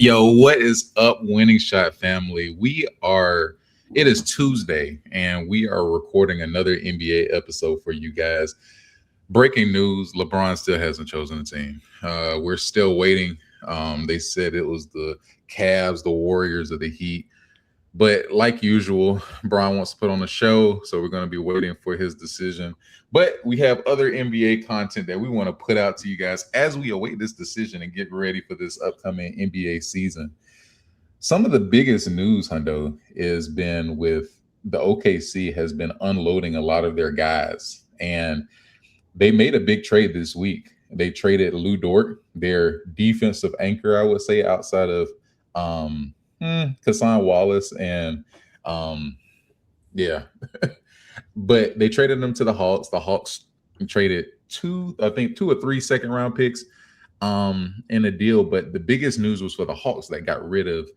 Yo, what is up, Winning Shot family? It is Tuesday, and we are recording another NBA episode for you guys. Breaking news: LeBron still hasn't chosen a team. We're still waiting. They said it was the Cavs, the Warriors, or the Heat. But like usual, Brian wants to put on a show, so we're going to be waiting for his decision. But we have other NBA content that we want to put out to you guys as we await this decision and get ready for this upcoming NBA season. Some of the biggest news, Hundo, has been with the OKC has been unloading a lot of their guys, and they made a big trade this week. They traded Lou Dort, their defensive anchor, I would say, outside of Kassan Wallace and yeah. But they traded them to the Hawks. The Hawks traded two or three second round picks in a deal. But the biggest news was for the Hawks that got rid of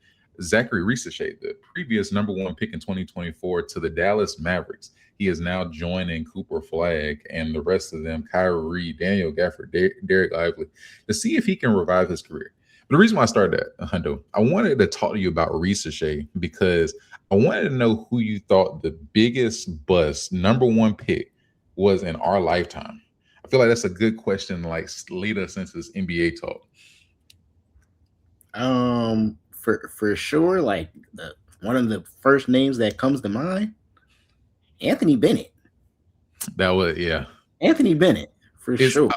Zachary Risichet, the previous number one pick in 2024, to the Dallas Mavericks. He is now joining Cooper Flagg and the rest of them, Kyrie, Daniel Gafford, Derek Lively, to see if he can revive his career. But the reason why I started that, Hundo, I wanted to talk to you about Risichet because I wanted to know who you thought the biggest bust number one pick was in our lifetime. I feel like that's a good question to like lead us into this NBA talk. For sure, like one of the first names that comes to mind, Anthony Bennett. That was Anthony Bennett for sure.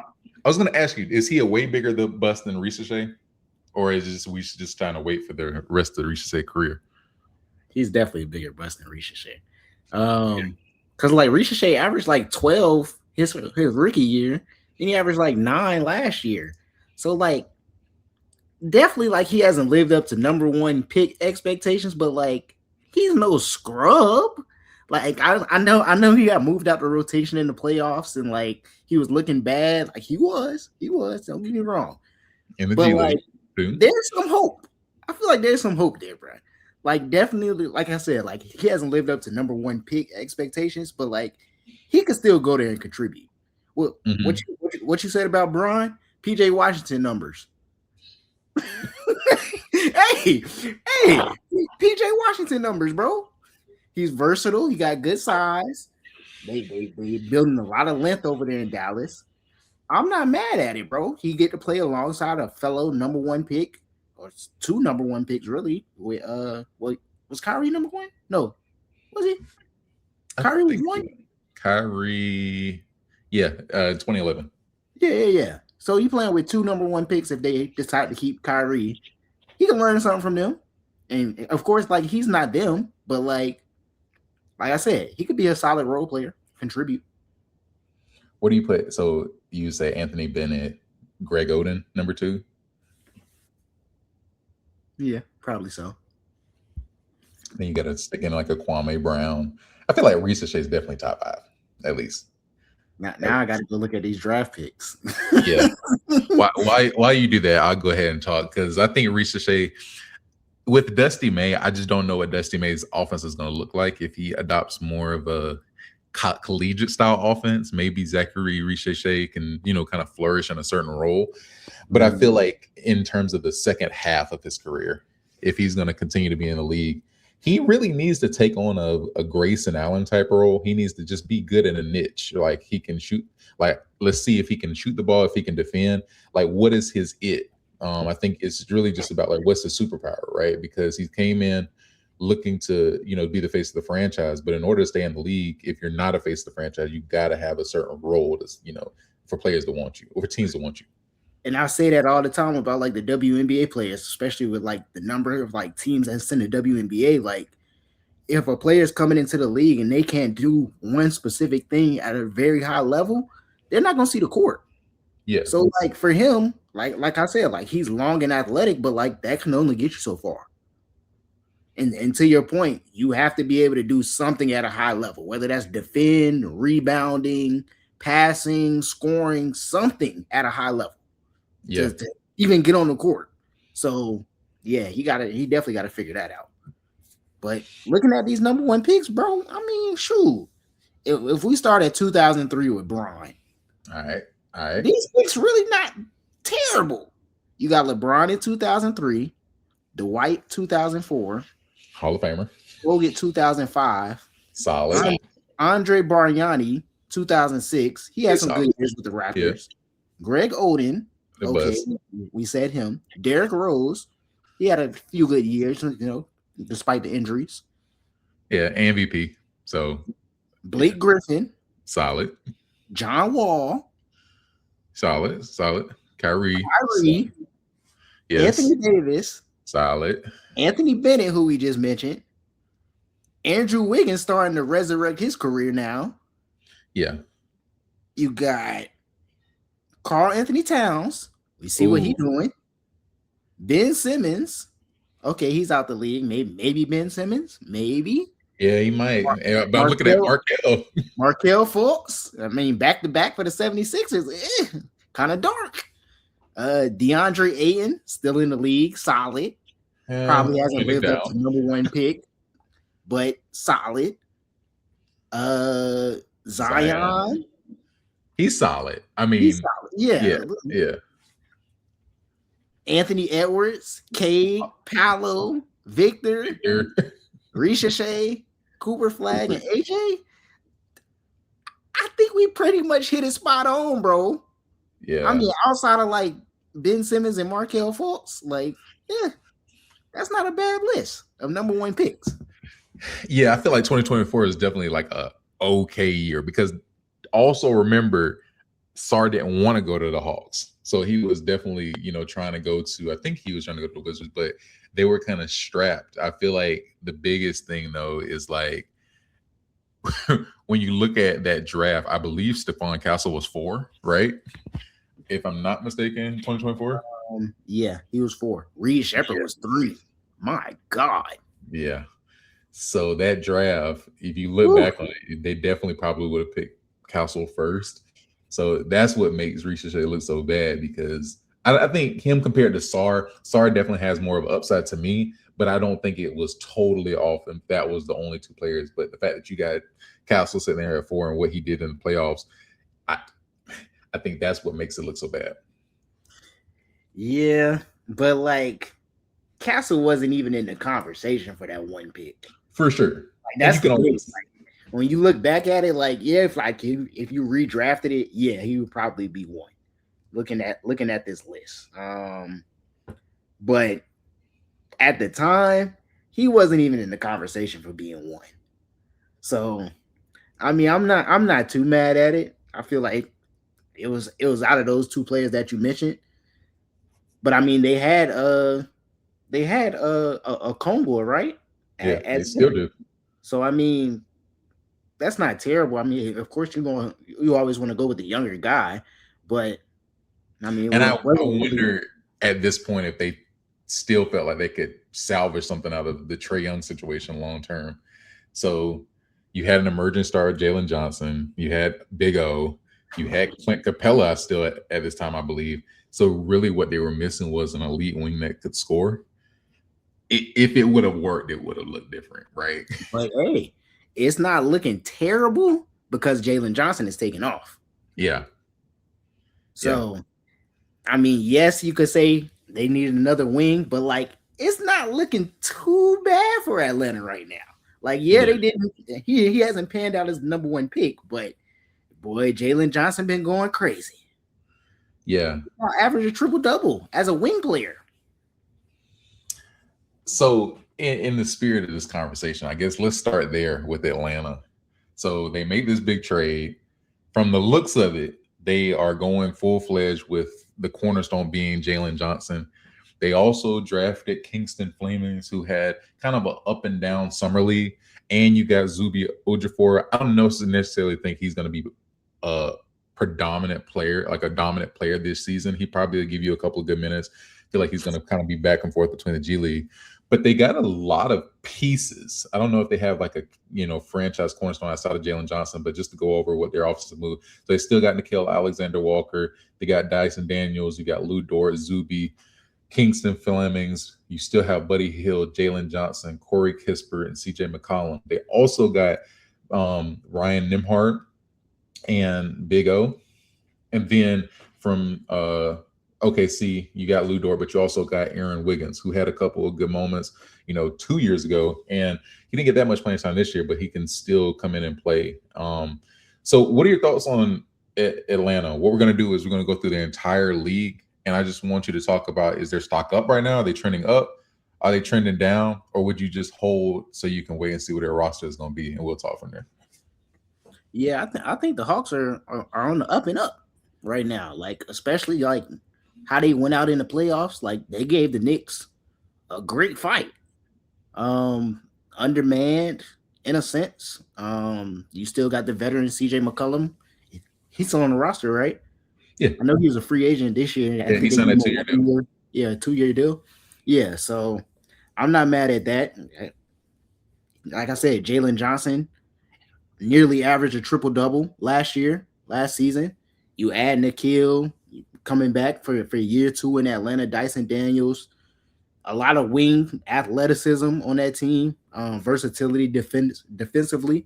I was going to ask you, is he a way bigger bust than Risichet? Or is it we should just trying to wait for the rest of the Risichet career? He's definitely a bigger bust than Risichet. Because like Risichet averaged like 12 his rookie year, and he averaged like 9 last year. So like definitely like he hasn't lived up to number one pick expectations, but like he's no scrub. Like I know he got moved out the rotation in the playoffs, and like he was looking bad. Like he was. Don't get me wrong. But like there's some hope. I feel like there's some hope there, bro. Like definitely, like I said, like he hasn't lived up to number one pick expectations, but like he could still go there and contribute. Well, what you said about Bron, PJ Washington numbers. hey, PJ Washington numbers, bro. He's versatile. He got good size. They building a lot of length over there in Dallas. I'm not mad at it, bro. He get to play alongside a fellow number one pick, or two number one picks, really. With was Kyrie number one? No, was he? Kyrie was one. Kyrie, 2011. Yeah. So you playing with two number one picks if they decide to keep Kyrie. He can learn something from them, and of course, like he's not them, but like I said, he could be a solid role player, contribute. What do you put? So you say Anthony Bennett, Greg Oden, number 2? Yeah, probably so. Then you got to stick in like a Kwame Brown. I feel like Risichet is definitely top 5, at least. Now I got to go look at these draft picks. Yeah. While you do that, I'll go ahead and talk because I think Risichet with Dusty May, I just don't know what Dusty May's offense is going to look like if he adopts more of a collegiate style offense. Maybe Zachary Risichet can kind of flourish in a certain role, but I feel like in terms of the second half of his career, if he's going to continue to be in the league, he really needs to take on a Grayson Allen type role. He needs to just be good in a niche. Like he can shoot. Like let's see if he can shoot the ball, if he can defend. Like what is his it? I think it's really just about like what's the superpower, right? Because he came in looking to be the face of the franchise, but in order to stay in the league, if you're not a face of the franchise, you got to have a certain role to for players to want you or for teams to want you. And I say that all the time about like the WNBA players, especially with like the number of like teams that's in the WNBA. Like if a player's coming into the league and they can't do one specific thing at a very high level, they're not gonna see the court. Yeah. So like for him, like I said, like he's long and athletic, but like that can only get you so far. And to your point, you have to be able to do something at a high level, whether that's defend, rebounding, passing, scoring, something at a high level. Yeah. To even get on the court. So yeah, he definitely got to figure that out. But looking at these number one picks, bro, I mean, shoot. If we start at 2003 with Bron, all right, these picks really not terrible. You got LeBron in 2003, Dwight 2004, Hall of Famer. Bogut 2005, Solid. Andre Bargnani 2006. He had He's some solid. good years with the Raptors. Yeah. Greg Oden, The okay, best. we said him. Derrick Rose, he had a few good years, despite the injuries. Yeah, MVP. So Blake Griffin, solid. John Wall, Solid. Kyrie. Kyrie, Yes. Anthony Davis, Solid. Anthony Bennett, who we just mentioned, Andrew Wiggins starting to resurrect his career now. Yeah. You got Karl Anthony Towns. We see what he's doing. Ben Simmons. Okay, he's out the league. Maybe Ben Simmons. Maybe. Yeah, he might. But I'm looking at Markelle. Markelle Fultz. I mean, back-to-back for the 76ers. Kind of dark. DeAndre Ayton, still in the league. Solid. Probably hasn't lived up to number one pick, but solid. Zion. He's solid. I mean, he's solid. Yeah. Anthony Edwards, Cade, Paolo, Victor, Ricochet, Cooper Flag, and AJ. I think we pretty much hit it spot on, bro. Yeah. I mean, outside of like Ben Simmons and Markelle Fultz, like, yeah, that's not a bad list of number one picks. Yeah, I feel like 2024 is definitely like a okay year because also remember Sarr didn't want to go to the Hawks. So he was definitely, trying to go to, I think he was trying to go to the Wizards, but they were kind of strapped. I feel like the biggest thing though is like when you look at that draft, I believe Stephon Castle was 4, right? If I'm not mistaken, 2024. Yeah, he was 4. Reed Shepherd was 3. My God. Yeah. So that draft, if you look back on it, they definitely probably would have picked Castle first. So that's what makes Ricochet look so bad because I think him compared to Sarr definitely has more of an upside to me, but I don't think it was totally off if that was the only 2 players. But the fact that you got Castle sitting there at 4 and what he did in the playoffs, I think that's what makes it look so bad. Yeah, but like Castle wasn't even in the conversation for that one pick. For sure. Like, that's the thing. When you look back at it, like, yeah, if you redrafted it, yeah, he would probably be 1. Looking at this list. But at the time, he wasn't even in the conversation for being 1. So, I mean, I'm not too mad at it. I feel like it was out of those 2 players that you mentioned. But I mean, they had a Congo, right? Yeah, they still do. So I mean, that's not terrible. I mean, of course you always want to go with the younger guy, but I mean, and I wonder at this point if they still felt like they could salvage something out of the Trae Young situation long term. So you had an emerging star, Jalen Johnson. You had Big O. You had Clint Capella still at this time, I believe. So really what they were missing was an elite wing that could score. If it would have worked, it would have looked different, right? But hey, it's not looking terrible because Jalen Johnson is taking off. Yeah. So, I mean, yes, you could say they needed another wing, but like it's not looking too bad for Atlanta right now. Like, they didn't. He hasn't panned out as the number 1 pick, but boy, Jalen Johnson been going crazy. Yeah, average a triple-double as a wing player. So, in the spirit of this conversation, I guess let's start there with Atlanta. So they made this big trade. From the looks of it, they are going full-fledged with the cornerstone being Jalen Johnson. They also drafted Kingston Flamings, who had kind of an up and down summer league. And you got Zubi Ejiofor. I don't necessarily think he's going to be a predominant player, like a dominant player this season. He probably will give you a couple of good minutes. I feel like he's going to kind of be back and forth between the G League. But they got a lot of pieces. I don't know if they have like a franchise cornerstone outside of Jalen Johnson, but just to go over what their offensive move. So they still got Nickeil Alexander-Walker. They got Dyson Daniels. You got Lou Dort, Zubi, Kingston Flemings. You still have Buddy Hill, Jalen Johnson, Corey Kispert, and CJ McCollum. They also got Ryan Nimhart and Big O. And then from OKC, you got Lou Dort, but you also got Aaron Wiggins, who had a couple of good moments, 2 years ago, and he didn't get that much playing time this year, but he can still come in and play. So, what are your thoughts on Atlanta? What we're going to do is we're going to go through the entire league, and I just want you to talk about: is their stock up right now? Are they trending up? Are they trending down? Or would you just hold so you can wait and see what their roster is going to be, and we'll talk from there? Yeah, I think the Hawks are on the up and up right now. Like especially like how they went out in the playoffs. Like they gave the Knicks a great fight. Undermanned in a sense. You still got the veteran CJ McCollum. He's still on the roster, right? Yeah, I know he was a free agent this year. I yeah, think he they signed gave that him a 2 year deal. 1 year, yeah, 2 year deal. Yeah, so I'm not mad at that. Like I said, Jalen Johnson nearly averaged a triple double last season. You add Nikhil coming back for year two in Atlanta, Dyson Daniels, a lot of wing athleticism on that team, versatility defensively.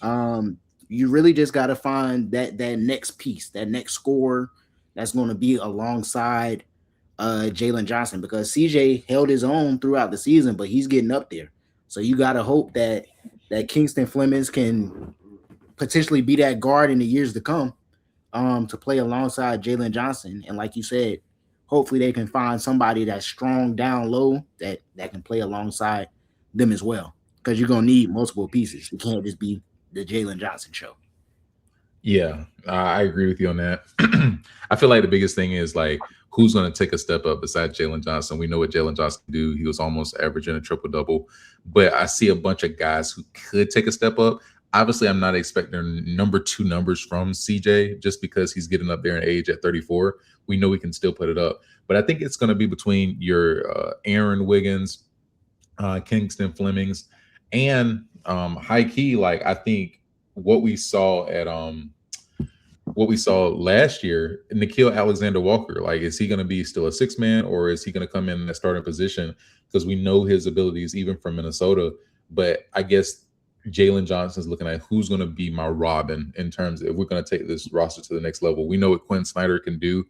Um, you really just got to find that next piece, that next scorer that's going to be alongside Jalen Johnson because CJ held his own throughout the season, but he's getting up there. So you got to hope that Kingston Flemings can potentially be that guard in the years to come, to play alongside Jalen Johnson. And like you said, hopefully they can find somebody that's strong down low that can play alongside them as well. Because you're gonna need multiple pieces. It can't just be the Jalen Johnson show. Yeah, I agree with you on that. I feel like the biggest thing is like who's going to take a step up besides Jalen Johnson. We know what Jalen Johnson can do. He was almost averaging a triple double, but I see a bunch of guys who could take a step up. Obviously, I'm not expecting number two numbers from CJ just because he's getting up there in age at 34. We know he can still put it up, but I think it's going to be between your Aaron Wiggins, Kingston Flemings, and high key. Like I think what we saw at what we saw last year, Nikhil Alexander Walker. Like, is he going to be still a six man or is he going to come in that starting position? Because we know his abilities even from Minnesota. But I guess Jalen Johnson's looking at who's going to be my Robin in terms of if we're going to take this roster to the next level. We know what Quinn Snyder can do.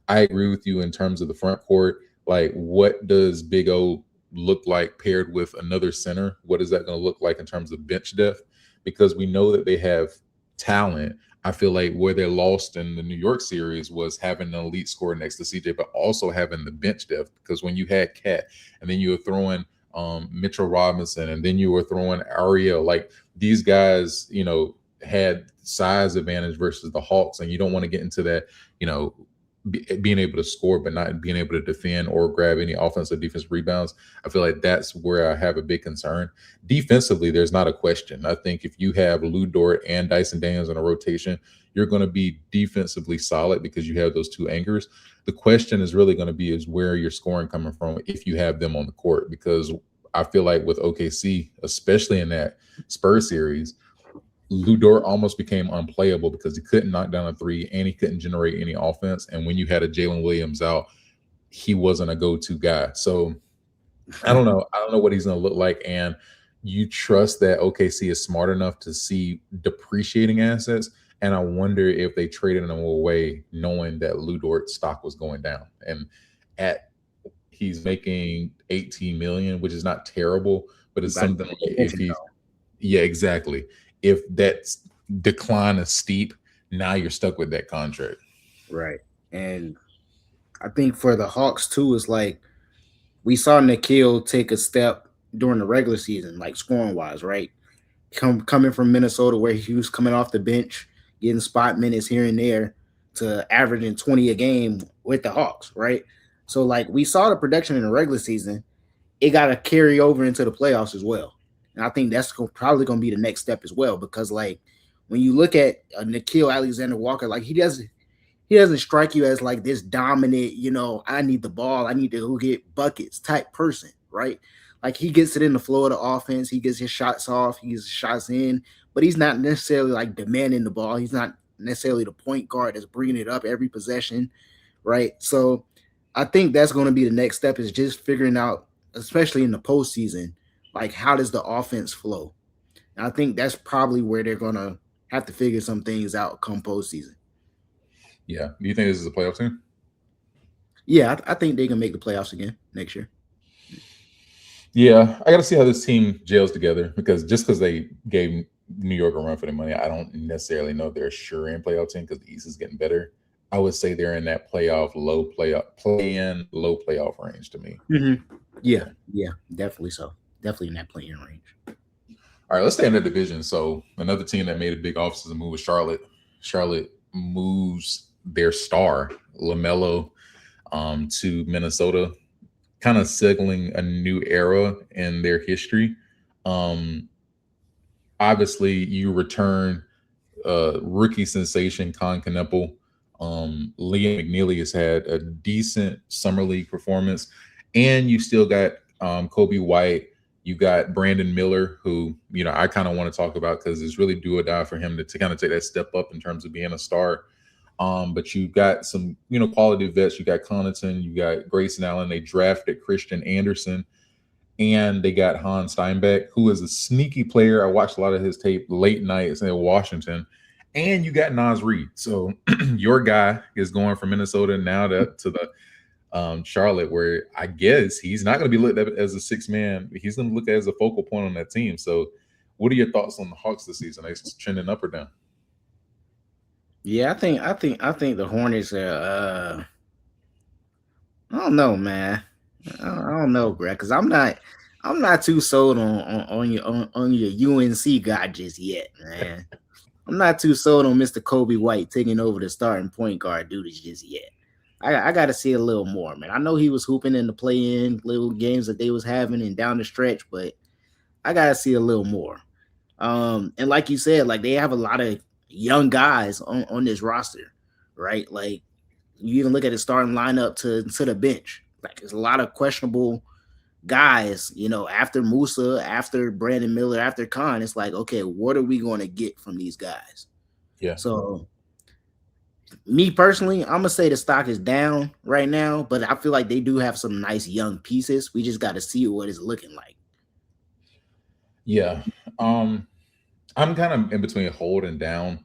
I agree with you in terms of the front court. Like, what does Big O look like paired with another center? What is that going to look like in terms of bench depth? Because we know that they have talent. I feel like where they're lost in the New York series was having an elite scorer next to CJ, but also having the bench depth. Because when you had Cat and then you were throwing Mitchell Robinson and then you were throwing Ariel, like these guys, had size advantage versus the Hawks, and you don't want to get into that, being able to score but not being able to defend or grab any offensive defense rebounds. I feel like that's where I have a big concern. Defensively, there's not a question. I think if you have Lou Dort and Dyson Daniels in a rotation, you're going to be defensively solid because you have those two anchors. The question is really going to be is where your scoring coming from if you have them on the court, because I feel like with OKC, especially in that Spurs series, Lou Dort almost became unplayable because he couldn't knock down a three and he couldn't generate any offense. And when you had a Jalen Williams out, he wasn't a go-to guy. So I don't know. I don't know what he's going to look like. And you trust that OKC is smart enough to see depreciating assets. And I wonder if they traded him away knowing that Lou Dort's stock was going down. And at he's making 18 million, which is not terrible, but it's something like if he's yeah, exactly. If that decline is steep, now you're stuck with that contract. Right. And I think for the Hawks too, it's like we saw Nikhil take a step during the regular season, like scoring wise, right? Coming from Minnesota where he was coming off the bench, getting spot minutes here and there to averaging 20 a game with the Hawks, right? So like we saw the production in the regular season, it got to carry over into the playoffs as well. And I think that's probably going to be the next step as well because like when you look at Nikhil Alexander Walker, like he doesn't strike you as like this dominant, I need the ball, I need to go get buckets type person, right? Like he gets it in the flow of the offense, he gets his shots off, he gets his shots in, but he's not necessarily like demanding the ball. He's not necessarily the point guard that's bringing it up every possession, right? So I think that's going to be the next step is just figuring out, especially in the postseason, like how does the offense flow? And I think that's probably where they're going to have to figure some things out come postseason. Yeah. Do you think this is a playoff team? Yeah, I think they can make the playoffs again next year. Yeah, I got to see how this team gels together because just because they gave New York a run for their money, I don't necessarily know they're a sure in playoff team because the East is getting better. I would say they're in that play in low playoff range to me. Yeah, Yeah. yeah, definitely so. Definitely in that playing range. All right, let's stay in the division. So another team that made a big offseason move was Charlotte. Charlotte moves their star Lamelo to Minnesota, kind of signaling a new era in their history. Um, Obviously, you return rookie sensation Con Kneppel. Liam McNeely has had a decent summer league performance, and you still got Kobe White. You got Brandon Miller, who I kind of want to talk about because it's really do or die for him to kind of take that step up in terms of being a star. But you got some quality vets. You got Connaughton, you got Grayson Allen. They drafted Christian Anderson, and they got Hans Steinbeck, who is a sneaky player. I watched a lot of his tape late nights in Washington. And you got Nas Reed. So your guy is going from Minnesota now to the Charlotte, where I guess he's not going to be looked at as a six man. He's going to look as a focal point on that team. So, what are your thoughts on the Hawks this season? Are they trending up or down? Yeah, I think the Hornets are. I don't know, man. I don't know, Greg, because I'm not too sold on your UNC guy just yet, man. I'm not too sold on Mr. Kobe White taking over the starting point guard duties just yet. I got to see a little more, man. I know he was hooping in the play-in little games that they was having and down the stretch, but I got to see a little more. And like you said, like they have a lot of young guys on this roster, right? Like you even look at the starting lineup to the bench. Like there's a lot of questionable guys, after Musa, after Brandon Miller, after Khan. It's like, okay, what are we going to get from these guys? Yeah. So me personally, I'm gonna say the stock is down right now, but I feel like they do have some nice young pieces. We just got to see what it's looking like. Yeah. Um, I'm kind of in between hold and down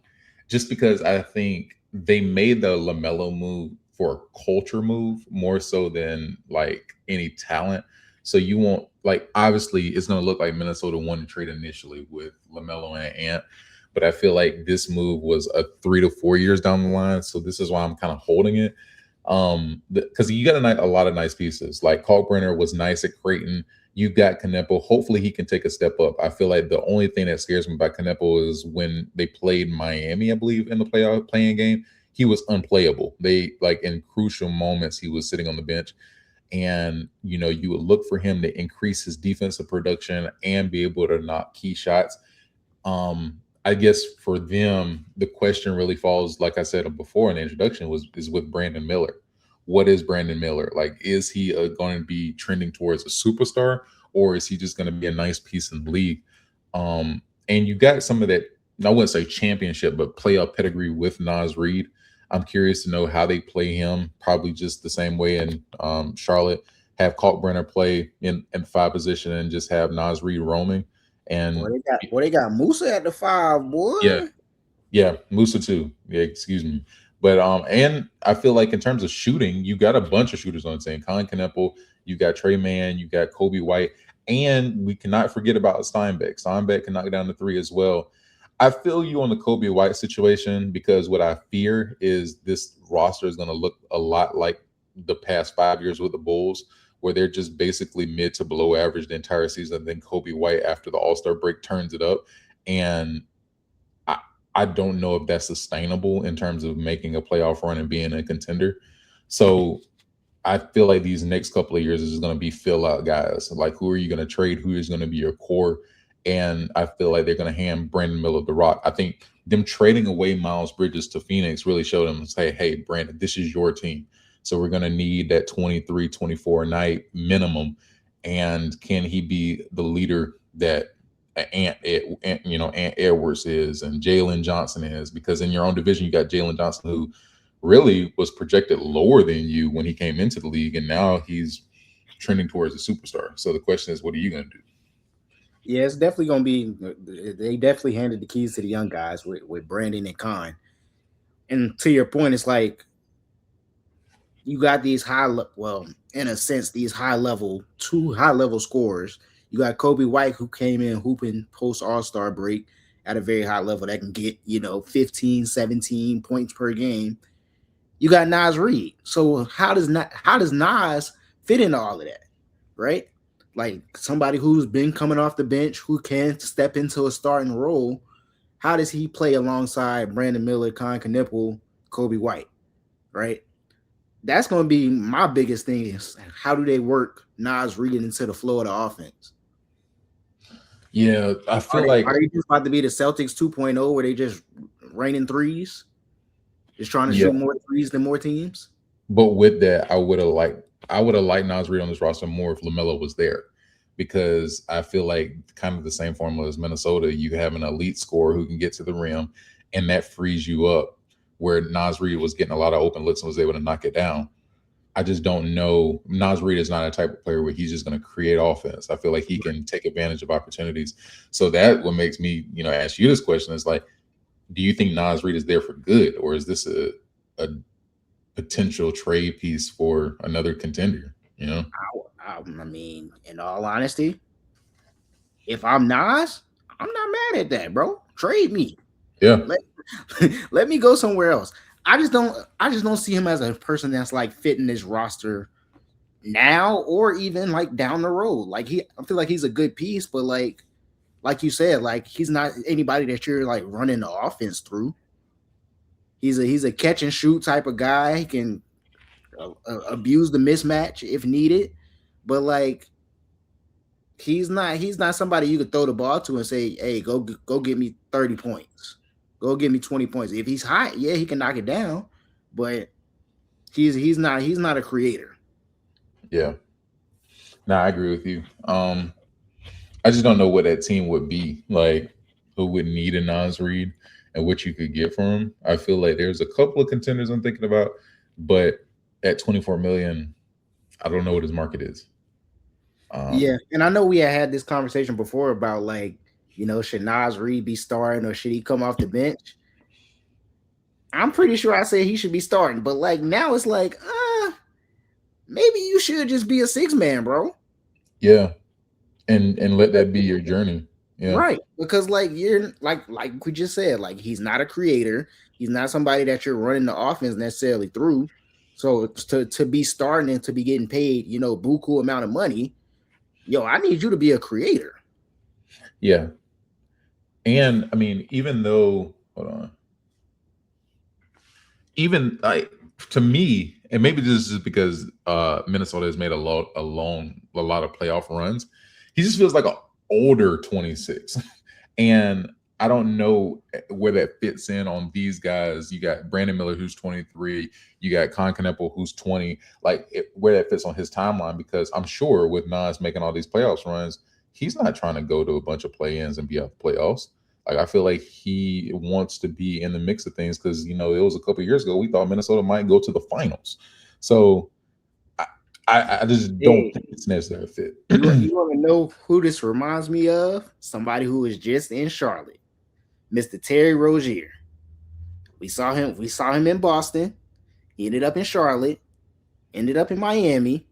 just because I think they made the LaMelo move for a culture move more so than like any talent. So you won't like obviously it's going to look like Minnesota won the trade initially with LaMelo and Ant, but I feel like this move was a 3 to 4 years down the line. So this is why I'm kind of holding it. Because you got a lot of nice pieces. Like Kalkbrenner was nice at Creighton. You've got Kneppel. Hopefully, he can take a step up. I feel like the only thing that scares me about Kneppel is when they played Miami, I believe, in the playoff playing game. He was unplayable. They like in crucial moments, he was sitting on the bench, and you would look for him to increase his defensive production and be able to knock key shots. I guess for them, the question really falls, like I said before in the introduction, is with Brandon Miller. What is Brandon Miller like? Is he going to be trending towards a superstar, or is he just going to be a nice piece in the league? And you got some of that. I wouldn't say championship, but playoff pedigree with Nas Reed. I'm curious to know how they play him. Probably just the same way in Charlotte. Have Kalkbrenner play in five position and just have Nas Reed roaming. Boy, And they got Musa at the five, yeah, boy. yeah, Musa too. Yeah, excuse me. But and I feel like in terms of shooting, you got a bunch of shooters on the team. Colin Kneppel, you got Trey Mann, you got Kobe White, and we cannot forget about Steinbeck. Steinbeck can knock down the three as well. I feel you on the Kobe White situation because what I fear is this roster is going to look a lot like the past 5 years with the Bulls, where they're just basically mid to below average the entire season. Then Kobe White, after the All Star break, turns it up, and I, I don't know if that's sustainable in terms of making a playoff run and being a contender. So I feel like these next couple of years is going to be fill out guys. Like, who are you going to trade? Who is going to be your core? And I feel like they're going to hand Brandon Miller the rock. I think them trading away Miles Bridges to Phoenix really showed them, say, hey, Brandon, this is your team. So we're going to need that 23, 24 night minimum. And can he be the leader that Ant Edwards is and Jalen Johnson is? Because in your own division, you got Jalen Johnson, who really was projected lower than you when he came into the league, and now he's trending towards a superstar. So the question is, what are you going to do? Yeah, it's definitely gonna be. They definitely handed the keys to the young guys with Brandon and Khan. And to your point, it's like you got these well, in a sense, these two high level scorers. You got Kobe White, who came in hooping post All-Star break at a very high level that can get, 15, 17 points per game. You got Nas Reed. So how does Nas fit into all of that? Right? Like somebody who's been coming off the bench, who can step into a starting role. How does he play alongside Brandon Miller, Con Knipple, Kobe White? Right? That's going to be my biggest thing is how do they work Nas Reed into the flow of the offense? Yeah, I feel like are they just about to be the Celtics 2.0 where they just raining threes? Just trying to yeah, shoot more threes than more teams? but with that, I would have liked Nas Reed on this roster more if LaMelo was there, because I feel like kind of the same formula as Minnesota. You have an elite scorer who can get to the rim, and that frees you up. Where Nas Reed was getting a lot of open looks and was able to knock it down. I just don't know. Nas Reed is not a type of player where he's just going to create offense. I feel like he can take advantage of opportunities. So that what makes me, ask you this question is like, do you think Nas Reed is there for good, or is this a potential trade piece for another contender? I mean, in all honesty, if I'm Nas, I'm not mad at that, bro. Trade me. Yeah, Let, let me go somewhere else. I just don't see him as a person that's like fitting this roster now or even like down the road. I feel like he's a good piece, but like you said, like he's not anybody that you're like running the offense through. He's a catch and shoot type of guy. He can abuse the mismatch if needed, but like he's not somebody you could throw the ball to and say, "Hey, go get me 30 points. Go get me 20 points." If he's hot, yeah, he can knock it down, but he's not a creator. yeah. No, I agree with you. I just don't know what that team would be like. Who would need a Nas Reed and what you could get from him? I feel like there's a couple of contenders I'm thinking about, but at 24 million, I don't know what his market is. Yeah, Um, and I know we had this conversation before about like, should Nas Reed be starting or should he come off the bench? I'm pretty sure I said he should be starting, but like now it's like, maybe you should just be a six man, bro. yeah, and let that be your journey. Yeah, Right. Because like you're like we just said, like he's not a creator. He's not somebody that you're running the offense necessarily through. So to be starting and to be getting paid, buku amount of money, I need you to be a creator. yeah. And I mean, even though, hold on, even like to me, and maybe this is because Minnesota has made a lot of playoff runs. He just feels like an older 26, and I don't know where that fits in on these guys. You got Brandon Miller who's 23, you got Con Knepple who's 20, like where that fits on his timeline, because I'm sure with Nas making all these playoffs runs, he's not trying to go to a bunch of play-ins and be out the playoffs. Like I feel like he wants to be in the mix of things because it was a couple of years ago we thought Minnesota might go to the finals. So I, I just don't Hey, think it's necessarily a fit. you want to know who this reminds me of? Somebody who was just in Charlotte, Mr. Terry Rozier. We saw him in Boston. He ended up in Charlotte. Ended up in Miami.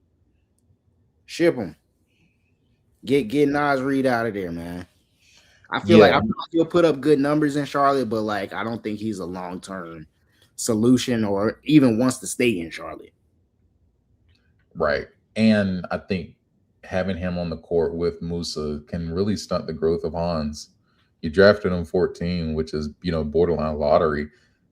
Ship him. Get Nas Reed out of there, man. I feel like Yeah, I he'll put up good numbers in Charlotte, but like I don't think he's a long term solution or even wants to stay in Charlotte. right. And I think having him on the court with Musa can really stunt the growth of Hans. You drafted him 14, which is, borderline lottery.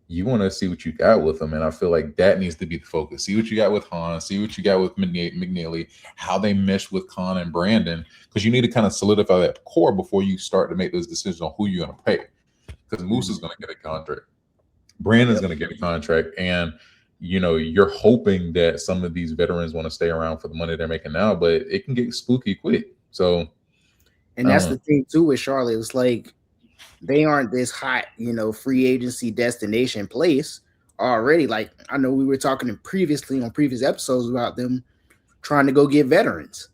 You want to see what you got with him. And I feel like that needs to be the focus. See what you got with Hans, see what you got with McNeely, how they mesh with Con and Brandon, because you need to kind of solidify that core before you start to make those decisions on who you're going to pay. Because Musa's going to get a contract. Brandon's Yep. going to get a contract, and you're hoping that some of these veterans want to stay around for the money they're making now, but it can get spooky quick. So And I don't that's know. the thing too with Charlotte. It's like they aren't this hot, free agency destination place already. Like I know we were talking previously on previous episodes about them trying to go get veterans.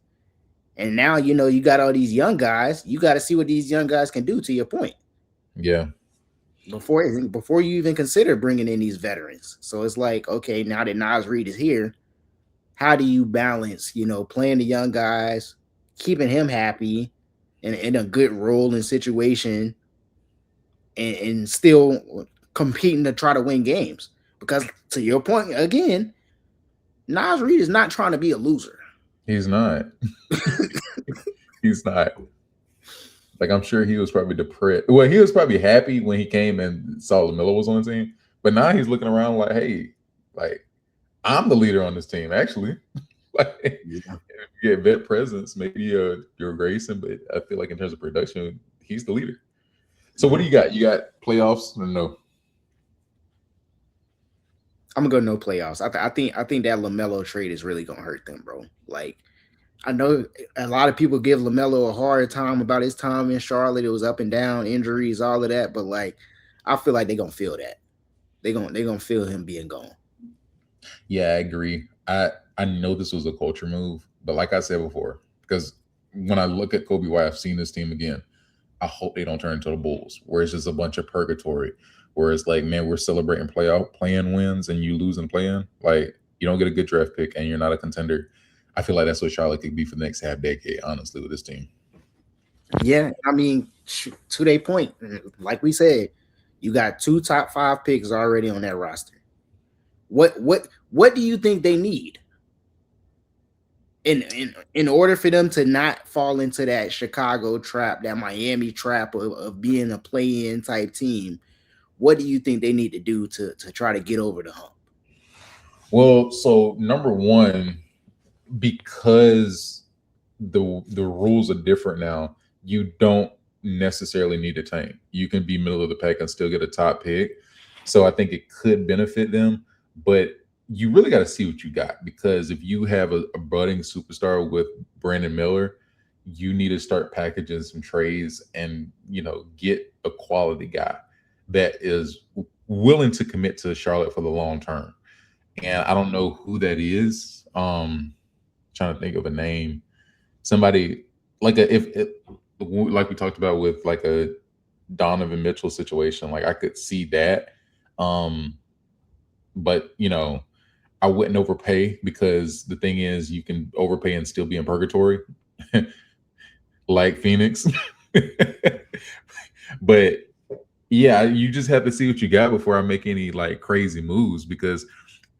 And now, you got all these young guys. You got to see what these young guys can do, to your point. Yeah, before you even consider bringing in these veterans. So it's like, okay, now that Nas Reed is here, how do you balance, playing the young guys, keeping him happy and in a good role and situation, and still competing to try to win games? Because to your point again, Nas Reed is not trying to be a loser. He's not. He's not. Like, I'm sure he was probably depressed. Well, he was probably happy when he came and saw LaMelo was on the team, but now he's looking around like, hey, like, I'm the leader on this team, actually. Like, Yeah. you get vet presence, maybe you're Grayson, but I feel like in terms of production, he's the leader. So what do you got? You got playoffs or no? I'm gonna go no playoffs. I think that LaMelo trade is really gonna hurt them, bro. Like, I know a lot of people give LaMelo a hard time about his time in Charlotte. It was up and down, injuries, all of that. But like, I feel like they're gonna feel that. They gonna feel him being gone. Yeah, I agree. I know this was a culture move, but like I said before, because when I look at Kobe White, I've seen this team again. I hope they don't turn into the Bulls, where it's just a bunch of purgatory, where it's like, man, we're celebrating playoff playing wins and you lose and playing. Like, you don't get a good draft pick and you're not a contender. I feel like that's what Charlotte could be for the next half decade, honestly, with this team. Yeah, I mean, to their point, like we said, you got two top five picks already on that roster. What do you think they need in order for them to not fall into that Chicago trap, that Miami trap of being a play-in type team? What do you think they need to do to try to get over the hump? Well, so number one, because the rules are different now, you don't necessarily need to tank. You can be middle of the pack and still get a top pick. So I think it could benefit them, but you really got to see what you got, because if you have a budding superstar with Brandon Miller, you need to start packaging some trades and get a quality guy that is willing to commit to Charlotte for the long term. And I don't know who that is. Trying to think of a name. Somebody like like we talked about with like a Donovan Mitchell situation. Like, I could see that. But I wouldn't overpay, because the thing is, you can overpay and still be in purgatory, like Phoenix. But yeah, you just have to see what you got before I make any like crazy moves, because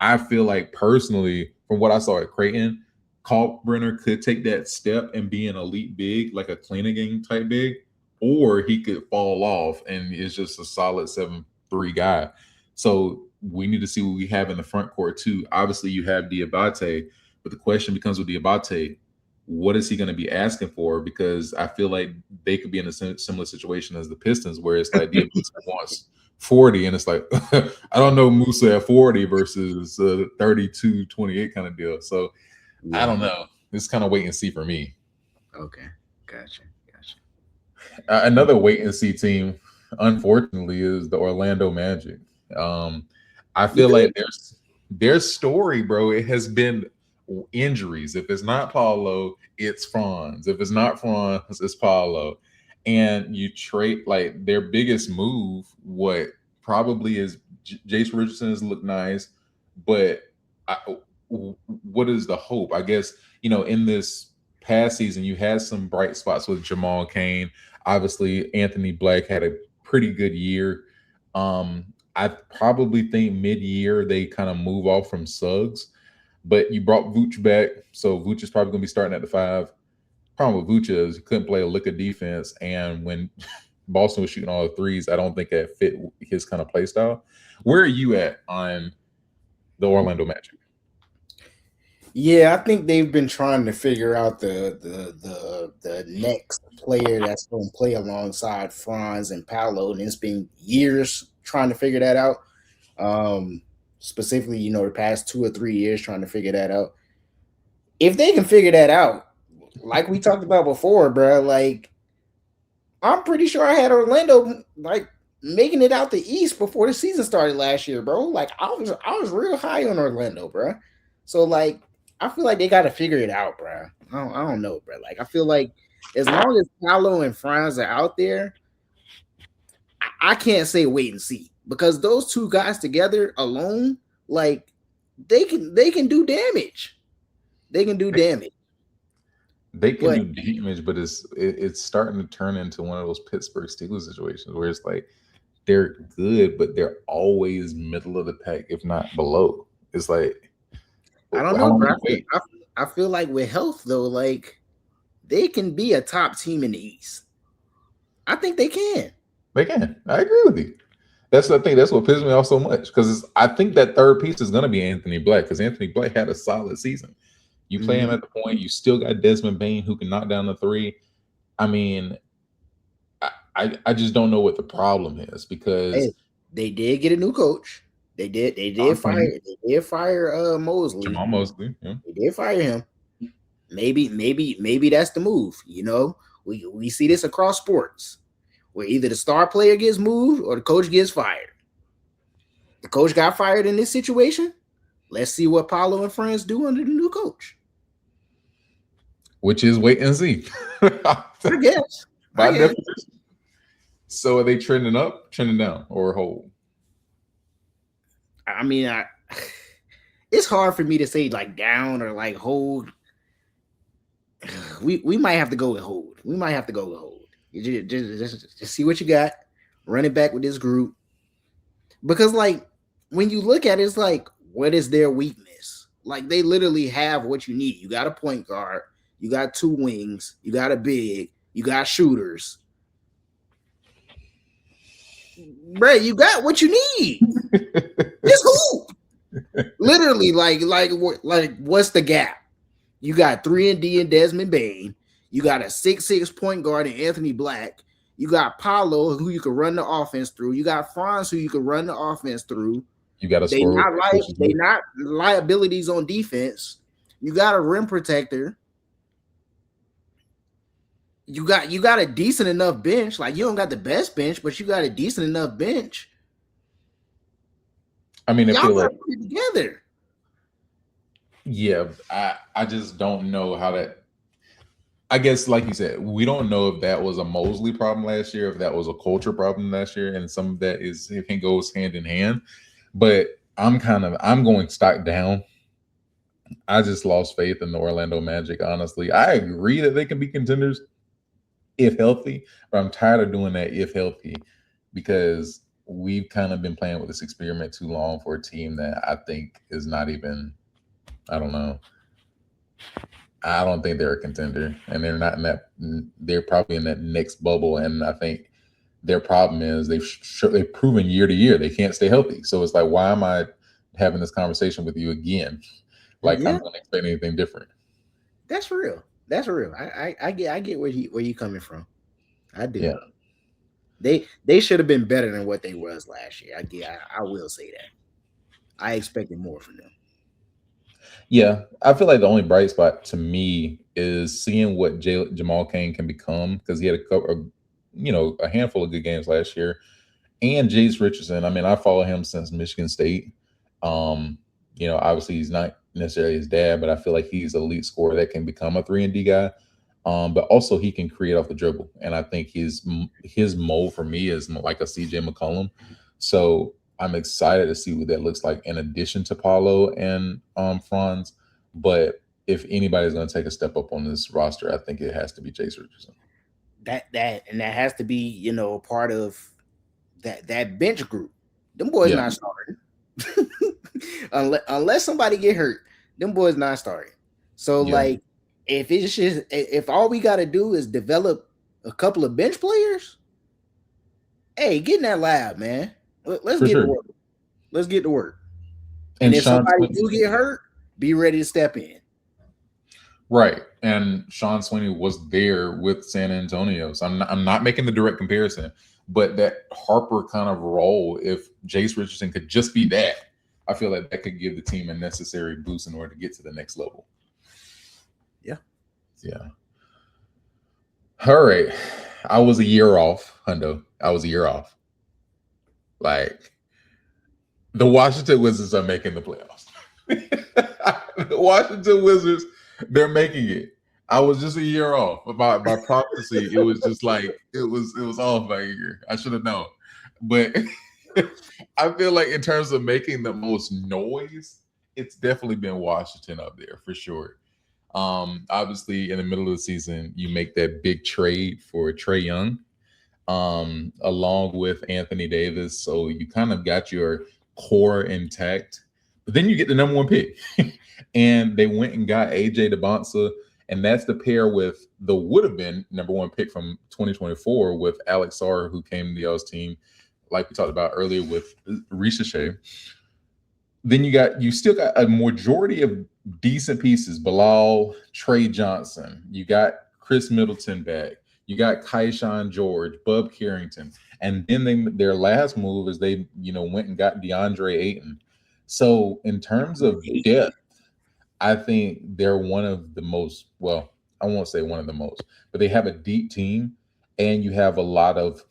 I feel like personally, from what I saw at Creighton, Kalkbrenner could take that step and be an elite big, like a cleaning type big, or he could fall off and is just a solid 7'3" guy. So we need to see what we have in the front court too. Obviously, you have Diabate, but the question becomes with Diabate, what is he going to be asking for? Because I feel like they could be in a similar situation as the Pistons, where it's like Diabate wants 40, and it's like, I don't know Musa at 40 versus 32-28 kind of deal. So Yeah. I don't know. It's kind of wait and see for me. Okay, gotcha. Another wait and see team, unfortunately, is the Orlando Magic. I feel like their story, bro, it has been injuries. If it's not Paulo, it's Franz. If it's not Franz, it's Paulo. And you trade like their biggest move, what probably is Jace Richardson has looked nice, but what is the hope? I guess, in this past season, you had some bright spots with Jamal Cain. Obviously, Anthony Black had a pretty good year. I probably think mid-year they kind of move off from Suggs, but you brought Vooch back, so Vooch is probably going to be starting at the 5. Problem with Vooch is he couldn't play a lick of defense, and when Boston was shooting all the threes, I don't think that fit his kind of play style. Where are you at on the Orlando Magic? Yeah, I think they've been trying to figure out the next player that's going to play alongside Franz and Paolo, and it's been years trying to figure that out. Specifically, the past 2 or 3 years trying to figure that out. If they can figure that out, like we talked about before, bro, like I'm pretty sure I had Orlando like making it out the East before the season started last year, bro. Like I was real high on Orlando, bro. So like I feel like they got to figure it out, bro. I don't know, bro. Like I feel like as long as Paolo and Franz are out there, I can't say wait and see because those two guys together alone, like they can do damage. They can do damage. They can But do damage, but it's starting to turn into one of those Pittsburgh Steelers situations where it's like they're good, but they're always middle of the pack, if not below. It's like I don't how know, long bro. do you wait? I feel like with health though, like they can be a top team in the East. I think they can. They can. I agree with you. That's the thing. That's what pisses me off so much because I think that third piece is going to be Anthony Black because Anthony Black had a solid season. You play him at the point. You still got Desmond Bain who can knock down the three. I mean, I just don't know what the problem is because they did get a new coach. They did fire Mosley. Jamal Mosley. Yeah. They did fire him. Maybe that's the move. You know, we see this across sports where either the star player gets moved or the coach gets fired. The coach got fired in this situation. Let's see what Paulo and friends do under the new coach. Which is wait and see. I guess. By definition. So are they trending up, trending down, or hold? I mean, it's hard for me to say like down or like hold. We might have to go with hold. We might have to go with hold. Just see what you got. Run it back with this group. Because like when you look at it, it's like, what is their weakness? Like they literally have what you need. You got a point guard, you got two wings, you got a big, you got shooters. Bro, you got what you need. Just hoop. Literally, like what's the gap? You got 3-and-D and Desmond Bain. You got a 6'6" point guard in Anthony Black. You got Paulo, who you can run the offense through. You got Franz, who you can run the offense through. You got to they not liabilities on defense. You got a rim protector. You got a decent enough bench. Like you don't got the best bench, but you got a decent enough bench. I mean, y'all got to put it together. Yeah, I just don't know how that. I guess, like you said, we don't know if that was a Mosley problem last year, if that was a culture problem last year, and some of that it can go hand in hand. But I'm going stock down. I just lost faith in the Orlando Magic. Honestly, I agree that they can be contenders if healthy, but I'm tired of doing that if healthy because we've kind of been playing with this experiment too long for a team that I think is not even. I don't know. I don't think they're a contender, and they're not in that. They're probably in that next bubble, and I think their problem is they've proven year to year they can't stay healthy. So it's like, why am I having this conversation with you again? Like I'm going to expect anything different. That's real. That's real. I get where you coming from. I do. Yeah. They should have been better than what they was last year. I will say that. I expected more from them. Yeah, I feel like the only bright spot to me is seeing what Jamal Cain can become because he had a handful of good games last year, and Jace Richardson. I mean, I follow him since Michigan State. Obviously he's not necessarily his dad, but I feel like he's an elite scorer that can become a 3-and-D guy. But also he can create off the dribble, and I think his mold for me is like a CJ McCollum. So I'm excited to see what that looks like in addition to Paulo and Franz. But if anybody's going to take a step up on this roster, I think it has to be Jace Richardson. That has to be, part of that bench group. Them boys not starting. unless somebody get hurt, them boys not starting. So like if all we got to do is develop a couple of bench players, hey, get in that lab, man. Let's get to work. Let's get to work. And if somebody do get hurt, be ready to step in. Right. And Sean Sweeney was there with San Antonio. So I'm not making the direct comparison, but that Harper kind of role, if Jace Richardson could just be that, I feel like that could give the team a necessary boost in order to get to the next level. Yeah. Yeah. All right. I was a year off, Hundo. I was a year off. Like, the Washington Wizards are making the playoffs. The Washington Wizards, they're making it. I was just a year off. By prophecy, it was just like it was off by a year. I should have known. But I feel like in terms of making the most noise, it's definitely been Washington up there for sure. Obviously, in the middle of the season, you make that big trade for Trey Young, along with Anthony Davis. So you kind of got your core intact. But then you get the number one pick. And they went and got AJ DeBonsa. And that's the pair with the would have been number one pick from 2024 with Alex Sarr, who came to the L's team, like we talked about earlier with Ricochet. Then you still got a majority of decent pieces. Bilal, Trey Johnson. You got Chris Middleton back. You got Kaishan George, Bub Carrington, and then their last move is they went and got DeAndre Ayton. So in terms of depth, I think they're one of the most, well, I won't say one of the most, but they have a deep team, and you have a lot of,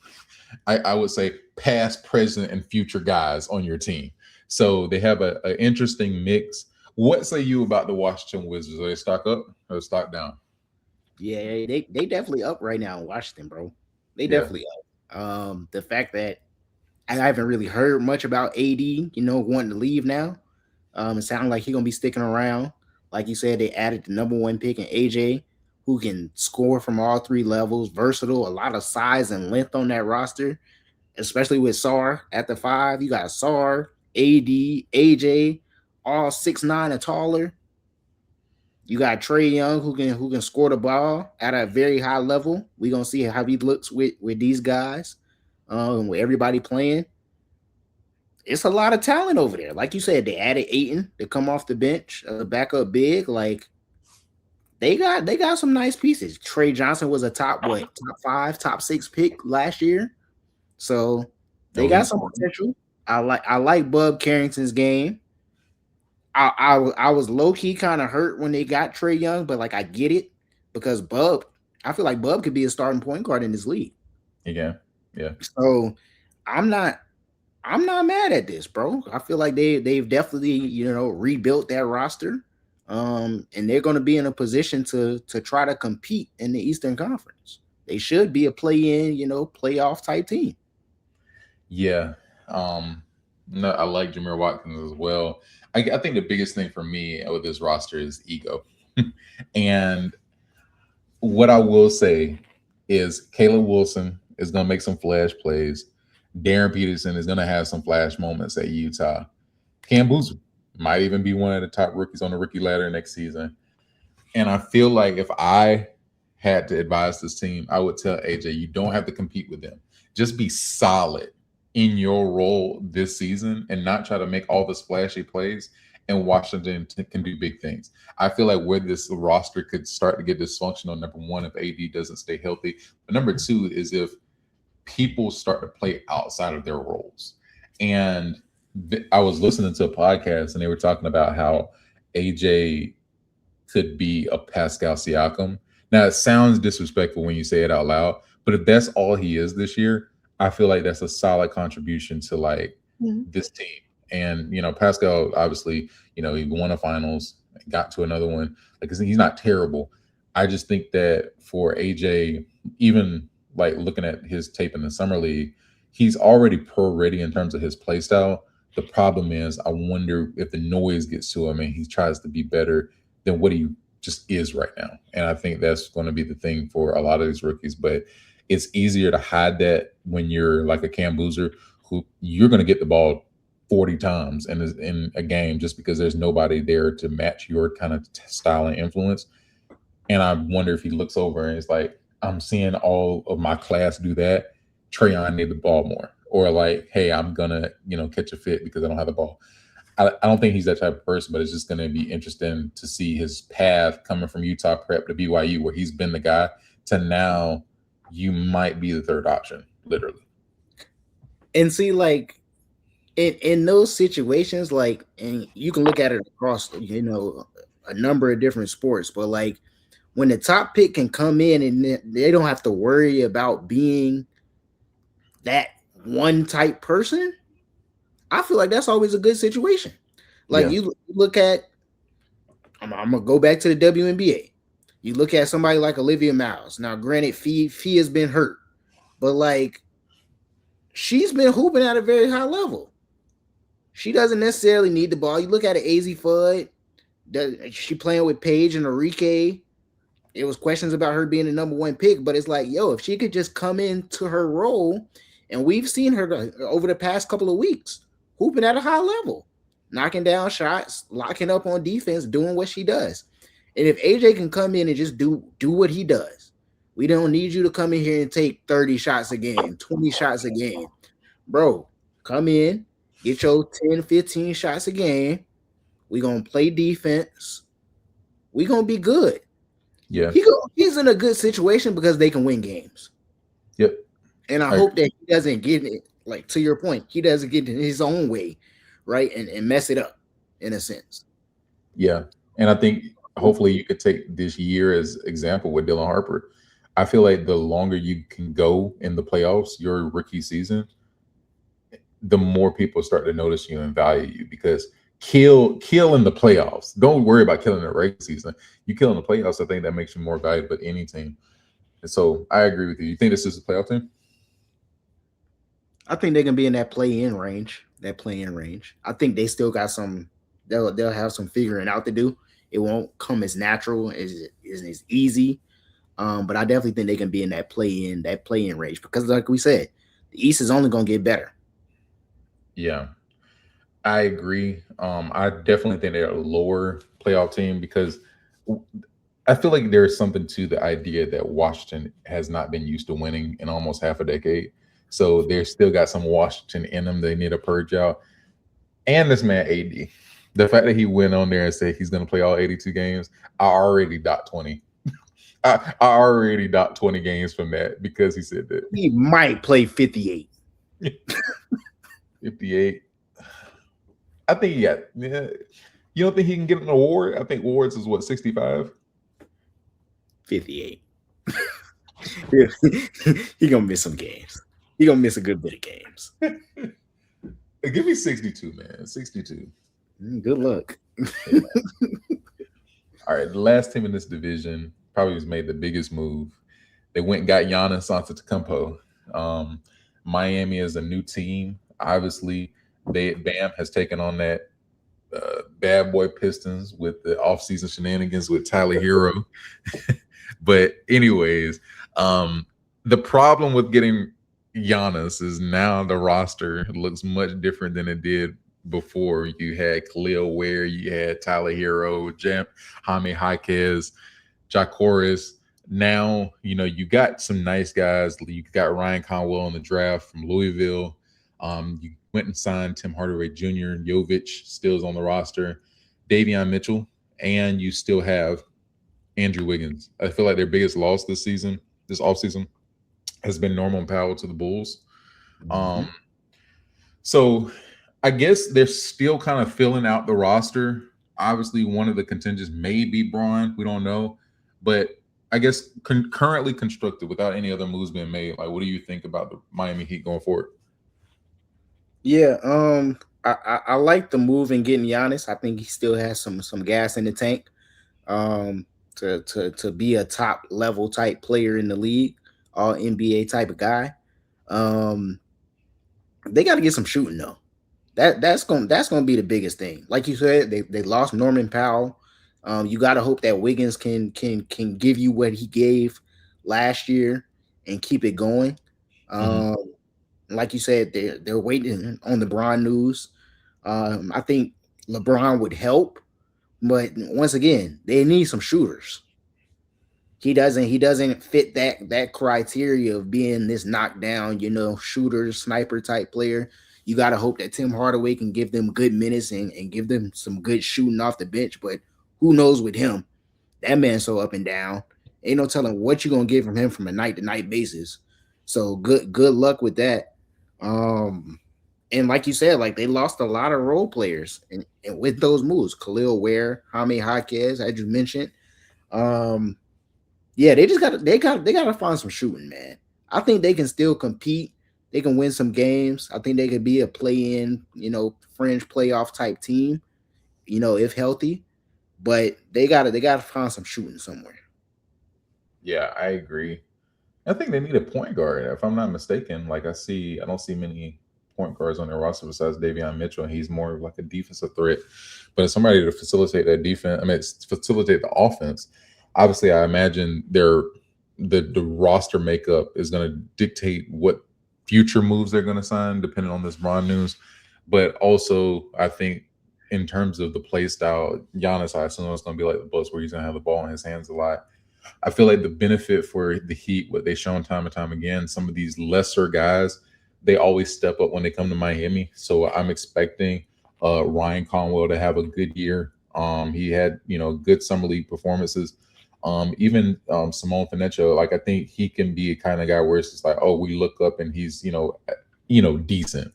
I would say, past, present, and future guys on your team. So they have an interesting mix. What say you about the Washington Wizards? Are they stock up or stock down? Yeah, they definitely up right now in Washington, bro. They Yeah. definitely up. The fact that I haven't really heard much about AD, wanting to leave now. It sounded like he's gonna be sticking around. Like you said, they added the number one pick in AJ, who can score from all three levels, versatile, a lot of size and length on that roster, especially with Sar at the five. You got Sar, AD, AJ, all 6'9" and taller. You got Trey Young who can score the ball at a very high level. We're gonna see how he looks with these guys, with everybody playing. It's a lot of talent over there. Like you said, they added Ayton to come off the bench, backup big. Like they got some nice pieces. Trey Johnson was a top five, top six pick last year, so they got some potential. I like Bub Carrington's game. I was low key kind of hurt when they got Trey Young, but like I get it because I feel like Bub could be a starting point guard in this league. Yeah. So I'm not mad at this, bro. I feel like they've definitely rebuilt that roster, and they're going to be in a position to try to compete in the Eastern Conference. They should be a play-in, playoff type team. Yeah. No, I like Jameer Watkins as well. I think the biggest thing for me with this roster is ego. And what I will say is Caleb Wilson is going to make some flash plays. Darren Peterson is going to have some flash moments at Utah. Cam Boozer might even be one of the top rookies on the rookie ladder next season. And I feel like if I had to advise this team, I would tell AJ, you don't have to compete with them. Just be solid in your role this season and not try to make all the splashy plays, and Washington can do big things. I feel like where this roster could start to get dysfunctional, number one, if AD doesn't stay healthy. But number two is if people start to play outside of their roles. And I was listening to a podcast and they were talking about how AJ could be a Pascal Siakam. Now, it sounds disrespectful when you say it out loud, but if that's all he is this year, I feel like that's a solid contribution to this team. And Pascal, obviously, he won a finals, got to another one. Like, he's not terrible. I just think that for AJ, even like looking at his tape in the summer league, he's already pro ready in terms of his play style. The problem is, I wonder if the noise gets to him and he tries to be better than what he just is right now. And I think that's going to be the thing for a lot of these rookies. But it's easier to hide that when you're like a Cam Boozer, who you're going to get the ball 40 times in a game just because there's nobody there to match your kind of style and influence. And I wonder if he looks over and it's like, I'm seeing all of my class do that. Trayon need the ball more. Or like, hey, I'm going to, catch a fit because I don't have the ball. I don't think he's that type of person, but it's just going to be interesting to see his path coming from Utah Prep to BYU, where he's been the guy, to now you might be the third option, literally. And see, like, in those situations, like, and you can look at it across, a number of different sports, but like when the top pick can come in and they don't have to worry about being that one type person, I feel like that's always a good situation. Like you look at, I'm gonna go back to the WNBA. You look at somebody like Olivia Miles. Now, granted, Fee has been hurt, but like she's been hooping at a very high level. She doesn't necessarily need the ball. You look at it, AZ Fudd, she playing with Paige and Enrique. It was questions about her being the number one pick, but it's like, yo, if she could just come into her role, and we've seen her over the past couple of weeks hooping at a high level, knocking down shots, locking up on defense, doing what she does. And if AJ can come in and just do what he does, we don't need you to come in here and take 30 shots a game, 20 shots a game. Bro, come in, get your 10, 15 shots a game. We're going to play defense. We're going to be good. Yeah. He's in a good situation because they can win games. Yep. And I hope that he doesn't get it, like to your point, he doesn't get in his own way, right? And mess it up in a sense. Yeah. And I think hopefully you could take this year as example with Dylan Harper. I feel like the longer you can go in the playoffs, your rookie season, the more people start to notice you and value you, because kill in the playoffs. Don't worry about killing the regular season. You kill in the playoffs, I think that makes you more valuable than any team. And so I agree with you. You think this is a playoff team? I think they can be in that play-in range. I think they still got some. They'll have some figuring out to do. It won't come as natural as easy. But I definitely think they can be in that play-in range, because, like we said, the East is only going to get better. Yeah, I agree. I definitely think they're a lower playoff team, because I feel like there's something to the idea that Washington has not been used to winning in almost half a decade. So they're still got some Washington in them they need to purge out. And this man AD, the fact that he went on there and said he's going to play all 82 games, I already dot 20. I already dot 20 games from that, because he said that he might play 58. 58. I think yeah. You don't think he can get an award? I think awards is what, 65? 58. He gonna miss some games. He gonna miss a good bit of games. Give me 62, man. 62. Good luck. All right, the last team in this division probably has made the biggest move. They went and got Giannis Antetokounmpo. Miami is a new team. Obviously, Bam has taken on that bad boy Pistons with the offseason shenanigans with Tyler Hero. But anyways, the problem with getting Giannis is now the roster looks much different than it did before. You had Khalil Ware, you had Tyler Hero, Jaime Jaquez, Jacoris. Now, you got some nice guys. You got Ryan Conwell in the draft from Louisville. You went and signed Tim Hardaway Jr., Jovic still is on the roster, Davion Mitchell, and you still have Andrew Wiggins. I feel like their biggest loss this offseason, has been Norman Powell to the Bulls. So I guess they're still kind of filling out the roster. Obviously, one of the contingents may be Braun. We don't know. But I guess currently constructed without any other moves being made, like, what do you think about the Miami Heat going forward? Yeah, I like the move in getting Giannis. I think he still has some gas in the tank to be a top level type player in the league, all NBA type of guy. They got to get some shooting though. That's gonna be the biggest thing. Like you said, they lost Norman Powell. You got to hope that Wiggins can give you what he gave last year and keep it going. Like you said, they're waiting on the LeBron news. I think LeBron would help, but once again, they need some shooters. He doesn't fit that criteria of being this knockdown, shooter, sniper type player. You got to hope that Tim Hardaway can give them good minutes and give them some good shooting off the bench. But who knows with him? That man's so up and down. Ain't no telling what you're gonna get from him from a night-to-night basis. So good luck with that. And like you said, like they lost a lot of role players, and with those moves, Khalil Ware, Jaime Jaquez, as you mentioned. Yeah, they gotta find some shooting, man. I think they can still compete. They can win some games. I think they could be a play-in, fringe playoff type team, if healthy. But they gotta find some shooting somewhere. Yeah, I agree. I think they need a point guard, if I'm not mistaken. Like I don't see many point guards on their roster besides Davion Mitchell. He's more of like a defensive threat. But as somebody to facilitate that defense, I mean, facilitate the offense. Obviously, I imagine the roster makeup is going to dictate what future moves they're going to sign, depending on this Ron news. But also, I think in terms of the play style, Giannis, I assume it's going to be like the Bucks, where he's going to have the ball in his hands a lot. I feel like the benefit for the Heat, what they've shown time and time again, some of these lesser guys, they always step up when they come to Miami. So I'm expecting Ryan Conwell to have a good year. He had, good summer league performances. Even Simone Finecho, like I think he can be a kind of guy where it's just like, oh, we look up and he's, decent.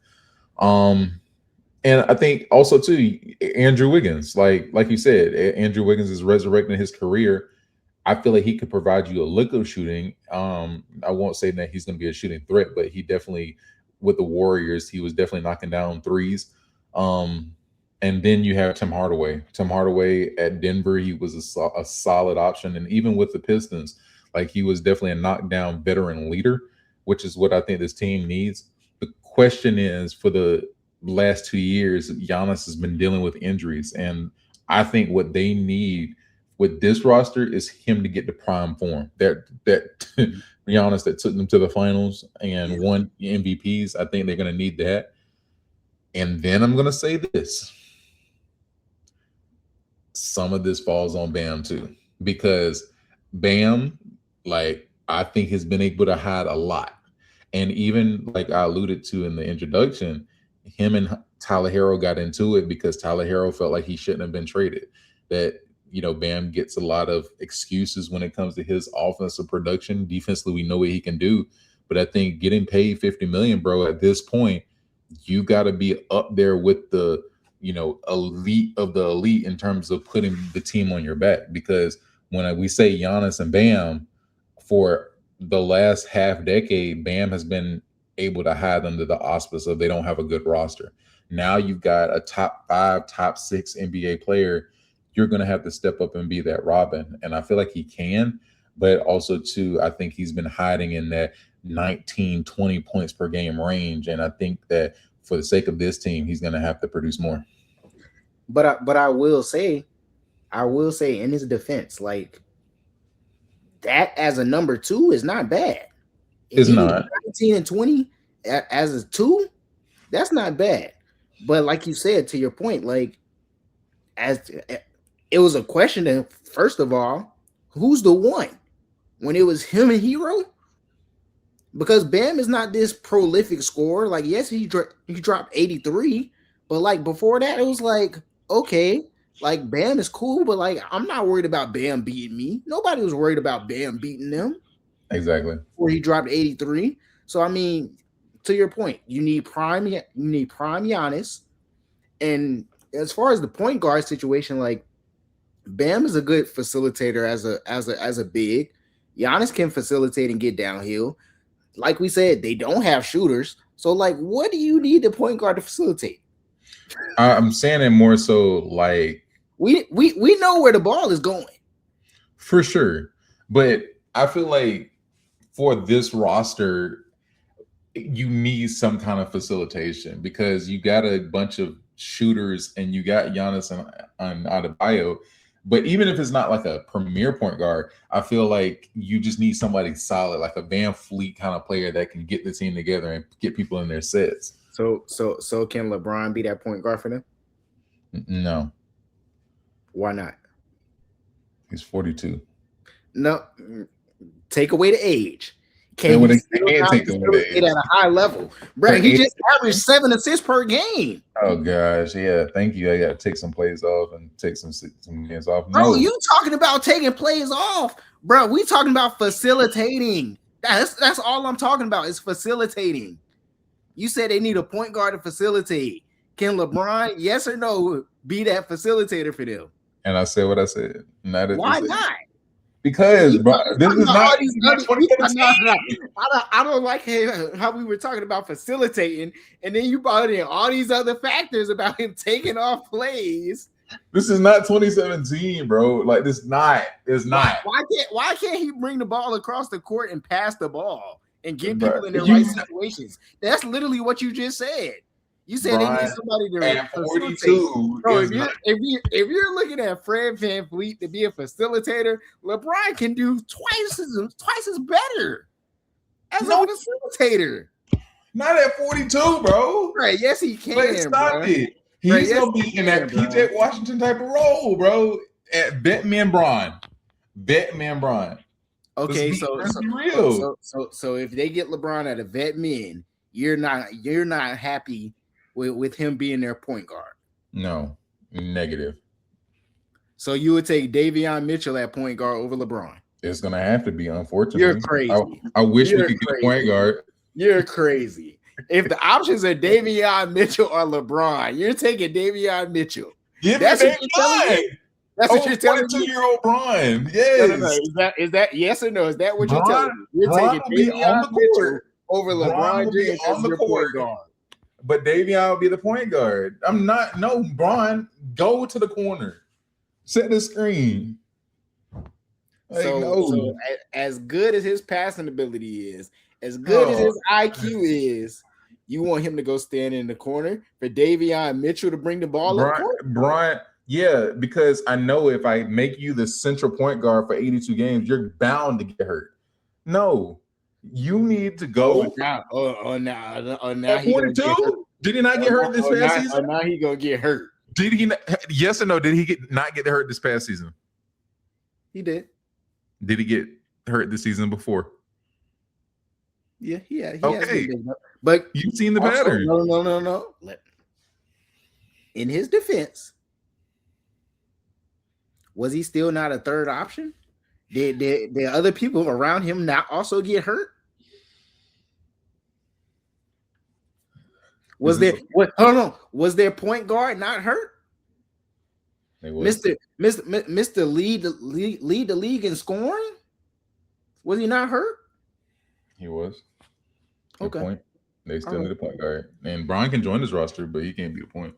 And I think also too, Andrew Wiggins, like you said, Andrew Wiggins is resurrecting his career. I feel like he could provide you a look of shooting. I won't say that he's going to be a shooting threat, but he definitely, with the Warriors, he was definitely knocking down threes. And then you have Tim Hardaway. Tim Hardaway at Denver, he was a solid option. And even with the Pistons, like he was definitely a knockdown veteran leader, which is what I think this team needs. The question is, for the last 2 years, Giannis has been dealing with injuries. And I think what they need with this roster is him to get to prime form. That Giannis that took them to the finals and won MVPs. I think they're going to need that. And then I'm going to say this: some of this falls on Bam too, because Bam, like I think, has been able to hide a lot. And even like I alluded to in the introduction, him and Tyler Hero got into it because Tyler Hero felt like he shouldn't have been traded. That Bam gets a lot of excuses when it comes to his offensive production. Defensively, we know what he can do, but I think getting paid $50 million, bro, at this point, you got to be up there with the elite of the elite in terms of putting the team on your back. Because when we say Giannis and Bam, for the last half decade, Bam has been able to hide under the auspice of they don't have a good roster. Now you've got a top 5, top 6 NBA player. You're going to have to step up and be that Robin. And I feel like he can, but also too, I think he's been hiding in that 19, 20 points per game range. And I think that for the sake of this team, he's going to have to produce more. But I will say in his defense, like that as a number 2 is not bad. It's not 19 and 20 as a 2. That's not bad. But like you said, to your point, like as it was a question of, first of all, who's the one when it was him and Hero? Because Bam is not this prolific scorer. Like, yes, he dropped 83, but like before that, it was like, okay, like Bam is cool, but like I'm not worried about Bam beating me. Nobody was worried about Bam beating them. Exactly. Where he dropped 83. So I mean, to your point, you need prime Giannis. And as far as the point guard situation, like Bam is a good facilitator as a big. Giannis can facilitate and get downhill. Like we said, they don't have shooters. So like, what do you need the point guard to facilitate? I'm saying it more so like we know where the ball is going. For sure. But I feel like for this roster, you need some kind of facilitation because you got a bunch of shooters and you got Giannis and Adebayo. But even if it's not like a premier point guard, I feel like you just need somebody solid, like a Van Fleet kind of player that can get the team together and get people in their sets. So can LeBron be that point guard for them? No. Why not? He's 42. No. Take away the age. Can he take it at a high level? Bro, he just averaged 7 assists per game. Oh gosh, yeah. Thank you. I got to take some plays off and take some games off. No. Bro, you talking about taking plays off, bro? We talking about facilitating. That's all I'm talking about is facilitating. You said they need a point guard to facilitate. Can LeBron, yes or no, be that facilitator for them? And I said what I said. Why not? Because bro, this is not. I don't like how we were talking about facilitating, and then you brought in all these other factors about him taking off plays. This is not 2017, bro. Like this not. It's not. Why can't he bring the ball across the court and pass the ball and get Bro, people in the right situations? That's literally what you just said. You said they need somebody to at 42. Bro, if you're looking at Fred VanVleet to be a facilitator, LeBron can do twice as better as a facilitator. Not at 42, bro. Right? Yes, he can. But stop it. He's gonna be in that PJ Washington type of role, bro. At Batman Braun. Okay, so if they get LeBron at a vet men, you're not happy with him being their point guard. No, negative. So you would take Davion Mitchell at point guard over LeBron. It's gonna have to be, unfortunately. You're crazy. I wish we could get a point guard. You're crazy. If the options are Davion Mitchell or LeBron, you're taking Davion Mitchell. That's what you're telling me. That's what you're telling me. 42-year-old Bron. Yes. No. Is that yes or no? Is that what you're telling me? You're taking Davion Mitchell over LeBron James as your point guard. But Davion will be the point guard. I'm not. No, Bron, go to the corner. Set the screen. So as good as his passing ability is, as good as his IQ is, you want him to go stand in the corner for Davion Mitchell to bring the ball up? Bron, yeah, because I know if I make you the central point guard for 82 games, you're bound to get hurt. No, you need to go. Now at 42? Did he not get hurt this past season? Now he gonna get hurt. Did he? Yes or no? Did he not get hurt this past season? He did. Did he get hurt this season before? Yeah, he okay. But you've seen the pattern. No. In his defense, was he still not a third option? Did other people around him not also get hurt? Was their point guard not hurt? Mr. lead the league in scoring? Was he not hurt? He was. Okay. Point. They still need a point guard. And Brian can join this roster, but he can't be a point.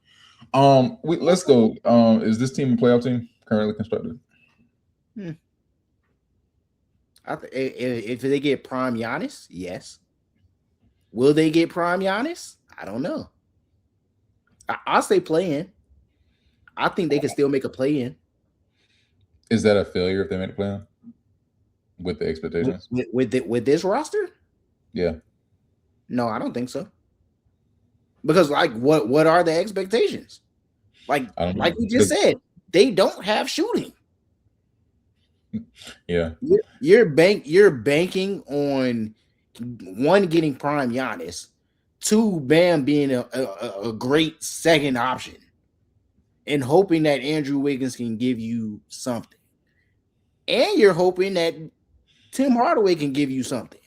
Let's go. Is this team a playoff team currently constructed? If they get prime Giannis, yes. Will they get prime Giannis? I don't know. I'll say play-in. I think they can still make a play-in. Is that a failure if they make a play-in? With the expectations? With this roster? Yeah. No, I don't think so. Because what are the expectations? Like we just said, they don't have shooting. Yeah. You're banking on one, getting prime Giannis, two, Bam being a great second option, and hoping that Andrew Wiggins can give you something. And you're hoping that Tim Hardaway can give you something.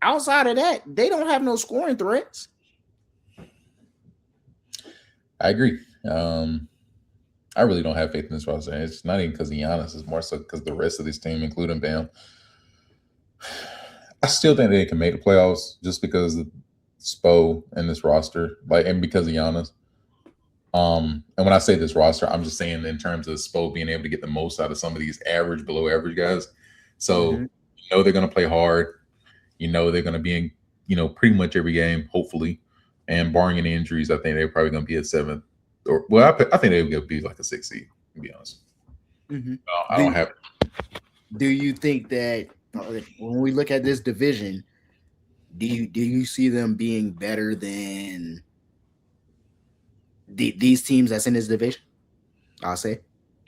Outside of that, they don't have no scoring threats. I agree. I really don't have faith in this roster. It's not even because of Giannis. It's more so because the rest of this team, including Bam. I still think they can make the playoffs just because of Spo and this roster, and because of Giannis. And when I say this roster, I'm just saying in terms of Spo being able to get the most out of some of these average, below average guys. So they're going to play hard. They're going to be in, pretty much every game, hopefully. And barring any injuries, I think they're probably going to be at 7th. I think they're going to be like a 6th seed, to be honest. I don't have. Do you think that when we look at this division, do you see them being better than these teams that's in this division? I'll say.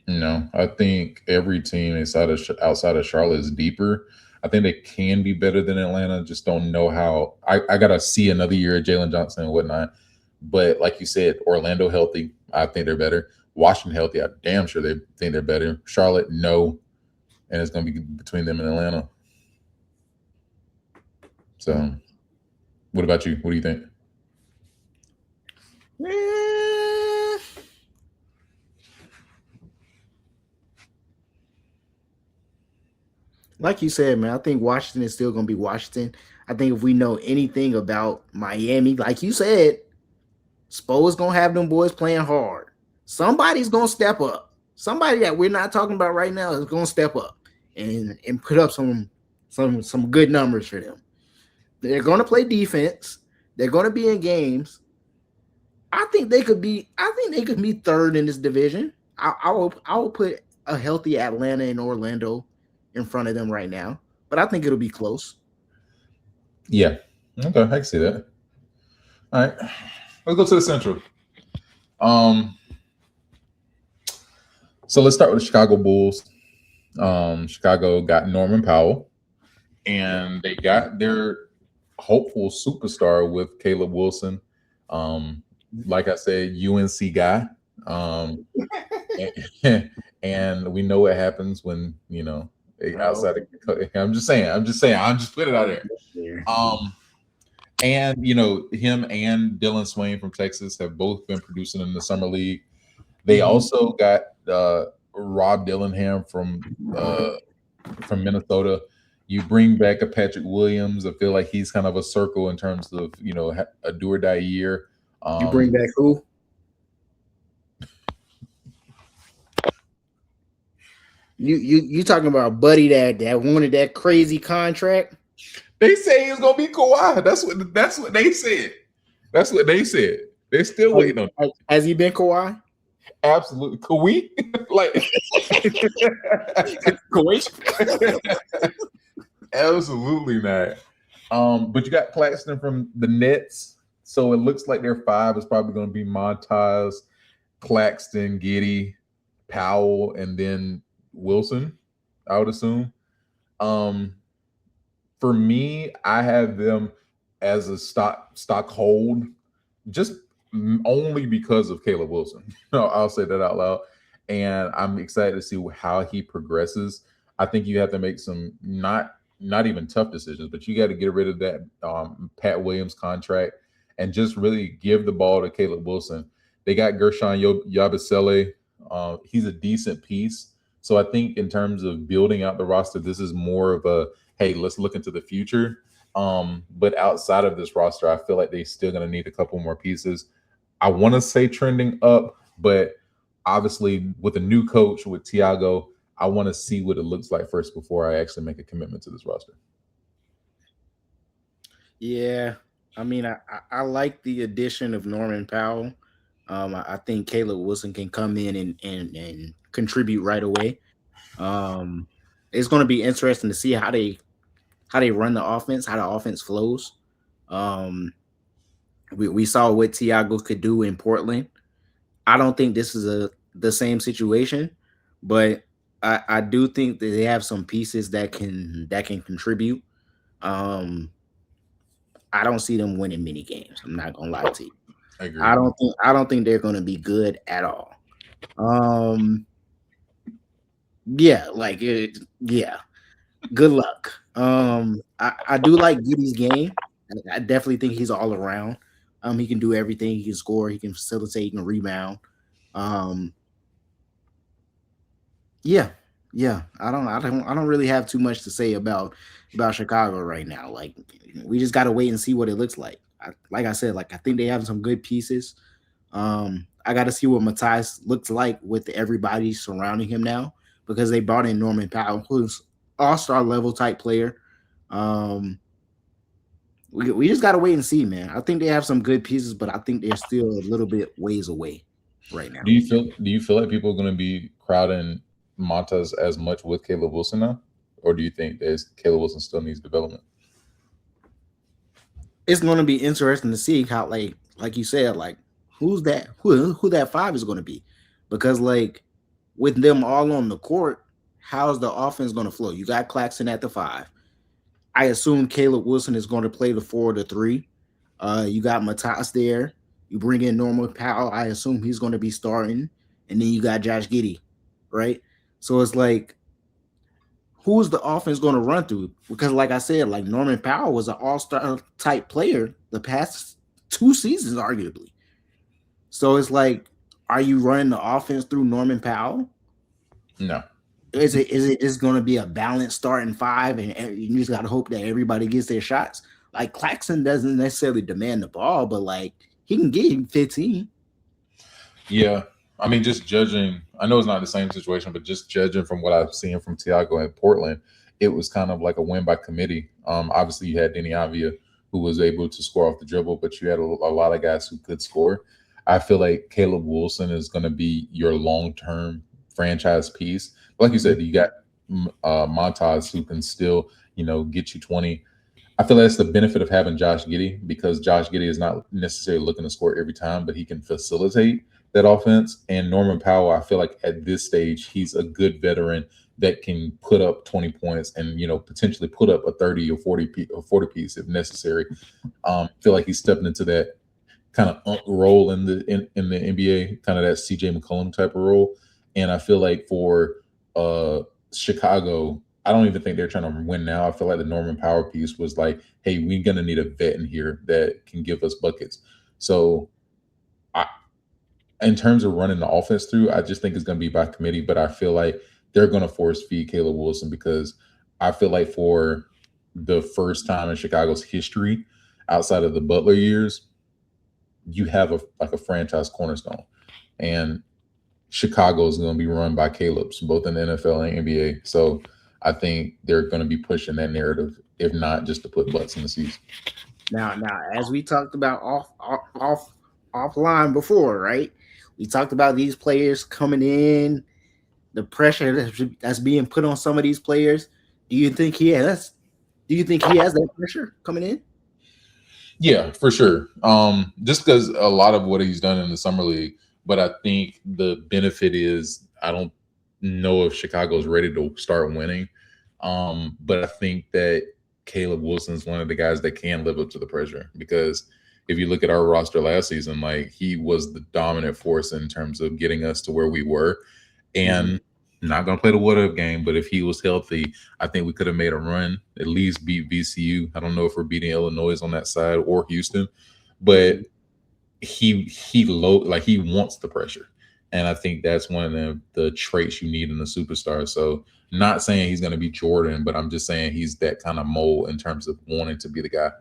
No, I think every team outside of Charlotte is deeper. I think they can be better than Atlanta. Just don't know how. I got to see another year of Jalen Johnson and whatnot. But like you said, Orlando healthy, I think they're better. Washington healthy, I'm damn sure they think they're better. Charlotte, no. And it's going to be between them and Atlanta. So, what about you? What do you think? Like you said, man, I think Washington is still going to be Washington. I think if we know anything about Miami, like you said, Spo is going to have them boys playing hard. Somebody's gonna step up. Somebody that we're not talking about right now is gonna step up and put up some good numbers for them. They're gonna play defense. They're gonna be in games. I think they could be. I think they could be third in this division. I will put a healthy Atlanta and Orlando in front of them right now, but I think it'll be close. Yeah. Okay, I can see that. All right. Let's go to the Central. Um, so let's start with the Chicago Bulls. Chicago got Norman Powell, and they got their hopeful superstar with Caleb Wilson. Like I said, UNC guy. And we know what happens when outside of, I'm just saying, I'm just putting it out there. And him and Dylan Swain from Texas have both been producing in the summer league. They also got Rob Dillingham from Minnesota. You bring back a Patrick Williams. I feel like he's kind of a circle in terms of a do or die year. You bring back who? You talking about Buddy that wanted that crazy contract? They say it's gonna be Kawhi. That's what they said. That's what they said. They're still waiting on. Has he been Kawhi? Absolutely, Kawhi. Like Kawhi. Absolutely not. But you got Claxton from the Nets, so it looks like their five is probably going to be Montas, Claxton, Giddey, Powell, and then Wilson, I would assume. For me, I have them as a stock hold, just only because of Caleb Wilson. I'll say that out loud, and I'm excited to see how he progresses. I think you have to make some not even tough decisions, but you got to get rid of that Pat Williams contract and just really give the ball to Caleb Wilson. They got Gershon Yabusele. He's a decent piece. So I think in terms of building out the roster, this is more of a, hey, let's look into the future. But outside of this roster, I feel like they're still going to need a couple more pieces. I want to say trending up, but obviously with a new coach, with Tiago, I want to see what it looks like first before I actually make a commitment to this roster. Yeah, I mean, I like the addition of Norman Powell. I think Caleb Wilson can come in and contribute right away. It's going to be interesting to see how they run the offense, how the offense flows. We saw what Tiago could do in Portland. I don't think this is the same situation, but I do think that they have some pieces that can contribute. I don't see them winning many games. I'm not gonna lie to you. I agree. I don't think they're gonna be good at all. Yeah, good luck. I do like Giddey's game. I definitely think he's all around. He can do everything. He can score. He can facilitate. He can rebound. Yeah. I don't really have too much to say about Chicago right now. Like, we just got to wait and see what it looks like. Like I said, I think they have some good pieces. I got to see what Matthias looks like with everybody surrounding him now, because they brought in Norman Powell, who's all-star level type player. We just got to wait and see, man. I think they have some good pieces, but I think they're still a little bit ways away right now. Do you feel like people are going to be crowding Montas as much with Caleb Wilson now, or do you think Caleb Wilson still needs development? It's going to be interesting to see how, like you said, who that five is going to be, because with them all on the court, how's the offense going to flow? You got Claxton at the 5. I assume Caleb Wilson is going to play the 4 or the 3. You got Matthias there. You bring in Norman Powell. I assume he's going to be starting, and then you got Josh Giddey, right? So it's who's the offense going to run through? Because, like I said, Norman Powell was an all-star type player the past 2 seasons, arguably. So it's are you running the offense through Norman Powell? No. Is it just going to be a balanced starting 5, and you just got to hope that everybody gets their shots? Claxton doesn't necessarily demand the ball, but he can get him 15. Yeah. I mean, just judging, I know it's not the same situation, but just judging from what I've seen from Tiago in Portland, it was kind of like a win by committee. Obviously, you had Denny Avia, who was able to score off the dribble, but you had a lot of guys who could score. I feel like Caleb Wilson is going to be your long term franchise piece. Like you said, you got Montas who can still, get you 20. I feel like that's the benefit of having Josh Giddey because Josh Giddey is not necessarily looking to score every time, but he can facilitate that offense. And Norman Powell, I feel like at this stage, he's a good veteran that can put up 20 points and potentially put up a 30 or 40 piece if necessary. I feel like he's stepping into that kind of role in the NBA, kind of that CJ McCollum type of role. And I feel like for Chicago, I don't even think they're trying to win now. I feel like the Norman Power piece was like, hey, we're gonna need a vet in here that can give us buckets. So in terms of running the offense through, I just think it's gonna be by committee, but I feel like they're gonna force feed Caleb Wilson because I feel like for the first time in Chicago's history, outside of the Butler years, you have a franchise cornerstone. And Chicago is going to be run by Caleb's, both in the NFL and NBA. So I think they're going to be pushing that narrative, if not just to put butts in the seats. Now, as we talked about offline before, right? We talked about these players coming in, the pressure that's being put on some of these players. Do you think he has? Do you think he has that pressure coming in? Yeah, for sure. Just because a lot of what he's done in the summer league, but I think the benefit is I don't know if Chicago's ready to start winning. But I think that Caleb Wilson's one of the guys that can live up to the pressure because if you look at our roster last season, like he was the dominant force in terms of getting us to where we were. And not going to play the what if game, but if he was healthy, I think we could have made a run, at least beat VCU. I don't know if we're beating Illinois on that side or Houston, but he wants the pressure. And I think that's one of the traits you need in a superstar. So not saying he's going to be Jordan, but I'm just saying he's that kind of mold in terms of wanting to be the guy.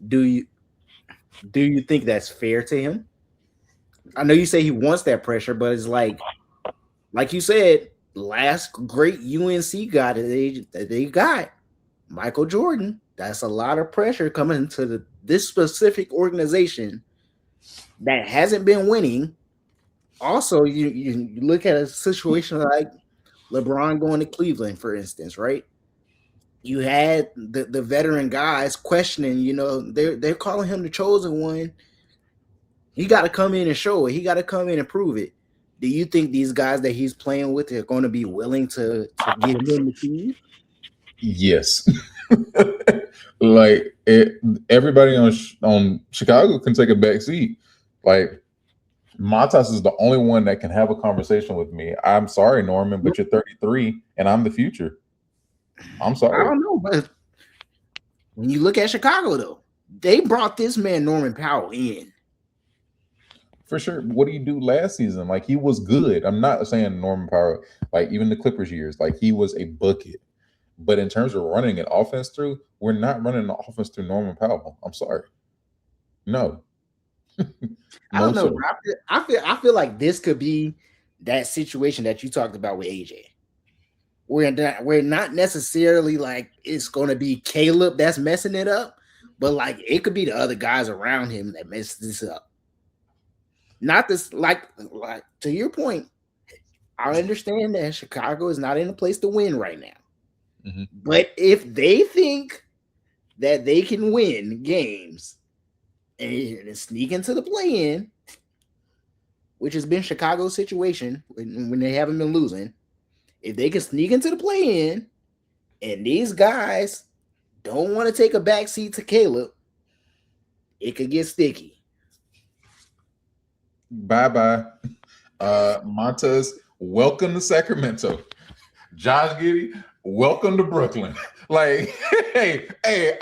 Do you think that's fair to him? I know you say he wants that pressure, but it's like you said, last great UNC guy that they got, Michael Jordan. That's a lot of pressure coming into this specific organization that hasn't been winning. Also, you look at a situation like LeBron going to Cleveland, for instance, right? You had the veteran guys questioning, they're calling him the chosen one. He got to come in and show it. He got to come in and prove it. Do you think these guys that he's playing with are going to be willing to get him in the team? Yes. Everybody on Chicago can take a back seat. Like Montas is the only one that can have a conversation with me. I'm sorry, Norman, but you're 33 and I'm the future. I'm sorry. I don't know, but when you look at Chicago, though, they brought this man Norman Powell in. For sure. What did he do last season? Like he was good. I'm not saying Norman Powell, like even the Clippers years, like he was a bucket. But in terms of running an offense through, we're not running an offense through Norman Powell. I'm sorry. No. I don't know. I feel like this could be that situation that you talked about with AJ. We're not necessarily like it's going to be Caleb that's messing it up, but like it could be the other guys around him that mess this up. Not this, like to your point, I understand that Chicago is not in a place to win right now. Mm-hmm. But if they think that they can win games and sneak into the play-in, which has been Chicago's situation when they haven't been losing, if they can sneak into the play-in and these guys don't want to take a backseat to Caleb, it could get sticky. Bye-bye. Montas, welcome to Sacramento. Josh Giddey, welcome to Brooklyn. Like, hey,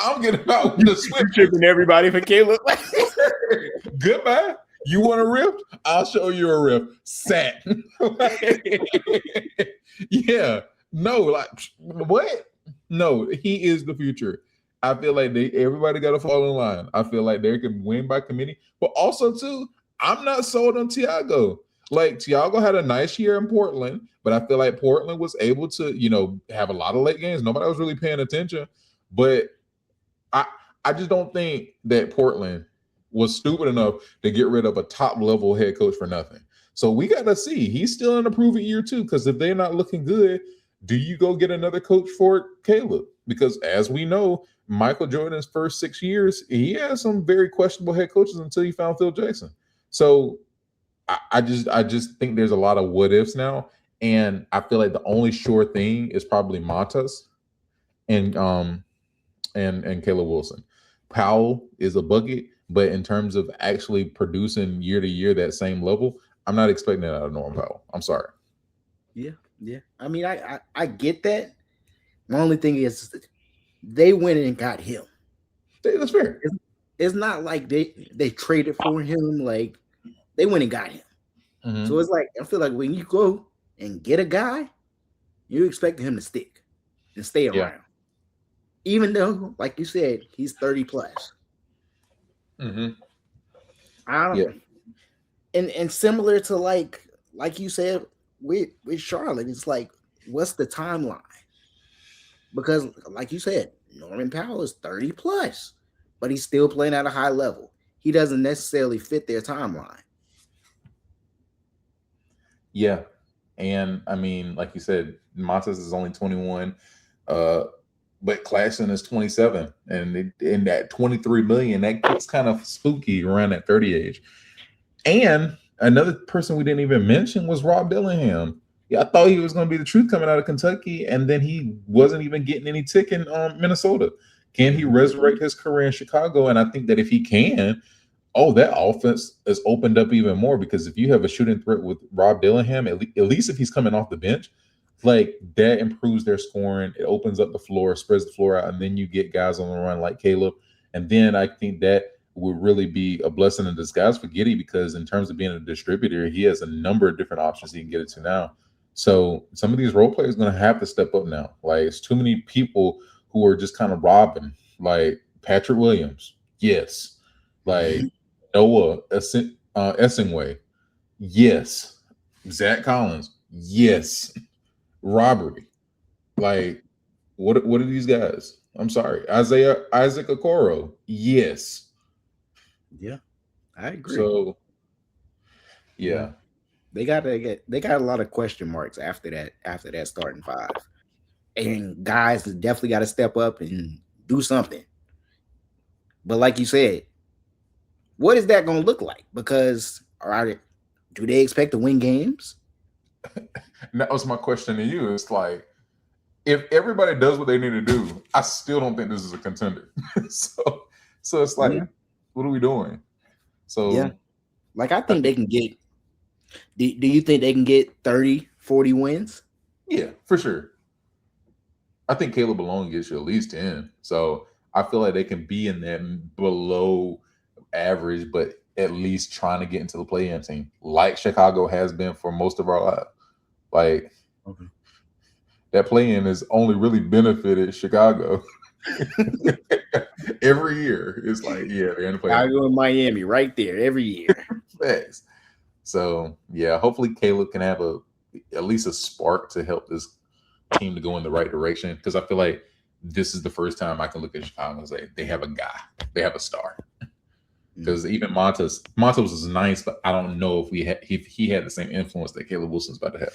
I'm getting about the switch. Tripping everybody for Caleb. Goodbye. You want a riff? I'll show you a riff. Sat. Yeah. No, like what? No, he is the future. I feel like everybody got to fall in line. I feel like they can win by committee, but also too, I'm not sold on Tiago. Like Thiago had a nice year in Portland, but I feel like Portland was able to, have a lot of late games. Nobody was really paying attention. But I I just don't think that Portland was stupid enough to get rid of a top level head coach for nothing. So we got to see. He's still in a prove it year too, because if they're not looking good, do you go get another coach for Caleb? Because as we know, Michael Jordan's first 6 years, he had some very questionable head coaches until he found Phil Jackson. So I just think there's a lot of what ifs now, and I feel like the only sure thing is probably Matas and Caleb Wilson. Powell is a bucket, but in terms of actually producing year to year that same level, I'm not expecting that out of Norman Powell. I'm sorry. Yeah, yeah. I mean, I get that. My only thing is they went and got him. That's fair. It's not like they traded for him. Like they went and got him. Mm-hmm. So it's like I feel like when you go and get a guy, you expect him to stick and stay around. Yeah. Even though, like you said, he's 30 plus. Mm-hmm. I don't know. And similar to like you said with Charlotte, it's like, what's the timeline? Because like you said, Norman Powell is 30 plus, but he's still playing at a high level. He doesn't necessarily fit their timeline. Yeah. And I mean, like you said, Matas is only 21. But Claxton is 27, and in that 23 million, that gets kind of spooky around that 30 age. And another person we didn't even mention was Rob Dillingham. Yeah, I thought he was going to be the truth coming out of Kentucky, and then he wasn't even getting any tick in Minnesota. Can he resurrect his career in Chicago? And I think that if he can, that offense is opened up even more, because if you have a shooting threat with Rob Dillingham, at least if he's coming off the bench, like that improves their scoring. It opens up the floor, spreads the floor out, and then you get guys on the run like Caleb. And then I think that would really be a blessing in disguise for Giddey, because in terms of being a distributor, he has a number of different options he can get it to now. So some of these role players are going to have to step up now. Like, it's too many people who are just kind of robbing. Like Patrick Williams, yes. Like Noah Essingway, yes. Zach Collins, yes. Robbery. Like, what are these guys? I'm sorry. Isaac Okoro, yes. Yeah, I agree. So yeah. They got a lot of question marks after that starting five. And guys definitely got to step up and do something. But like you said, what is that going to look like? Because do they expect to win games? That was my question to you. It's like, if everybody does what they need to do, I still don't think this is a contender. so it's like, what are we doing? So yeah, like I think they can get. Do you think they can get 30, 40 wins? Yeah, for sure. I think Caleb alone gets you at least 10. So I feel like they can be in that below average, but at least trying to get into the play-in team, like Chicago has been for most of our lives. Like, that play-in has only really benefited Chicago. Every year, it's like, yeah, they're in the play-in. Chicago and Miami right there every year. Thanks. So yeah, hopefully Caleb can have at least a spark to help this team to go in the right direction, because I feel like this is the first time I can look at Chicago and say they have a guy, they have a star. Because even Matas was nice, but I don't know if he had the same influence that Caleb Wilson's about to have.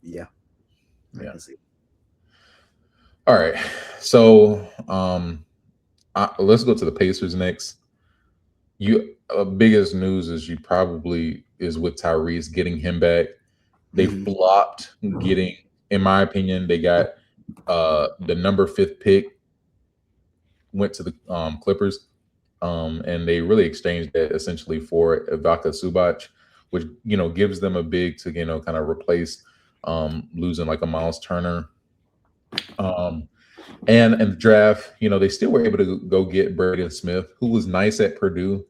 Yeah. All right, so let's go to the Pacers next. Biggest news is with Tyrese, getting him back. They flopped getting, in my opinion, they got the number 5th pick, went to the Clippers, and they really exchanged that essentially for Ivica Zubac, which gives them a big to kind of replace losing like a Miles Turner. And in the draft, they still were able to go get Braden Smith, who was nice at Purdue.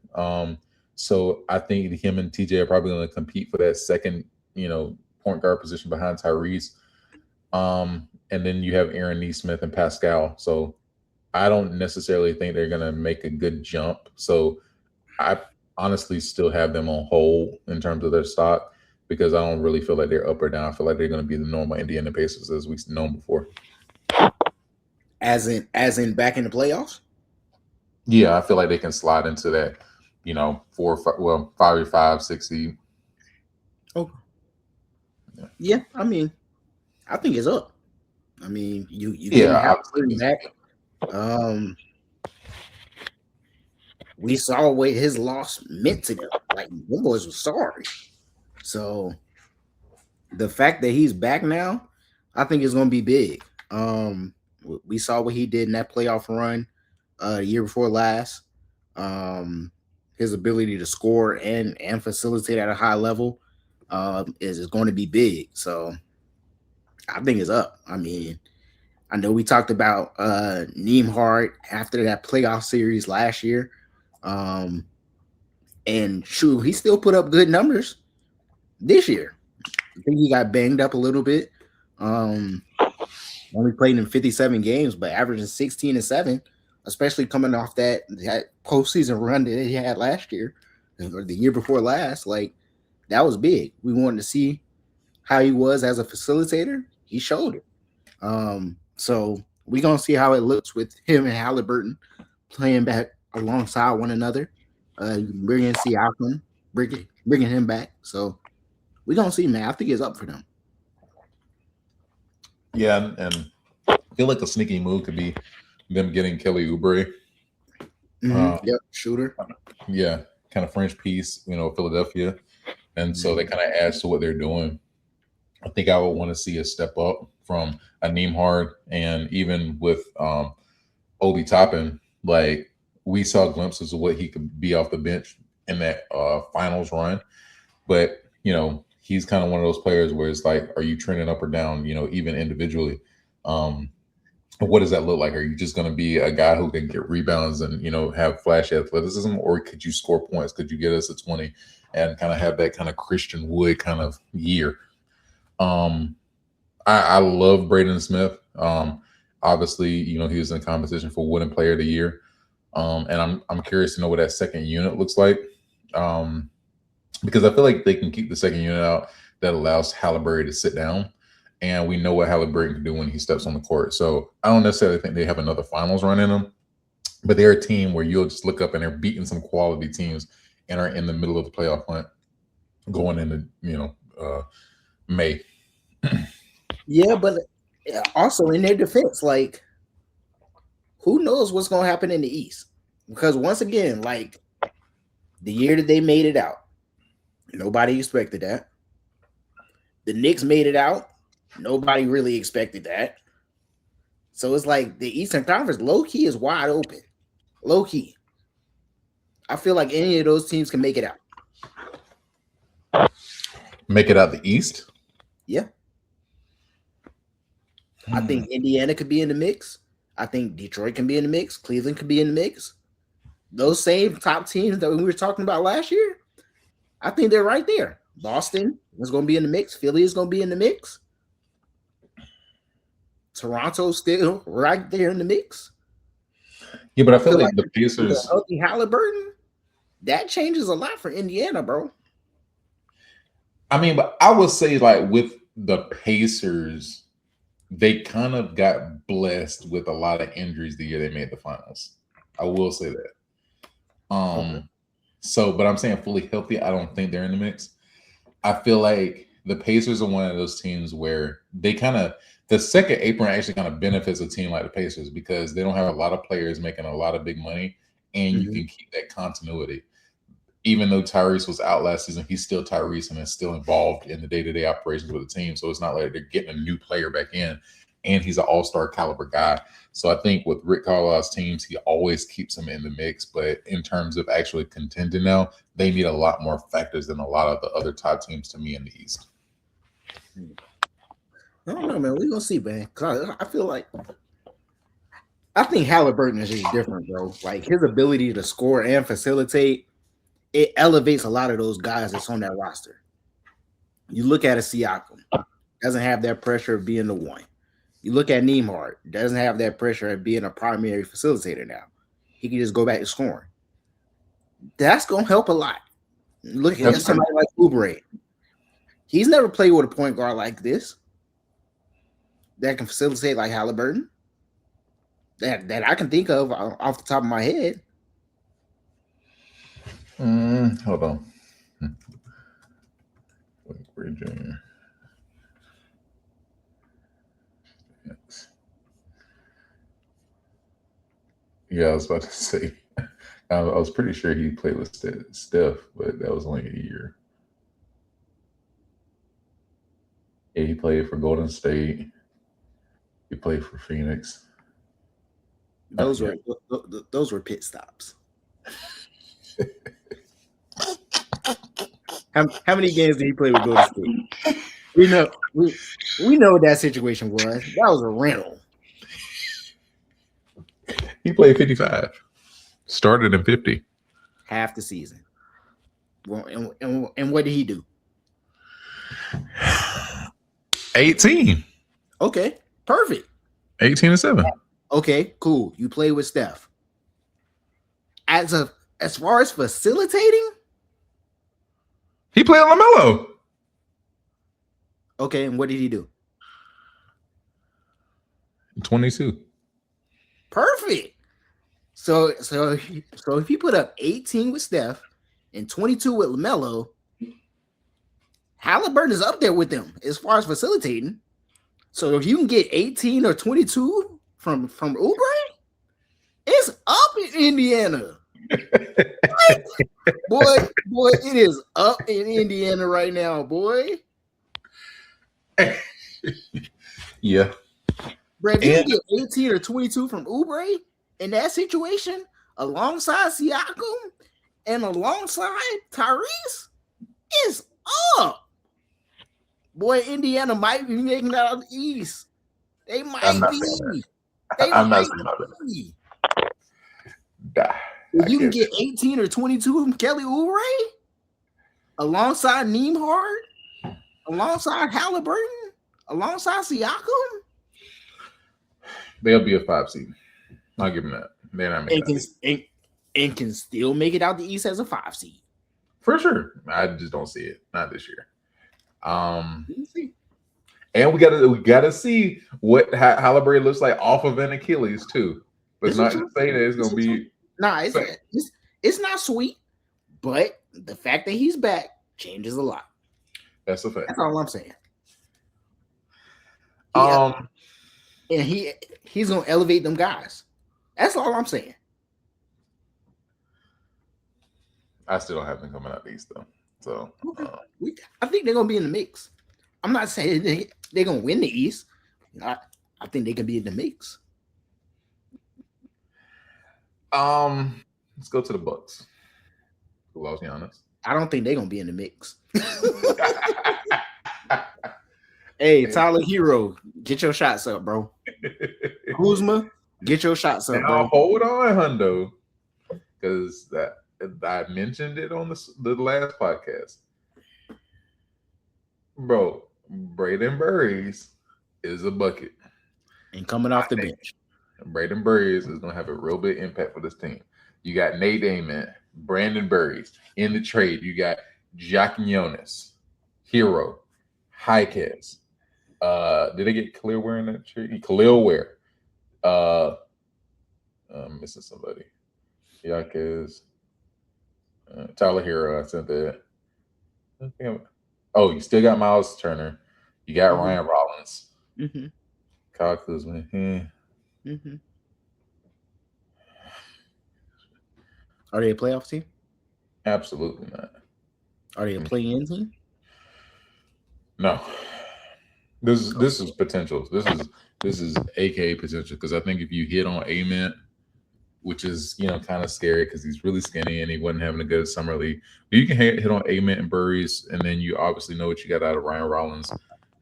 So I think him and TJ are probably going to compete for that second, point guard position behind Tyrese. And then you have Aaron Nesmith and Pascal. So I don't necessarily think they're going to make a good jump. So honestly still have them on hold in terms of their stock because I don't really feel like they're up or down. I feel like they're going to be the normal Indiana Pacers as we've known before. As in back in the playoffs. Yeah, I feel like they can slide into that, 4 or 5, well, 5 or 5, 6 seed. Okay. Yeah, Yeah, I mean, I think it's up. I mean, you getting yeah, Halliburton obviously. back. Um, we saw what his loss meant to them. Like, them boys were sorry. So the fact that he's back now, I think is going to be big. We saw what he did in that playoff run, the year before last. Um, his ability to score and facilitate at a high level, is going to be big. So I think it's up. I mean, I know we talked about Neimark after that playoff series last year. Um, and shoot, he still put up good numbers this year. I think he got banged up a little bit. Um, Only played in 57 games, but averaging 16 and 7, especially coming off that postseason run that he had last year or the year before last. Like, that was big. We wanted to see how he was as a facilitator. He showed it. So we're gonna see how it looks with him and Halliburton playing back alongside one another. Bringing Siakam, bringing him back. So we're gonna see, man. I think it's up for them. Yeah, and I feel like a sneaky move could be them getting Kelly Oubre. Mm-hmm. Uh, Yep, shooter. yeah, kind of French piece, Philadelphia, and so that kind of adds to what they're doing. I think I would want to see a step up from a Neimark, and even with Obi Toppin, like we saw glimpses of what he could be off the bench in that finals run. But he's kind of one of those players where it's like, are you trending up or down? Even individually, um, what does that look like? Are you just going to be a guy who can get rebounds and have flashy athleticism, or could you score points? Could you get us a 20 and kind of have that kind of Christian Wood kind of year? Um, I love Braden Smith. Obviously, he was in competition for Wooden Player of the Year. And I'm curious to know what that second unit looks like. Um, because I feel like they can keep the second unit out that allows Halliburton to sit down. And we know what Halliburton can do when he steps on the court. So I don't necessarily think they have another finals run in them, but they're a team where you'll just look up and they're beating some quality teams and are in the middle of the playoff hunt going into, May. Yeah, but also in their defense, like, who knows what's going to happen in the East? Because once again, like, the year that they made it out, nobody expected that. The Knicks made it out. Nobody really expected that. So it's like the Eastern Conference, low key, is wide open. Low key. I feel like any of those teams can make it out. Make it out the East? Yeah. I think Indiana could be in the mix. I think Detroit can be in the mix. Cleveland could be in the mix. Those same top teams that we were talking about last year, I think they're right there. Boston is going to be in the mix. Philly is going to be in the mix. Toronto's still right there in the mix. Yeah, but I feel like the Pacers. Healthy Halliburton, that changes a lot for Indiana, bro. I mean, but I would say like with the Pacers, they kind of got blessed with a lot of injuries the year they made the finals. I will say that. Okay. So, but I'm saying fully healthy, I don't think they're in the mix. I feel like the Pacers are one of those teams where they kind of the second apron actually kind of benefits a team like the Pacers because they don't have a lot of players making a lot of big money, and you can keep that continuity. Even though Tyrese was out last season, he's still Tyrese and is still involved in the day-to-day operations with the team. So it's not like they're getting a new player back in, and he's an all-star caliber guy. So I think with Rick Carlisle's teams, he always keeps them in the mix. But in terms of actually contending now, they need a lot more factors than a lot of the other top teams to me in the East. I don't know, man. We're gonna see, man. Cause I feel like I think Halliburton is just different, bro. Like, his ability to score and facilitate, it elevates a lot of those guys that's on that roster. You look at a Siakam, doesn't have that pressure of being the one. You look at Neimark, doesn't have that pressure of being a primary facilitator now. He can just go back to scoring. That's gonna help a lot. Look at That's somebody like Oubre. He's never played with a point guard like this that can facilitate like Halliburton. That I can think of off the top of my head. hold on. Virginia. Yes. Yeah, I was about to say. I was pretty sure he played with Steph, but that was only a year. Yeah, he played for Golden State. He played for Phoenix. Those Yeah. were pit stops. How many games did he play with Golden State? We know what that situation was. That was a rental. He played 55. Started in 50. Half the season. Well, and what did he do? 18. Okay, perfect. 18 and 7. Okay, cool. You play with Steph. As far as facilitating, he played on LaMelo. okay, and what did he do? 22. Perfect. So if he put up 18 with Steph and 22 with LaMelo, Halliburton is up there with them as far as facilitating. So if you can get 18 or 22 from Oubre, it's up in Indiana. boy, it is up in Indiana right now, boy. Yeah. Bro, if you can get 18 or 22 from Oubre in that situation, alongside Siakam and alongside Tyrese, it's up. Boy, Indiana might be making that out of the East. They might be. I'm not saying that. If you can get 18 or 22 from Kelly Oubre, alongside Nembhard, alongside Halliburton, alongside Siakam, they'll be a 5 seed. I'll give them that. They're not making that. And can still make it out the East as a 5 seed. For sure. I just don't see it. Not this year. And we gotta see what Halliburton looks like off of an Achilles too. But not to say that it's gonna be. Nah, it's not sweet, but the fact that he's back changes a lot. That's a fact. That's all I'm saying. And he's gonna elevate them guys. That's all I'm saying. I still don't have them coming out East though. So I think they're gonna be in the mix. I'm not saying they're gonna win the East. I think they can be in the mix. Let's go to the Bucks. Who lost Giannis? I don't think they're gonna be in the mix. Hey, Tyler Hero, get your shots up, bro. Kuzma, get your shots up, bro. Hold on, Hundo, because I mentioned it on the last podcast. Bro, Braden Burries is a bucket. And coming off the bench. Braden Burries is going to have a real big impact for this team. You got Nate Ament, Brandon Burries. In the trade, you got Jonas, Hero, Highcast. Did they get Khalil Ware in that trade? Khalil Ware. I'm missing somebody. Yakez. Tyler Hero, I sent that. Oh, you still got Miles Turner. You got Ryan Rollins. Mm-hmm. Kyle Kuzma. Mm-hmm. Are they a playoff team? Absolutely not. Are they a play-in team? No. This is potential. This is AKA potential, because I think if you hit on Ament, which is kind of scary because he's really skinny and he wasn't having a good summer league. But you can hit on Ament and Burries, and then you obviously know what you got out of Ryan Rollins,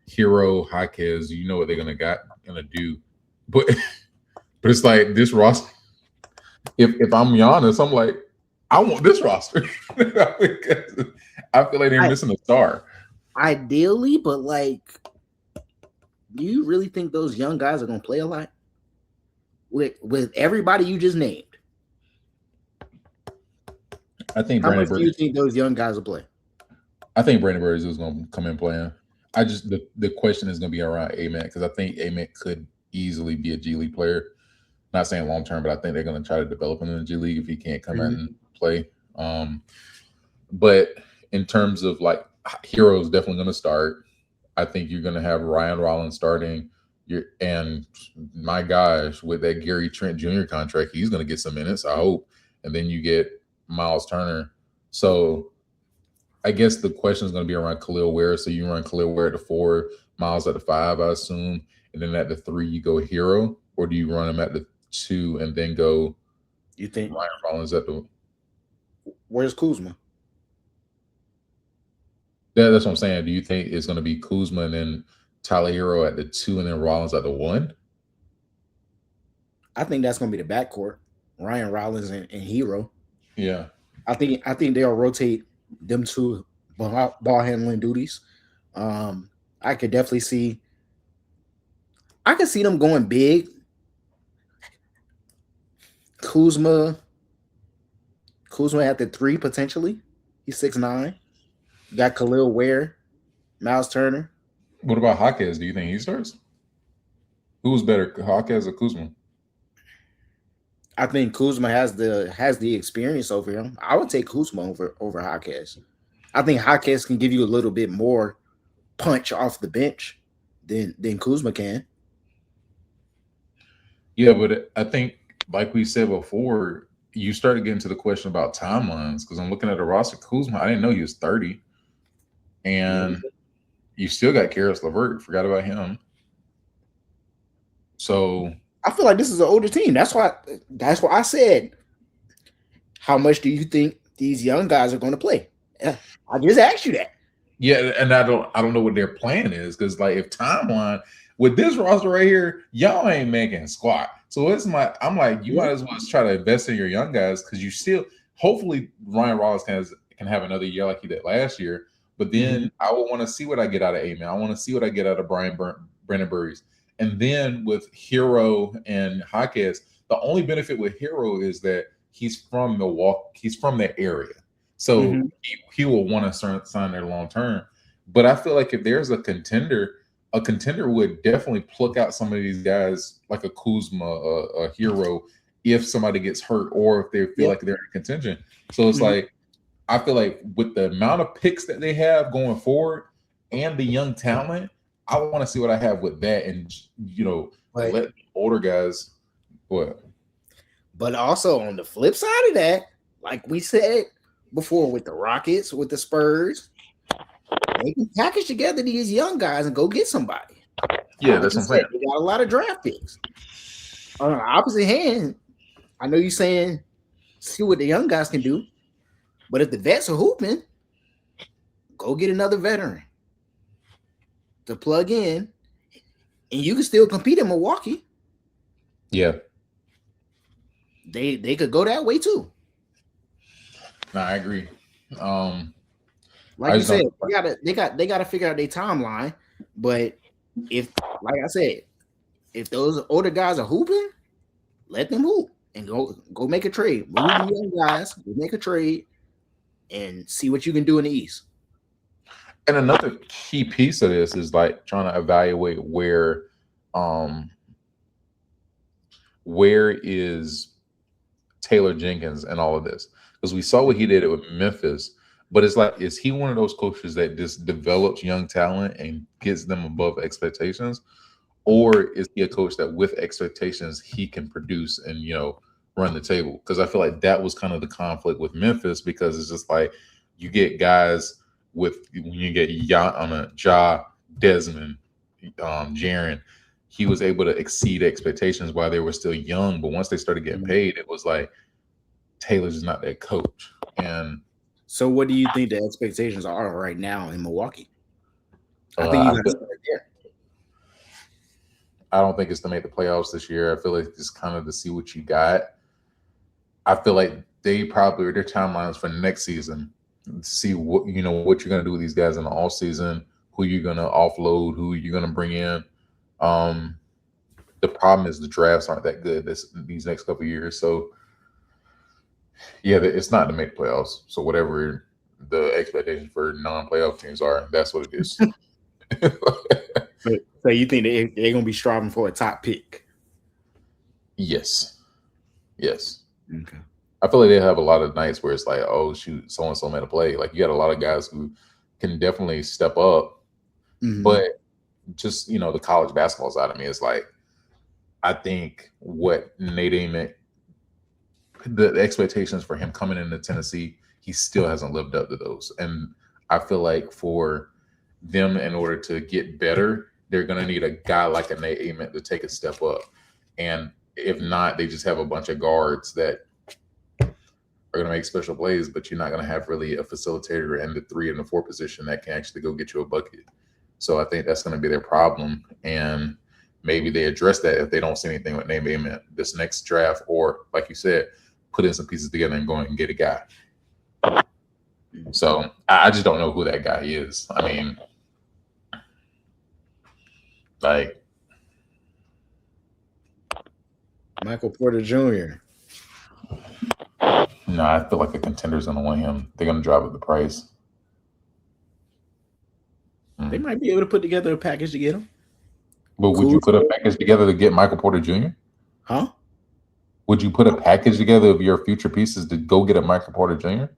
Hero, Jaquez. You know what they're gonna do, but it's like this roster. If I'm Giannis, I'm like, I want this roster. I feel like they're missing a star. Ideally, but like, do you really think those young guys are gonna play a lot? With everybody you just named? I think How much Brandon do you Burns. think those young guys will play? I think Brandon Burns is going to come in playing. I just the question is going to be around Amen because I think Amen could easily be a G League player. Not saying long term, but I think they're going to try to develop him in the G League if he can't come in and play. But in terms of like heroes, definitely going to start. I think you're going to have Ryan Rollins starting. And my gosh, with that Gary Trent Jr. contract, he's going to get some minutes. I hope. And then you get Miles Turner. So I guess the question is going to be around Khalil Ware. So you run Khalil Ware at the 4, Miles at the 5, I assume, and then at the 3 you go Hero, or do you run him at the 2 and then go? You think Ryan Rollins at the? Where's Kuzma? That's what I'm saying. Do you think it's going to be Kuzma and then Tyler Hero at the 2 and then Rollins at the 1? I think that's going to be the backcourt. Ryan Rollins and Hero. Yeah. I think they'll rotate them two ball handling duties. I could definitely see. I could see them going big. Kuzma at the 3 potentially. He's 6'9". You got Khalil Ware, Miles Turner. What about Hawkes? Do you think he starts? Who's better, Hawkes or Kuzma? I think Kuzma has the experience over him. I would take Kuzma over Hawkes. I think Hawkes can give you a little bit more punch off the bench than Kuzma can. Yeah, but I think, like we said before, you started getting to the question about timelines because I'm looking at the roster. Kuzma, I didn't know he was 30, and you still got Karis LeVert. Forgot about him. So I feel like this is an older team. That's why I said, how much do you think these young guys are going to play? I just asked you that. Yeah, and I don't know what their plan is because like if timeline with this roster right here, y'all ain't making squat. So I'm like, you might as well try to invest in your young guys because you still hopefully Ryan Rollins can have another year like he did last year. But then I will want to see what I get out of Amen. I want to see what I get out of Brandon Burries. And then with Hero and Hawkes, the only benefit with Hero is that he's from Milwaukee. He's from that area. So he will want to sign there long term. But I feel like if there's a contender would definitely pluck out some of these guys like a Kuzma, a Hero, if somebody gets hurt or if they feel like they're in contention. So it's like, I feel like with the amount of picks that they have going forward and the young talent, I want to see what I have with that and, let older guys what. But also on the flip side of that, like we said before with the Rockets, with the Spurs, they can package together these young guys and go get somebody. Yeah, that's what I'm saying. They got a lot of draft picks. On the opposite hand, I know you're saying see what the young guys can do, but if the vets are hooping, go get another veteran to plug in, and you can still compete in Milwaukee. Yeah, they could go that way too. No, I agree. Like you said, they got to figure out their timeline. But if, like I said, if those older guys are hooping, let them hoop and go make a trade. Move the young guys, go make a trade, and see what you can do in the East. And another key piece of this is like trying to evaluate where is Taylor Jenkins and all of this, because we saw what he did with Memphis. But it's like, is he one of those coaches that just develops young talent and gets them above expectations? Or is he a coach that with expectations, he can produce and, run the table? Because I feel like that was kind of the conflict with Memphis, because it's just like you get guys when you get Ja, Desmond, Jaren, he was able to exceed expectations while they were still young. But once they started getting paid, it was like Taylor's is not that coach. And so what do you think the expectations are right now in Milwaukee? I think you got to start there. I don't think it's to make the playoffs this year. I feel like it's kind of to see what you got. I feel like they probably are their timelines for next season. See what what you're going to do with these guys in the off season, who you're going to offload, who you're going to bring in. The problem is the drafts aren't that good these next couple of years. So Yeah, it's not to make playoffs. So whatever the expectations for non-playoff teams are, that's what it is. So you think they're gonna be striving for a top pick? Yes. Yes. Okay. I feel like they have a lot of nights where it's like, oh shoot, so and so made a play. Like you got a lot of guys who can definitely step up, but just the college basketball side of me is like, I think what Nate Ament, the expectations for him coming into Tennessee, he still hasn't lived up to those. And I feel like for them, in order to get better, they're gonna need a guy like a Nate Ament to take a step up. And if not, they just have a bunch of guards that are gonna make special plays, but you're not gonna have really a facilitator in the 3 and the 4 position that can actually go get you a bucket. So I think that's gonna be their problem. And maybe they address that if they don't see anything with Nate Ament this next draft, or like you said, put in some pieces together and go and get a guy. So I just don't know who that guy is. I mean, like Michael Porter Jr. No, I feel like the contenders gonna want him. They're gonna drive up the price. They might be able to put together a package to get him. But would you put a package together to get Michael Porter Jr.? Huh? Would you put a package together of your future pieces to go get a Michael Porter Jr.?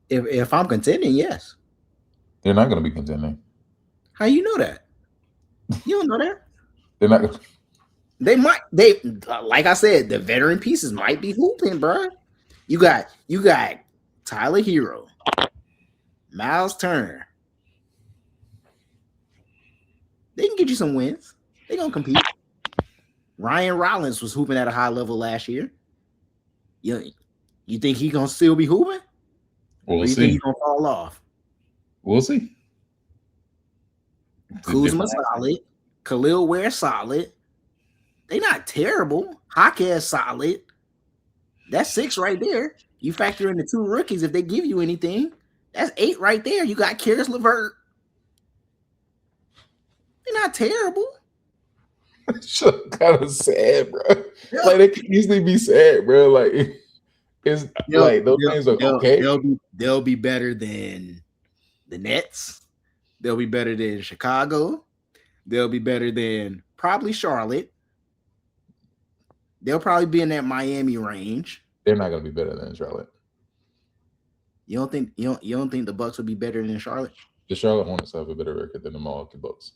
If I'm contending, yes. They're not going to be contending. How you know that? You don't know that. They're not gonna... They might. They like I said, the veteran pieces might be hooping, bro. You got Tyler Hero, Miles Turner. They can get you some wins. They gonna compete. Ryan Rollins was hooping at a high level last year. You think he gonna still be hooping? We'll see. Think he's gonna fall off? We'll see. Kuzma solid. Khalil Ware solid. They not terrible. Jaquez solid. That's 6 right there. You factor in the 2 rookies if they give you anything. That's 8 right there. You got Karis LeVert. They're not terrible. It's kind of sad, bro. Yeah. Like they could easily be sad, bro. Like it's like those games are okay. They'll be better than the Nets. They'll be better than Chicago. They'll be better than probably Charlotte. They'll probably be in that Miami range. They're not going to be better than Charlotte. You don't think the Bucks would be better than Charlotte? The Charlotte Hornets have a better record than the Milwaukee Bucks.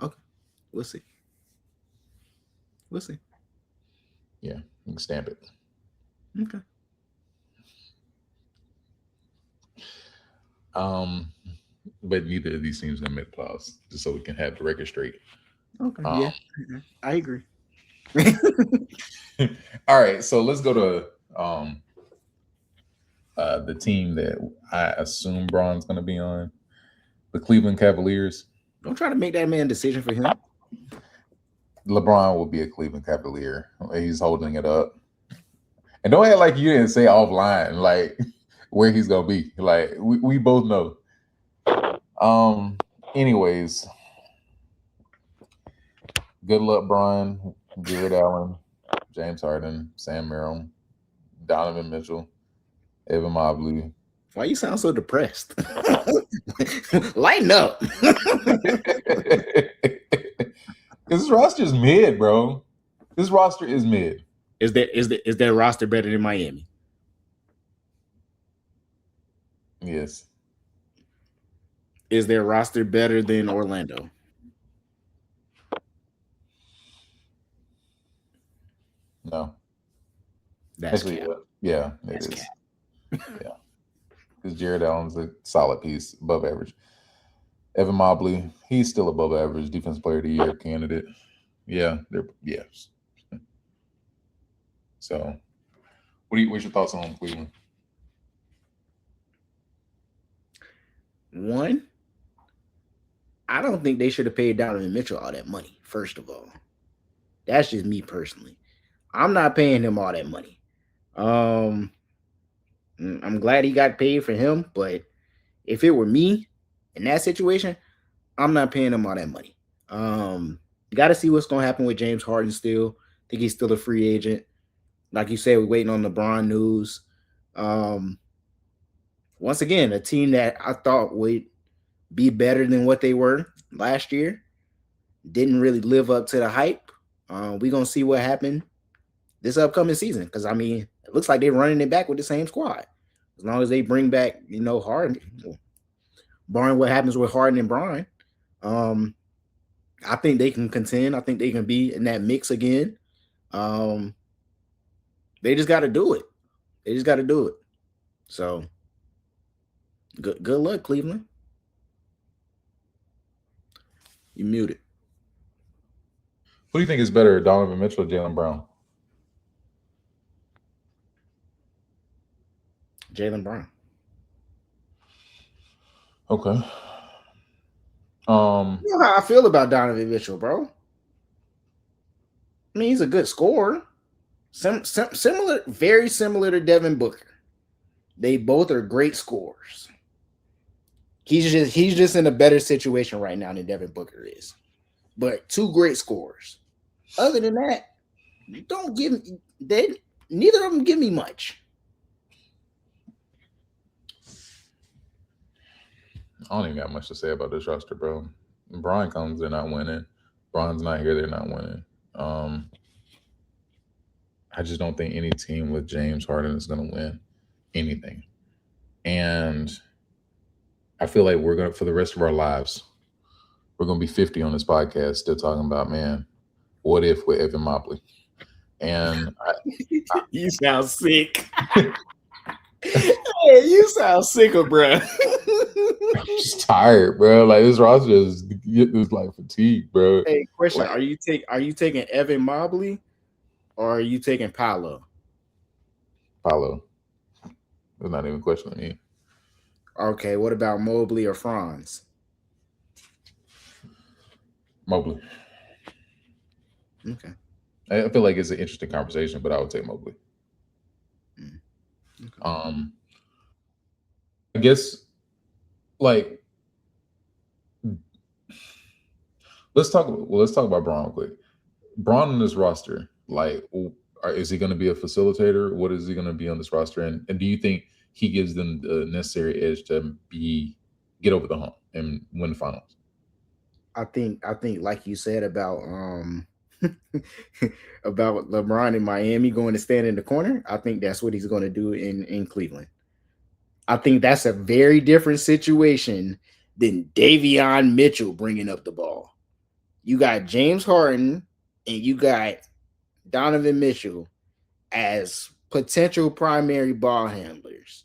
Okay, we'll see. Yeah, you can stamp it. Okay. But neither of these teams gonna make the playoffs, just so we can have the record straight. Okay. Yeah, I agree. All right, so let's go to the team that I assume Braun's gonna be on, the Cleveland Cavaliers. Don't try to make that man a decision for him. LeBron will be a Cleveland Cavalier. He's holding it up. And don't act like you didn't say offline, like where he's gonna be. Like we both know. Anyways, good luck, Bron, Jared Allen, James Harden, Sam Merrill, Donovan Mitchell, Evan Mobley. Why you sound so depressed? Lighten up. This roster is mid, bro. This roster is mid. Is that roster better than Miami? Yes. Is their roster better than Orlando? No. That's cap. Yeah, it is. Yeah. Because Jared Allen's a solid piece, above average. Evan Mobley, he's still above average, defensive player of the year candidate. Yeah, yes. So, what's your thoughts on Cleveland? One, I don't think they should have paid Donovan Mitchell all that money, first of all. That's just me personally. I'm not paying him all that money. I'm glad he got paid for him, but if it were me in that situation, I'm not paying him all that money. Got to see what's going to happen with James Harden still. I think he's still a free agent. Like you said, we're waiting on LeBron news. Um, Once again, a team that I thought would be better than what they were last year didn't really live up to the hype. We're gonna see what happened this upcoming season because I mean, it looks like they're running it back with the same squad. As long as they bring back, Harden, barring what happens with Harden and Brian, um, I think they can contend. I think they can be in that mix again. Um, they just got to do it. They just got to do it. So, good luck, Cleveland. You muted. Who do you think is better, Donovan Mitchell or Jaylen Brown? Jaylen Brown. Okay. You know how I feel about Donovan Mitchell, bro. I mean, he's a good scorer. Similar, very similar to Devin Booker. They both are great scorers. He's just in a better situation right now than Devin Booker is. But two great scorers. Other than that, don't give me neither of them give me much. I don't even got much to say about this roster, bro. Brian comes, they're not winning. Bron's not here, they're not winning. I just don't think any team with James Harden is going to win anything. And I feel like we're going to, for the rest of our lives, we're going to be 50 on this podcast still talking about, man, what if with Evan Mobley? And you sound sick. Hey, you sound sicker, bro. I'm just tired, bro. Like this roster is like fatigue, bro. Hey, question: Like, Are you taking Evan Mobley, or are you taking Paolo? Paolo. It's not even questioning me. Okay, what about Mobley or Franz? Mobley. Okay. I feel like it's an interesting conversation, but I would take Mobley. Okay. I guess, like, let's talk about Braun quick. Braun on this roster, like, is he going to be a facilitator? What is he going to be on this roster? And do you think he gives them the necessary edge to get over the hump and win the finals? I think like you said about about LeBron in Miami going to stand in the corner, I think that's what he's going to do in Cleveland. I think that's a very different situation than Davion Mitchell bringing up the ball. You got James Harden and you got Donovan Mitchell as potential primary ball handlers.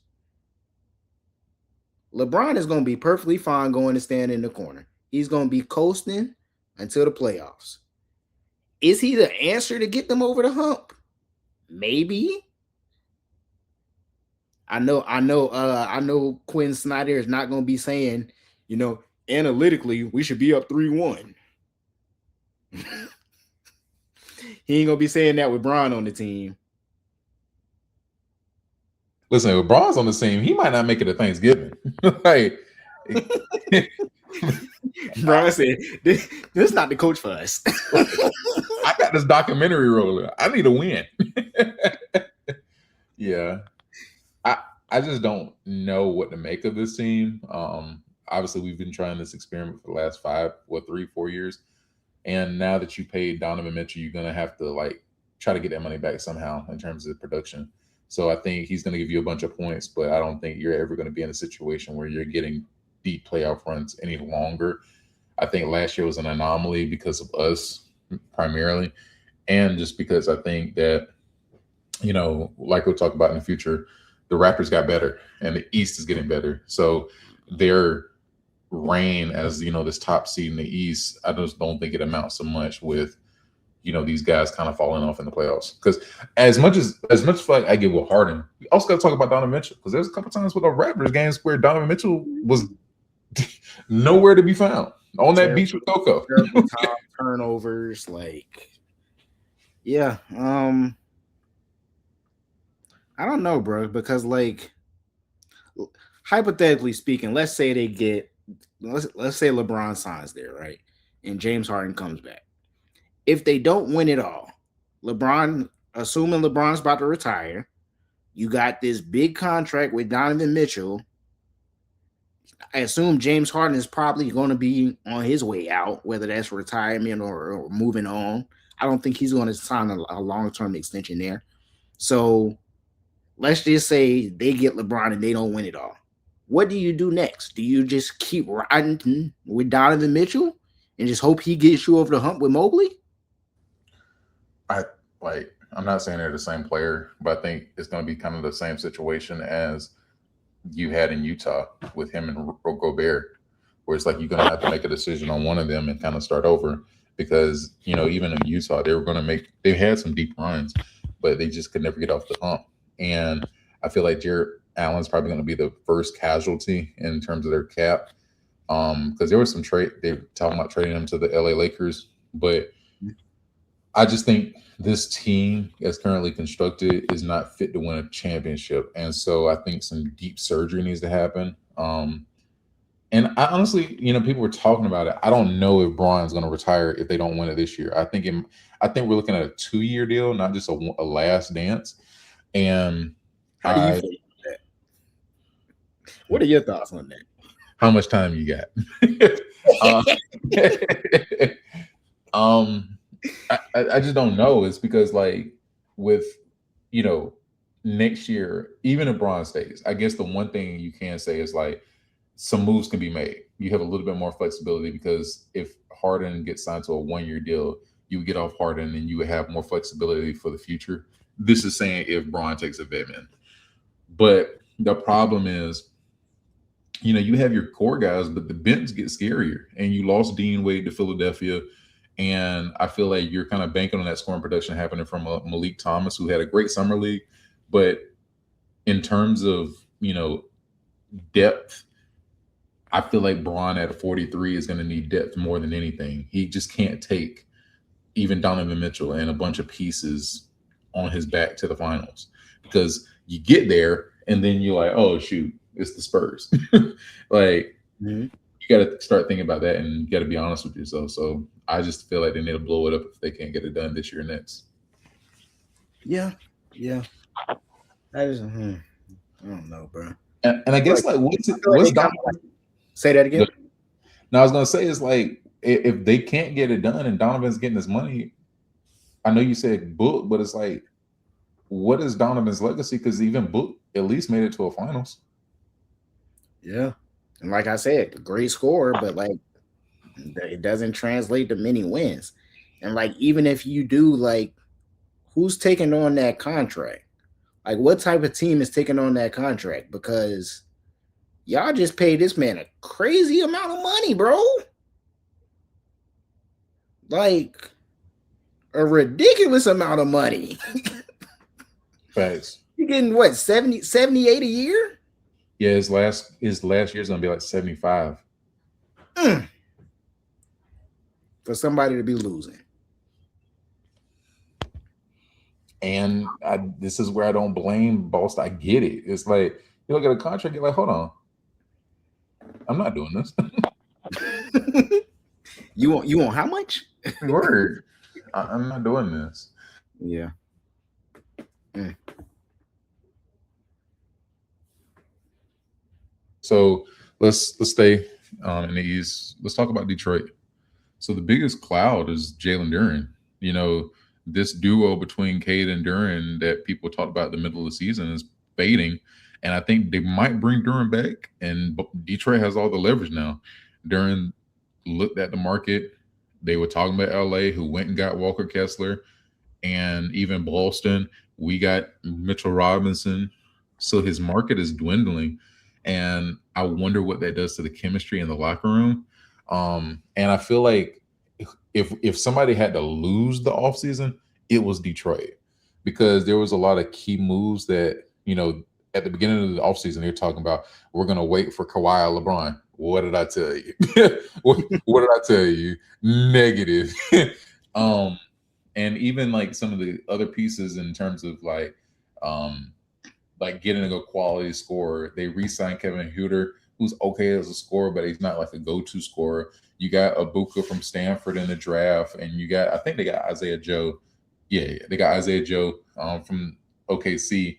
LeBron is going to be perfectly fine going to stand in the corner. He's going to be coasting until the playoffs. Is he the answer to get them over the hump? Maybe. I know Quinn Snyder is not going to be saying, analytically, we should be up 3-1. He ain't going to be saying that with Bron on the team. Listen, if Bron's on the team, he might not make it to Thanksgiving. Like, Bron said, this is not the coach for us. I got this documentary rolling. I need a win. Yeah. I just don't know what to make of this team. Obviously, we've been trying this experiment for the last 3, 4 years. And now that you paid Donovan Mitchell, you're going to have to try to get that money back somehow in terms of production. So I think he's going to give you a bunch of points, but I don't think you're ever going to be in a situation where you're getting deep playoff runs any longer. I think last year was an anomaly because of us primarily. And just because I think that, like we'll talk about in the future, the Raptors got better and the East is getting better. So their reign as, this top seed in the East, I just don't think it amounts so much with, these guys kind of falling off in the playoffs. Because as much flack I give with Harden, we also got to talk about Donovan Mitchell. Because there's a couple times with the Raptors games where Donovan Mitchell was nowhere to be found on that beach with Coco. Turnovers, yeah. I don't know, bro, because hypothetically speaking, let's say let's say LeBron signs there, right? And James Harden comes back. If they don't win it all, LeBron assuming LeBron's about to retire, you got this big contract with Donovan Mitchell. I assume James Harden is probably going to be on his way out, whether that's retirement or moving on. I don't think he's going to sign a long term extension there. So let's just say they get LeBron and they don't win it all. What do you do next? Do you just keep riding with Donovan Mitchell and just hope he gets you over the hump with Mobley? I like. I'm not saying they're the same player, but I think it's going to be kind of the same situation as you had in Utah with him and Gobert, where it's like you're going to have to make a decision on one of them and kind of start over because even in Utah they had some deep runs, but they just could never get off the hump. And I feel like Jared Allen's probably going to be the first casualty in terms of their cap, because there was some trade they were talking about trading him to the LA Lakers, but I just think this team, as currently constructed, is not fit to win a championship, and so I think some deep surgery needs to happen. And I honestly, people were talking about it. I don't know if Bron's going to retire if they don't win it this year. I think we're looking at a 2-year deal, not just a last dance. And How do you feel about that? What are your thoughts on that? How much time you got? I just don't know. It's because with next year, even if Bron stays, I guess the one thing you can say is some moves can be made. You have a little bit more flexibility because if Harden gets signed to a 1-year deal, you would get off Harden and you would have more flexibility for the future. This is saying if Bron takes a vet man. But the problem is, you have your core guys, but the bench gets scarier. And you lost Dean Wade to Philadelphia. And I feel like you're kind of banking on that scoring production happening from Malik Thomas, who had a great summer league. But in terms of, depth, I feel like Bron at a 43 is going to need depth more than anything. He just can't take even Donovan Mitchell and a bunch of pieces on his back to the finals, because you get there and then you're like, oh, shoot, it's the Spurs. You got to start thinking about that, and you got to be honest with yourself. So I just feel like they need to blow it up if they can't get it done this year or next. Yeah. That is, I don't know, bro. And I guess what's Donovan? Say that again. Now I was gonna say is if they can't get it done and Donovan's getting his money, I know you said Book, but it's what is Donovan's legacy? Because even Book at least made it to a finals. Yeah. And like I said, a great scorer, but it doesn't translate to many wins. And even if you do, who's taking on that contract? What type of team is taking on that contract? Because y'all just paid this man a crazy amount of money, bro. A ridiculous amount of money. Facts. You're getting what, 70, 78 a year? Yeah, his last year's gonna be 75. For somebody to be losing. And this is where I don't blame Boston. I get it. It's you look at a contract, you're hold on. I'm not doing this. You want how much? Word. I'm not doing this. Yeah. So let's stay in the East. Let's talk about Detroit. So the biggest cloud is Jalen Duren. This duo between Cade and Duren that people talked about in the middle of the season is fading. And I think they might bring Duren back. And Detroit has all the leverage now. Duren looked at the market. They were talking about LA, who went and got Walker Kessler. And even Boston, we got Mitchell Robinson. So his market is dwindling. And I wonder what that does to the chemistry in the locker room. And I feel like if somebody had to lose the offseason, it was Detroit, because there was a lot of key moves that, at the beginning of the offseason, they're talking about, we're going to wait for Kawhi or LeBron. What did I tell you? what did I tell you? Negative. And even some of the other pieces in terms of getting a quality scorer. They re-signed Kevin Huerter, who's okay as a scorer, but he's not a go-to scorer. You got Ibuka from Stanford in the draft, and I think they got Isaiah Joe Yeah, they got Isaiah Joe from OKC,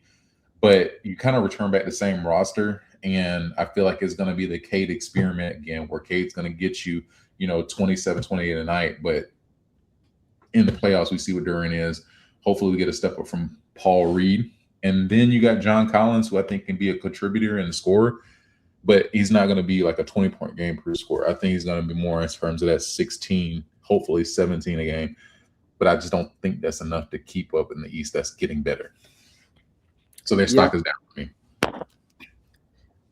but you kind of return back the same roster, and I feel like it's going to be the Cade experiment again, where Cade's going to get you, 27, 28 a night, but in the playoffs, we see what Duran is. Hopefully, we get a step up from Paul Reed. And then you got John Collins, who I think can be a contributor and a scorer, but he's not going to be like a 20-point game per score. I think he's going to be more in terms of that 16, hopefully 17 a game. But I just don't think that's enough to keep up in the East. That's getting better. So their stock is down for me.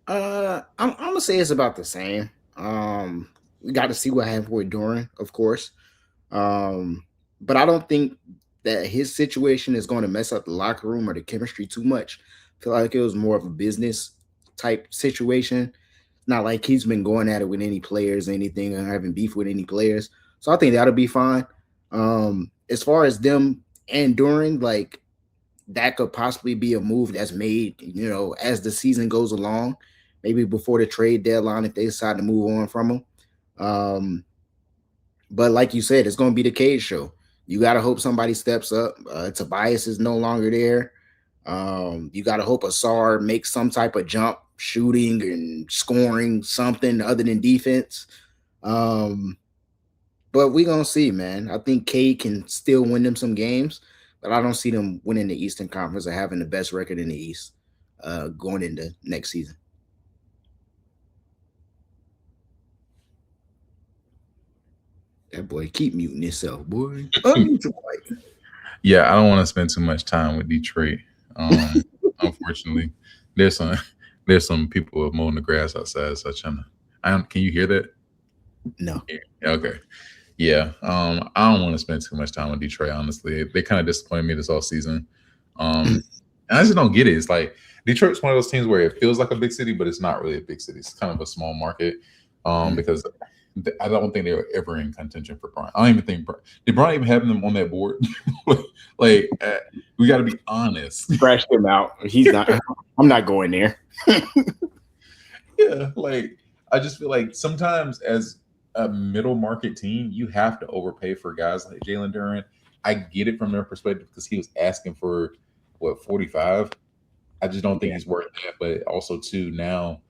I'm gonna say it's about the same. We got to see what happens with Duran, of course. But I don't think that his situation is going to mess up the locker room or the chemistry too much. I feel like it was more of a business type situation. Not like he's been going at it with any players or anything or having beef with any players. So I think that'll be fine. As far as them and Duran, like that could possibly be a move that's made, as the season goes along, maybe before the trade deadline if they decide to move on from him. But like you said, it's going to be the Cade show. You got to hope somebody steps up. Tobias is no longer there. You got to hope Asar makes some type of jump, shooting and scoring something other than defense. But we're going to see, man. I think Cade can still win them some games, but I don't see them winning the Eastern Conference or having the best record in the East going into next season. That boy keep muting himself, boy. Yeah, I don't want to spend too much time with Detroit. Unfortunately, there's some people mowing the grass outside. So can you hear that? No. Yeah, okay. Yeah. I don't want to spend too much time with Detroit. Honestly, they kind of disappointed me this all season. And I just don't get it. It's like Detroit's one of those teams where it feels like a big city, but it's not really a big city. It's kind of a small market. Because I don't think they were ever in contention for Bryant. I don't even think did Bryant even have them on that board. We got to be honest. Scratch him out. He's not. I'm not going there. Yeah, I just feel like sometimes as a middle market team, you have to overpay for guys like Jalen Duran. I get it from their perspective because he was asking for 45. I just don't think he's worth that. But also too now,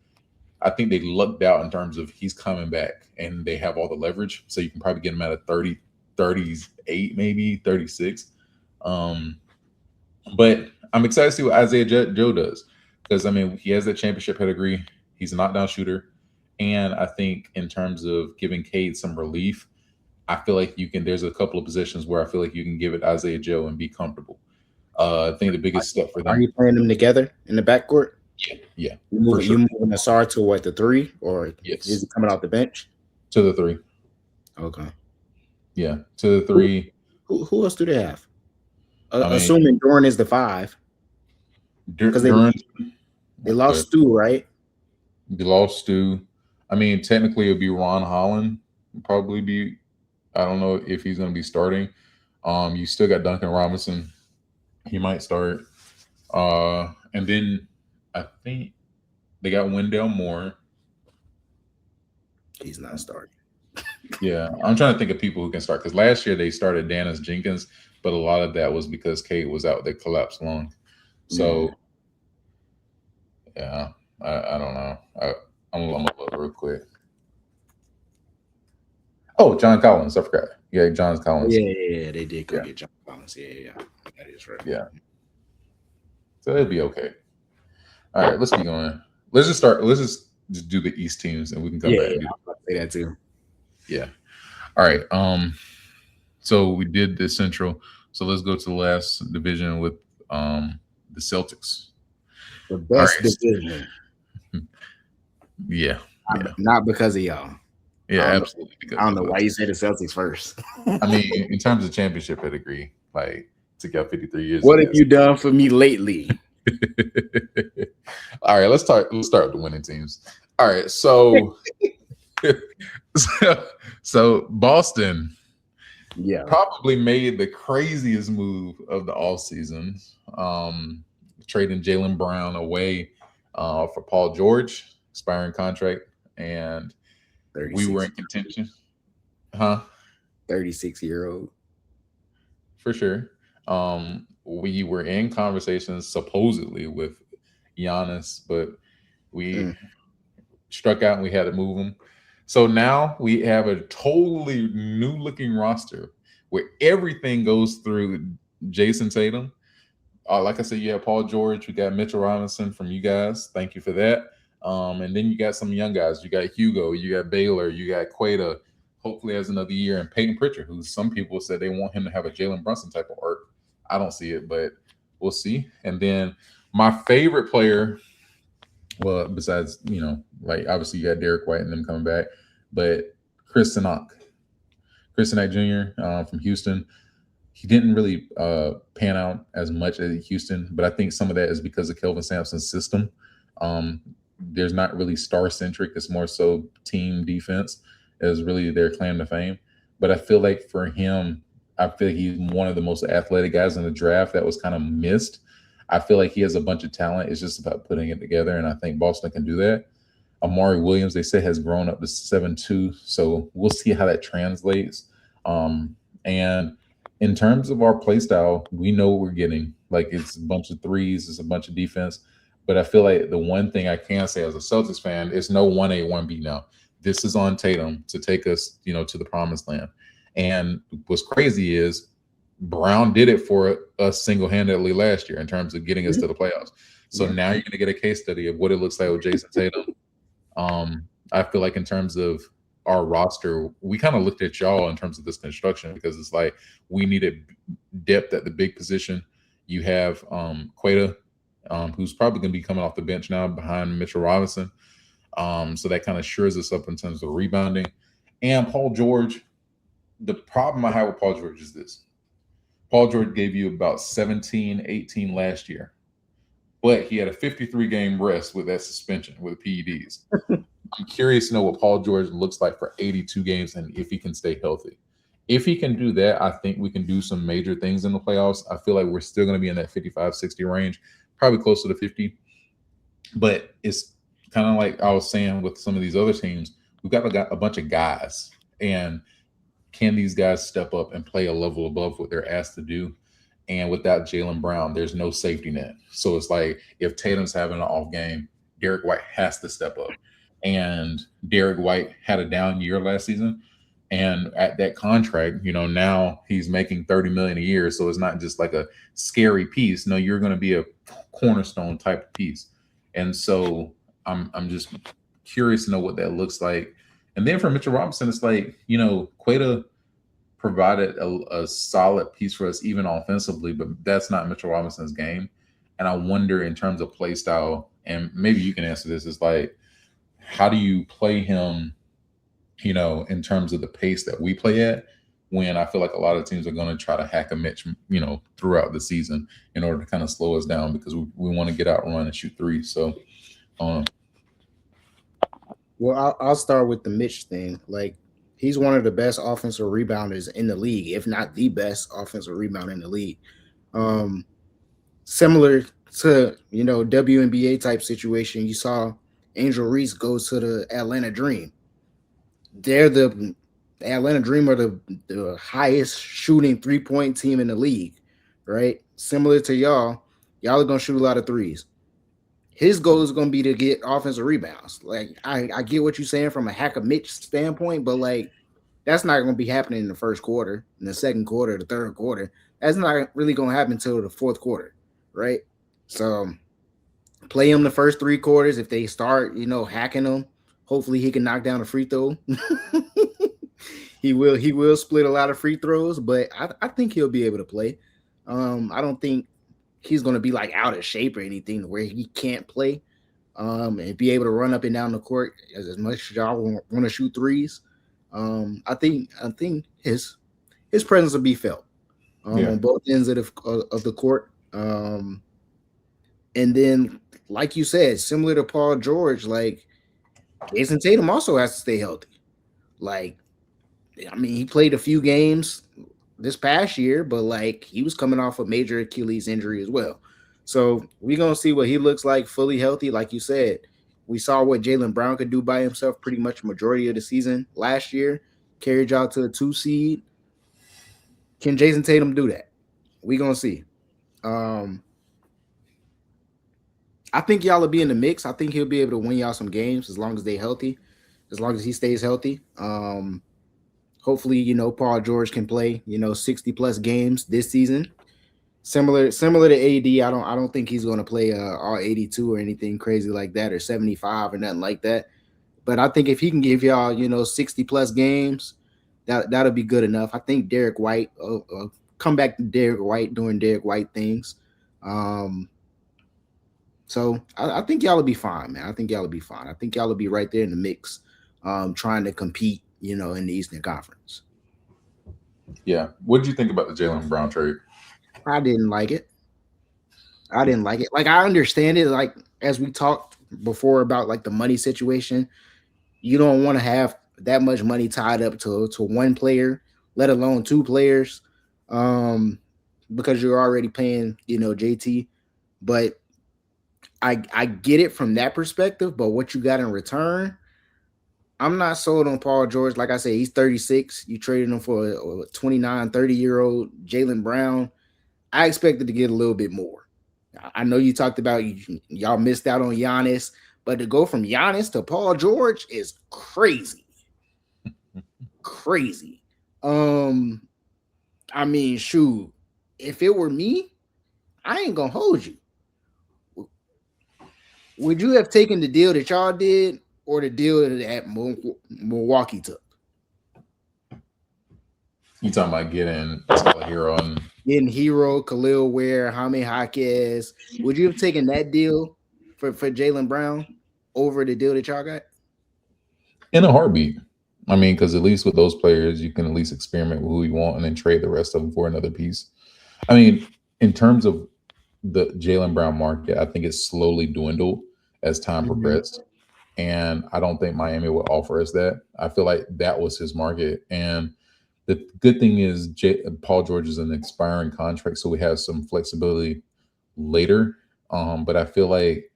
I think they lucked out in terms of he's coming back and they have all the leverage. So you can probably get him at a 30, 38, maybe 36. But I'm excited to see what Isaiah Joe does because, he has that championship pedigree. He's a knockdown shooter. And I think in terms of giving Cade some relief, I feel like there's a couple of positions where I feel like you can give it Isaiah Joe and be comfortable. I think the biggest step for them. Are you playing them together in the backcourt? Yeah. You moving Asar to what, the 3, or yes. Is he coming off the bench? To the 3. Okay. Yeah, to the 3. Who else do they have? Assuming Duran is the 5. Because they lost Stu, right? They lost Stu. Technically it would be Ron Holland. Probably be. I don't know if he's going to be starting. You still got Duncan Robinson. He might start. And then I think they got Wendell Moore. He's not starting. Yeah, I'm trying to think of people who can start because last year they started Dennis Jenkins, but a lot of that was because Cade was out. They collapsed lung. So, yeah, I don't know. I'm gonna look real quick. Oh, John Collins. I forgot. Yeah, John Collins. Yeah, they did go get John Collins. Yeah, that is right. Yeah. So it'll be okay. All right, let's keep going. Let's just do the East teams, and we can come back. Yeah, I'll say that too. Yeah. All right. So we did the Central. So let's go to the last division with the Celtics. The best division. Yeah. Not because of y'all. Yeah, absolutely. I don't know why you said the Celtics first. In terms of championship pedigree, took out 53 years. What have you done for me lately? All right, let's start with the winning teams. All right, so so Boston probably made the craziest move of the offseason, trading Jaylen Brown away for Paul George, expiring contract, and we were in contention. 36-year-old. For sure. We were in conversations supposedly with Giannis, but we Mm. struck out and we had to move him. So now we have a totally new looking roster where everything goes through Jason Tatum. Like I said, you have Paul George, we got Mitchell Robinson from you guys. Thank you for that. And then you got some young guys. You got Hugo, you got Baylor, you got Queta. Hopefully, has another year, and Peyton Pritchard, who some people said they want him to have a Jalen Brunson type of arc. I don't see it, but we'll see. And then my favorite player, well, besides like obviously you got Derek White and them coming back, but Chris Sinak, Chris Sinak Jr. From Houston, he didn't really pan out as much at Houston, but I think some of that is because of Kelvin Sampson's system. Um, there's not really star centric; it's more so team defense is really their claim to fame. But I feel like for him, I feel like he's one of the most athletic guys in the draft that was kind of missed. I feel like he has a bunch of talent. It's just about putting it together, and I think Boston can do that. Amari Williams, they say, has grown up to 7'2", so we'll see how that translates. And in terms of our play style, we know what we're getting. Like it's a bunch of threes, it's a bunch of defense. But I feel like the one thing I can say as a Celtics fan is no 1A, 1B now. This is on Tatum to take us, to the promised land. And what's crazy is Brown did it for us single-handedly last year in terms of getting us to the playoffs. So now you're going to get a case study of what it looks like with Jason Tatum. I feel like in terms of our roster, we kind of looked at y'all in terms of this construction because it's like we needed depth at the big position. You have Queta, who's probably going to be coming off the bench now behind Mitchell Robinson. So that kind of shores us up in terms of rebounding. And Paul George, the problem I have with Paul George is this. Paul George gave you about 17, 18 last year, but he had a 53-game rest with that suspension with PEDs. I'm curious to know what Paul George looks like for 82 games and if he can stay healthy. If he can do that, I think we can do some major things in the playoffs. I feel like we're still going to be in that 55, 60 range, probably closer to 50. But it's kind of like I was saying with some of these other teams, we've got a bunch of guys. And can these guys step up and play a level above what they're asked to do? And without Jaylen Brown, there's no safety net. So it's like if Tatum's having an off game, Derek White has to step up. And Derek White had a down year last season. And at that contract, now he's making $30 million a year. So it's not just like a scary piece. No, you're going to be a cornerstone type of piece. And so I'm just curious to know what that looks like. And then for Mitchell Robinson, it's like, Queta provided a solid piece for us, even offensively, but that's not Mitchell Robinson's game. And I wonder in terms of play style, and maybe you can answer this, is like, how do you play him, in terms of the pace that we play at, when I feel like a lot of teams are going to try to hack a Mitch, throughout the season in order to kind of slow us down because we want to get out, run, and shoot threes. So, Well, I'll start with the Mitch thing. Like, he's one of the best offensive rebounders in the league, if not the best offensive rebounder in the league. Similar to, WNBA type situation, you saw Angel Reese go to the Atlanta Dream. They're the Atlanta Dream are the highest shooting 3-point team in the league, right? Similar to y'all are going to shoot a lot of threes. His goal is going to be to get offensive rebounds. Like, I get what you're saying from a hack of Mitch standpoint, but like that's not going to be happening in the first quarter, in the second quarter, the third quarter. That's not really going to happen until the fourth quarter, right? So play him the first 3 quarters. If they start, hacking him, hopefully he can knock down a free throw. He will split a lot of free throws, but I think he'll be able to play. I don't think he's going to be like out of shape or anything where he can't play and be able to run up and down the court as much as y'all want to shoot threes. I think his presence will be felt on both ends of the court. And then, like you said, similar to Paul George, like Jason Tatum also has to stay healthy. Like, I mean, he played a few games this past year, but like he was coming off a major Achilles injury as well. So we're gonna see what he looks like fully healthy. Like you said, we saw what Jaylen Brown could do by himself pretty much majority of the season last year, carried y'all to a 2 seed. Can Jason Tatum do that? We gonna see. Um, I think y'all will be in the mix. I think he'll be able to win y'all some games as long as they healthy, as long as he stays healthy. Hopefully, Paul George can play, 60 plus games this season. Similar to AD. I don't think he's going to play all 82 or anything crazy like that, or 75 or nothing like that. But I think if he can give y'all, 60 plus games, that'll be good enough. I think Derek White, come back to Derek White doing Derek White things. Um, so I think y'all will be fine, man. I think y'all will be fine. I think y'all will be right there in the mix, trying to compete, in the Eastern Conference. Yeah. What did you think about the Jalen Brown trade? I didn't like it. I didn't like it. Like, I understand it. Like, as we talked before about like the money situation, you don't want to have that much money tied up to one player, let alone two players, um, because you're already paying, JT. But I get it from that perspective. But what you got in return, I'm not sold on Paul George. Like I said, he's 36. You traded him for a 29, 30-year-old Jalen Brown. I expected to get a little bit more. I know you talked about y'all missed out on Giannis, but to go from Giannis to Paul George is crazy. Crazy. Um, I mean, shoot, if it were me, I ain't gonna hold you. Would you have taken the deal that y'all did or the deal that Milwaukee took? You talking about getting Tyler Hero and Getting Hero, Khalil Ware, Jaime Jaquez. Would you have taken that deal for Jalen Brown over the deal that y'all got? in a heartbeat? I mean, because at least with those players, you can at least experiment with who you want and then trade the rest of them for another piece. I mean, in terms of the Jalen Brown market, I think it's slowly dwindled as time Mm-hmm. progressed. And I don't think Miami would offer us that. I feel like that was his market. And the good thing is Paul George is an expiring contract, so we have some flexibility later. But I feel like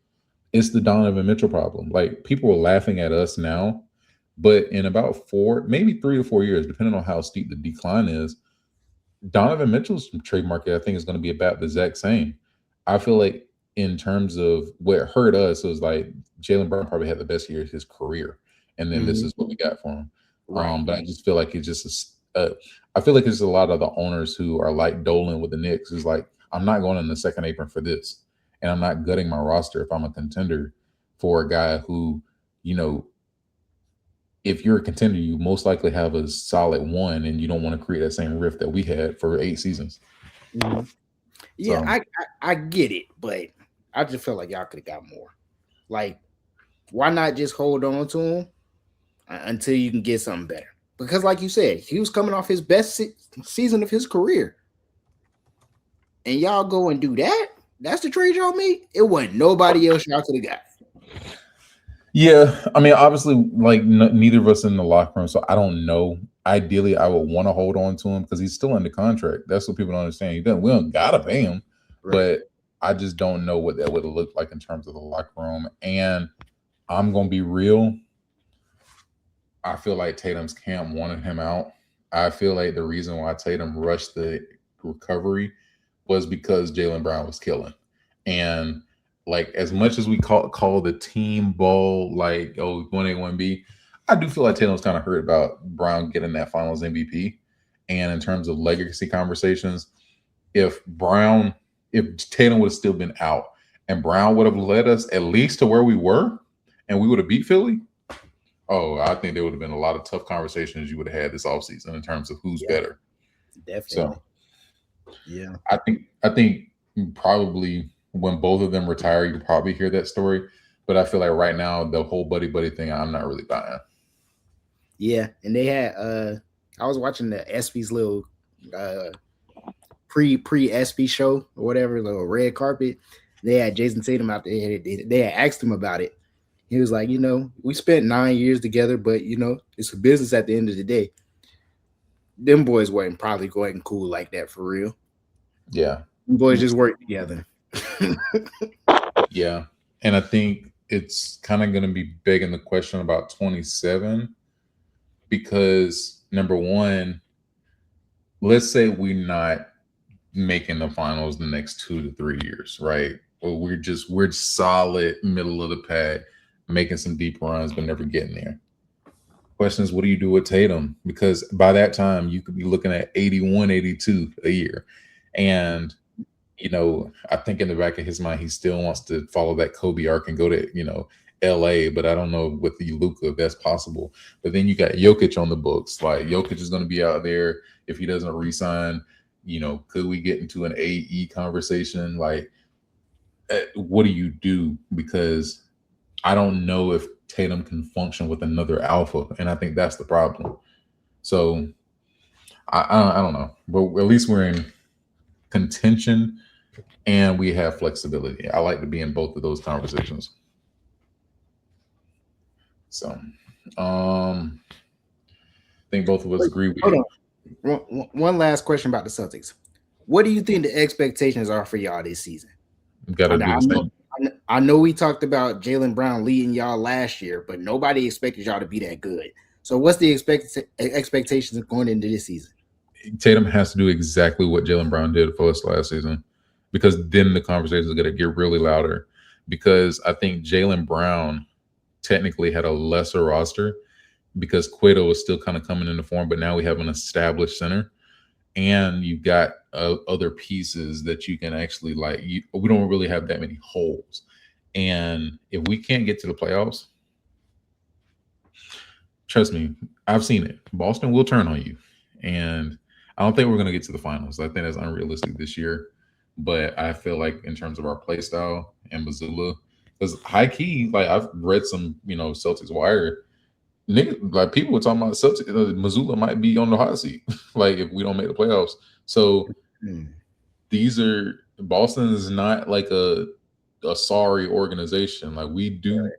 it's the Donovan Mitchell problem. Like people are laughing at us now, but in about maybe 3 to 4 years, depending on how steep the decline is, Donovan Mitchell's trade market, I think, is going to be about the exact same. I feel like in terms of what hurt us, it was like Jalen Brown probably had the best year of his career, and then this Mm-hmm. is what we got for him. Right. But I just feel like it's just I feel like it's a lot of the owners who are like Dolan with the Knicks is like, I'm not going in the second apron for this, and I'm not gutting my roster if I'm a contender for a guy who, you know, if you're a contender, you most likely have a solid one, and you don't want to create that same rift that we had for 8 seasons. Mm-hmm. Yeah, So I get it, but I just felt like y'all could have got more. Like, why not just hold on to him until you can get something better? Because, like you said, he was coming off his best season of his career, and y'all go and do that. That's the trade y'all made. It wasn't nobody else y'all could have got. yeah, I mean, obviously, like neither of us in the locker room, so I don't know. Ideally, I would want to hold on to him because he's still under contract. That's what people don't understand. He doesn't. We don't gotta pay him, Right. but I just don't know what that would have looked like in terms of the locker room. And I'm gonna be real. I feel like Tatum's camp wanted him out. I feel like the reason why Tatum rushed the recovery was because Jalen Brown was killing. And like as much as we call the team ball like 1A1B, I do feel like Tatum was kind of hurt about Brown getting that Finals MVP. And in terms of legacy conversations, if Brown, if Tatum would have still been out and Brown would have led us at least to where we were, and we would have beat Philly, oh, I think there would have been a lot of tough conversations you would have had this offseason in terms of who's Yeah, better. definitely. So Yeah. I think probably when both of them retire, you probably hear that story. But I feel like right now the whole buddy buddy thing, I'm not really buying. Yeah. And they had I was watching the ESPY's little uh pre ESPY show or whatever, little red carpet. They had Jason Tatum out there. They had asked him about it. He was like, we spent 9 years together, but it's a business at the end of the day. Them boys weren't probably going cool like that for real. Yeah, Them boys just work together. yeah, and I think it's kind of going to be begging the question about 27 because number one, let's say we're not making the finals the next 2 to 3 years, right? Well, we're solid middle of the pack, making some deep runs, but never getting there. Question is, what do you do with Tatum? Because by that time, you could be looking at 81, 82 a year. And, I think in the back of his mind, he still wants to follow that Kobe arc and go to, LA, but I don't know with the Luka if that's possible. But then you got Jokic on the books. Like Jokic is going to be out there if he doesn't resign. Could we get into an AE conversation? Like, what do you do? Because I don't know if Tatum can function with another alpha, and I think that's the problem. So I don't know, but at least we're in contention and we have flexibility. I like to be in both of those conversations. So, I think both of us agree with you. One last question about the Celtics. What do you think the expectations are for y'all this season? I know we talked about Jaylen Brown leading y'all last year, but nobody expected y'all to be that good. So what's the expectations going into this season? Tatum has to do exactly what Jaylen Brown did for us last season, because then the conversation is going to get really louder. Because I think Jaylen Brown technically had a lesser roster because Cueto was still kind of coming into form, but now we have an established center. And you've got other pieces that you can actually we don't really have that many holes. And if we can't get to the playoffs, trust me, I've seen it. Boston will turn on you. And I don't think we're going to get to the finals. I think that's unrealistic this year. But I feel like in terms of our play style and Missoula, because high key, I've read some, Celtics Wire, nigga, people were talking about Celtics, Missoula might be on the hot seat, if we don't make the playoffs. So Boston is not like a sorry organization. We do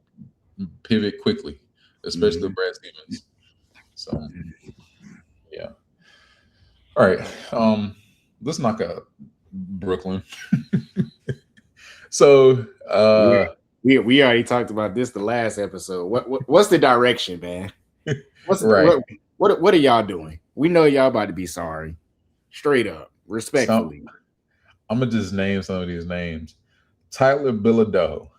pivot quickly, especially Brad Stevens. So yeah. All right. Let's knock out Brooklyn. So we already talked about this the last episode. What's the direction, man? What are y'all doing? We know y'all about to be sorry. Straight up, respectfully. I'm gonna just name some of these names. Tyler Bilodeau,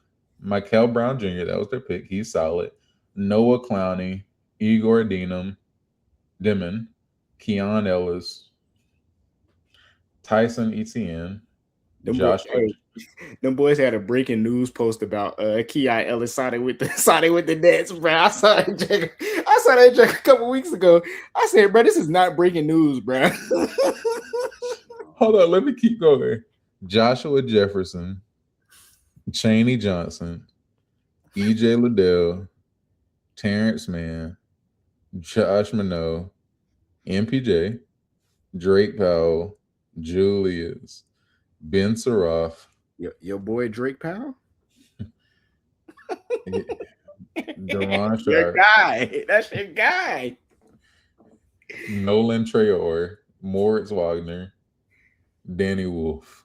Michael Brown Jr., that was their pick. He's solid. Noah Clowney, Igor Dimon, Keon Ellis, Tyson Etienne, Joshua. Them boys had a breaking news post about Keon Ellis signing with the Nets, bro. I saw that joke a couple weeks ago. I said, bro, this is not breaking news, bro. Hold on, let me keep going. Joshua Jefferson, Chaney Johnson, EJ Liddell, Terrence Mann, Josh Minot, MPJ, Drake Powell, Julius, Ben Saroff. Your boy Drake Powell? Deron your guy. That's your guy. Nolan Traore, Moritz Wagner, Danny Wolf.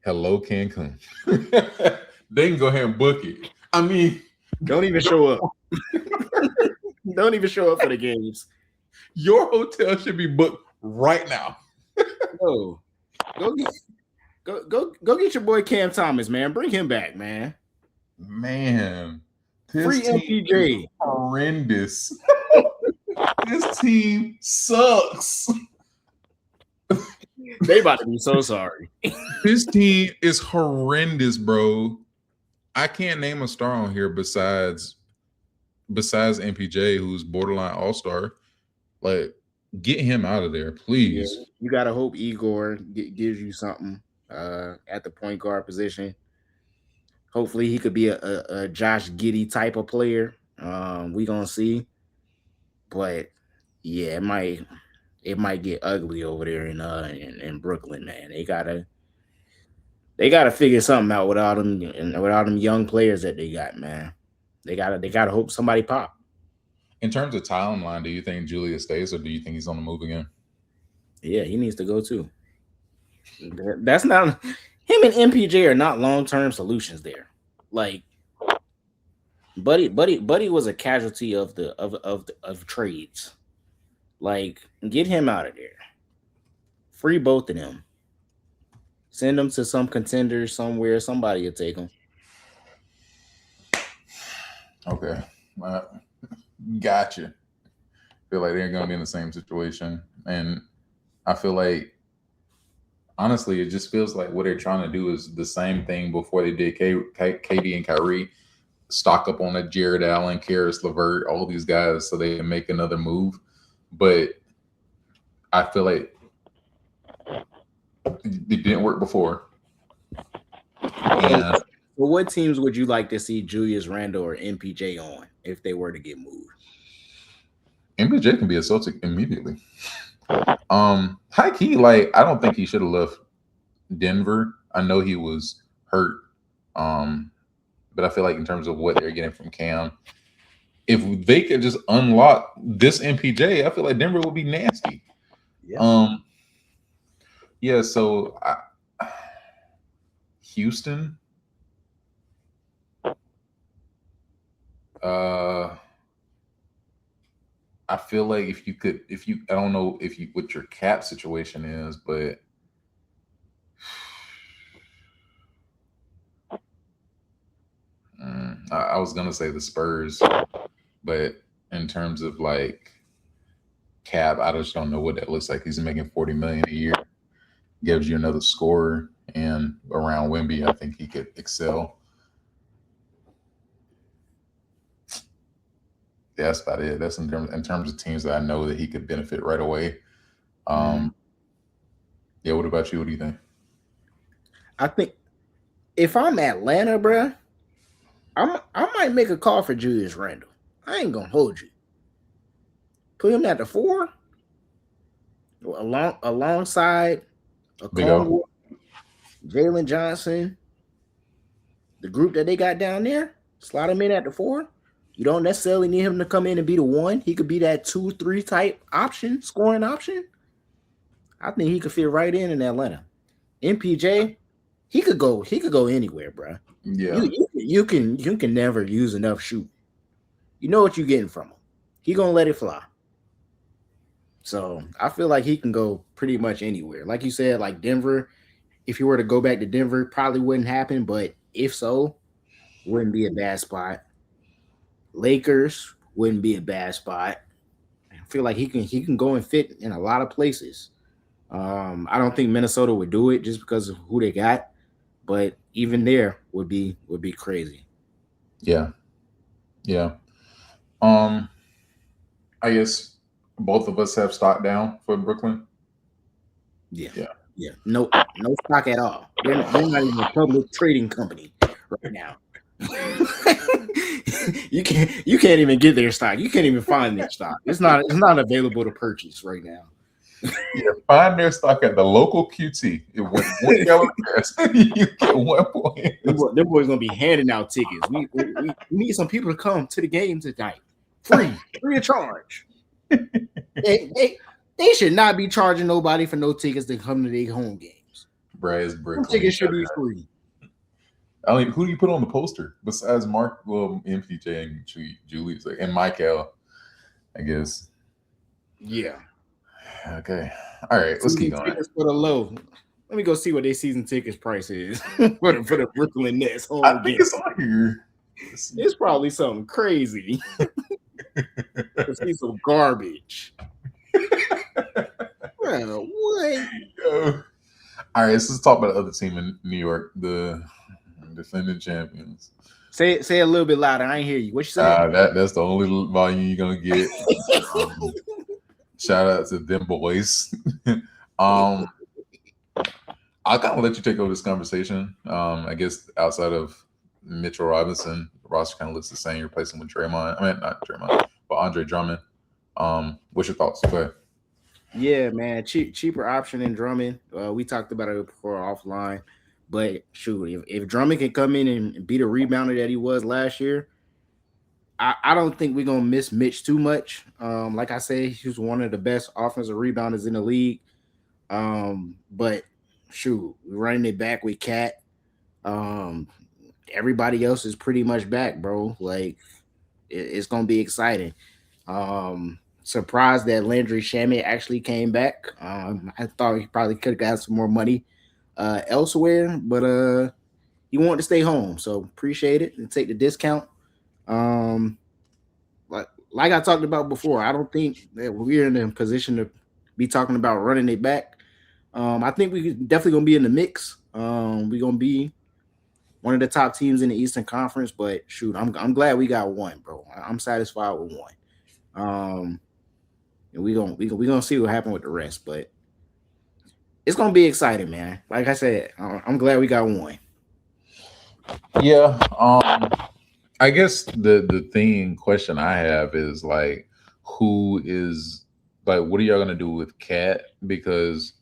Hello, Cancun. They can go ahead and book it. I mean, don't even show up. Don't even show up for the games. Your hotel should be booked right now. No. Go get your boy Cam Thomas, man. Bring him back, man. Man. Free MPJ. Horrendous. This team sucks. They about to be so sorry. This team is horrendous, bro. I can't name a star on here besides MPJ, who's borderline all-star. Get him out of there, please. Yeah, you gotta hope Igor gives you something at the point guard position. Hopefully, he could be a Josh Giddey type of player. We gonna see, but yeah, it might get ugly over there in Brooklyn, man. They gotta figure something out with all them young players that they got, man. They gotta hope somebody pop. In terms of timeline, do you think Julius stays, or do you think he's on the move again? Yeah, he needs to go too. That's not him and MPJ are not long-term solutions there. Buddy was a casualty of trades. Get him out of there. Free both of them. Send them to some contender somewhere. Somebody will take them. Okay, uh, gotcha. Feel like they're gonna be in the same situation, and I feel like honestly, it just feels like what they're trying to do is the same thing before they did KD and Kyrie. Stock up on a Jared Allen, Karis LeVert, all these guys, so they can make another move. But I feel like it didn't work before. So, And so what teams would you like to see Julius Randle or MPJ on if they were to get moved? MPJ can be a Celtic immediately. High key, like I don't think he should have left Denver. I know he was hurt. Um, but I feel like in terms of what they're getting from Cam, if they could just unlock this MPJ, I feel like Denver would be nasty. Yeah. Yeah. So Houston. I feel like I don't know if you what your cap situation is, but I was gonna say the Spurs, but in terms of like cap, I just don't know what that looks like. He's making 40 million a year, gives you another scorer, and around Wemby, I think he could excel. Yeah, that's about it. That's in terms of teams that I know that he could benefit right away. Yeah. What about you? What do you think? I think if I'm Atlanta, bruh, I might make a call for Julius Randle. I ain't gonna hold you. Put him at the 4, alongside a Big O. Congo, Jalen Johnson, the group that they got down there. Slot him in at the 4. You don't necessarily need him to come in and be the 1. He could be that 2-3 type option, scoring option. I think he could fit right in Atlanta. MPJ, he could go anywhere, bro. Yeah. You can never use enough shoot. You know what you're getting from him. He gonna let it fly. So I feel like he can go pretty much anywhere. Like you said, like Denver, if you were to go back to Denver, probably wouldn't happen. But if so, wouldn't be a bad spot. Lakers wouldn't be a bad spot. I feel like he can go and fit in a lot of places. I don't think Minnesota would do it just because of who they got, but even there would be crazy. Yeah. Yeah. Um, I guess both of us have stock down for Brooklyn. Yeah, Yeah. yeah. No stock at all. They're not even a public trading company right now. You can't even get their stock. You can't even find their stock. It's not available to purchase right now. Yeah, find their stock at the local QT. It went $1 gas. You get 1 point. Them boys gonna be handing out tickets. We need some people to come to the game tonight, free of charge. They should not be charging nobody for no tickets to come to their home games. Bryce Them Brooklyn. tickets should be free. I mean, who do you put on the poster besides Mark? Well, MPJ and Julius and Michael, I guess. Yeah. Okay. All right. Let's keep going. Tickets for the low. Let me go see what their season tickets price is for the Brooklyn Nets home I think game. it's on here. It's probably something crazy. See some garbage. Bro, what? All right, so let's talk about the other team in New York, the defending champions. Say it a little bit louder. I ain't hear you. What you saying? That's the only volume you're gonna get. Shout out to them boys. I'll kind of let you take over this conversation. I guess outside of Mitchell Robinson, the roster kind of looks the same. You're replacing with Draymond. I mean, not Draymond, but Andre Drummond. What's your thoughts? Go ahead. Yeah, man, cheaper option than Drummond. We talked about it before offline, but shoot, if Drummond can come in and be the rebounder that he was last year, I don't think we're gonna miss Mitch too much. Like I say, he was one of the best offensive rebounders in the league. But shoot, we're running it back with Cat. Everybody else is pretty much back, bro. Like it's gonna be exciting. surprised that Landry Shamet actually came back. I thought he probably could have got some more money elsewhere, but he wanted to stay home, so appreciate it and take the discount. Um, like I talked about before, I don't think that we're in a position to be talking about running it back. I think we definitely gonna be in the mix. We're gonna be one of the top teams in the Eastern Conference, but shoot, I'm glad we got one, bro. I'm satisfied with one. Um, and we gonna see what happened with the rest, but it's gonna be exciting, man. Like I said, I'm glad we got one. Yeah. I guess the thing question I have is like, who is like, what are y'all gonna do with Cat? Because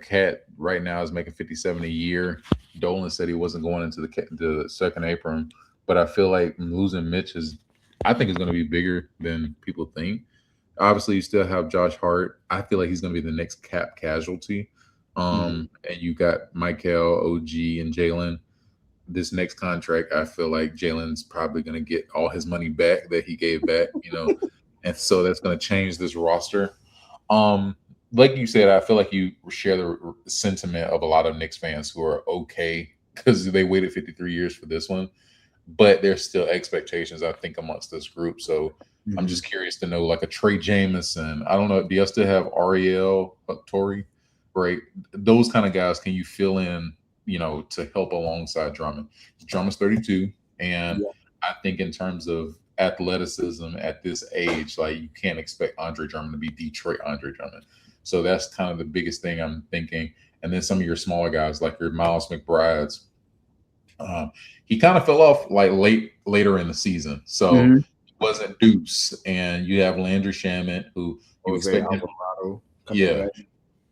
Cat right now is making 57 a year. Dolan said he wasn't going into the second apron, but I feel like losing Mitch is, I think, is going to be bigger than people think. Obviously, you still have Josh Hart. I feel like he's going to be the next cap casualty. Mhm. And you got Michael, OG, and Jalen. This next contract, I feel like Jalen's probably going to get all his money back that he gave back, and so that's going to change this roster. Um, like you said, I feel like you share the sentiment of a lot of Knicks fans who are okay because they waited 53 years for this one, but there's still expectations, I think, amongst this group. So I'm Mhm. just curious to know, like a Trey Jameson. I don't know. Do you still have Ariel Tory? Right, those kind of guys. Can you fill in, to help alongside Drummond? Drummond's 32, and Yeah. I think in terms of athleticism at this age, like you can't expect Andre Drummond to be Detroit Andre Drummond. So that's kind of the biggest thing I'm thinking. And then some of your smaller guys, like your Miles McBride's, um, he kind of fell off like later in the season, so Mhm. he wasn't Deuce. And you have Landry Shamet, who you Jose expect him. Alvarado coming Yeah, back.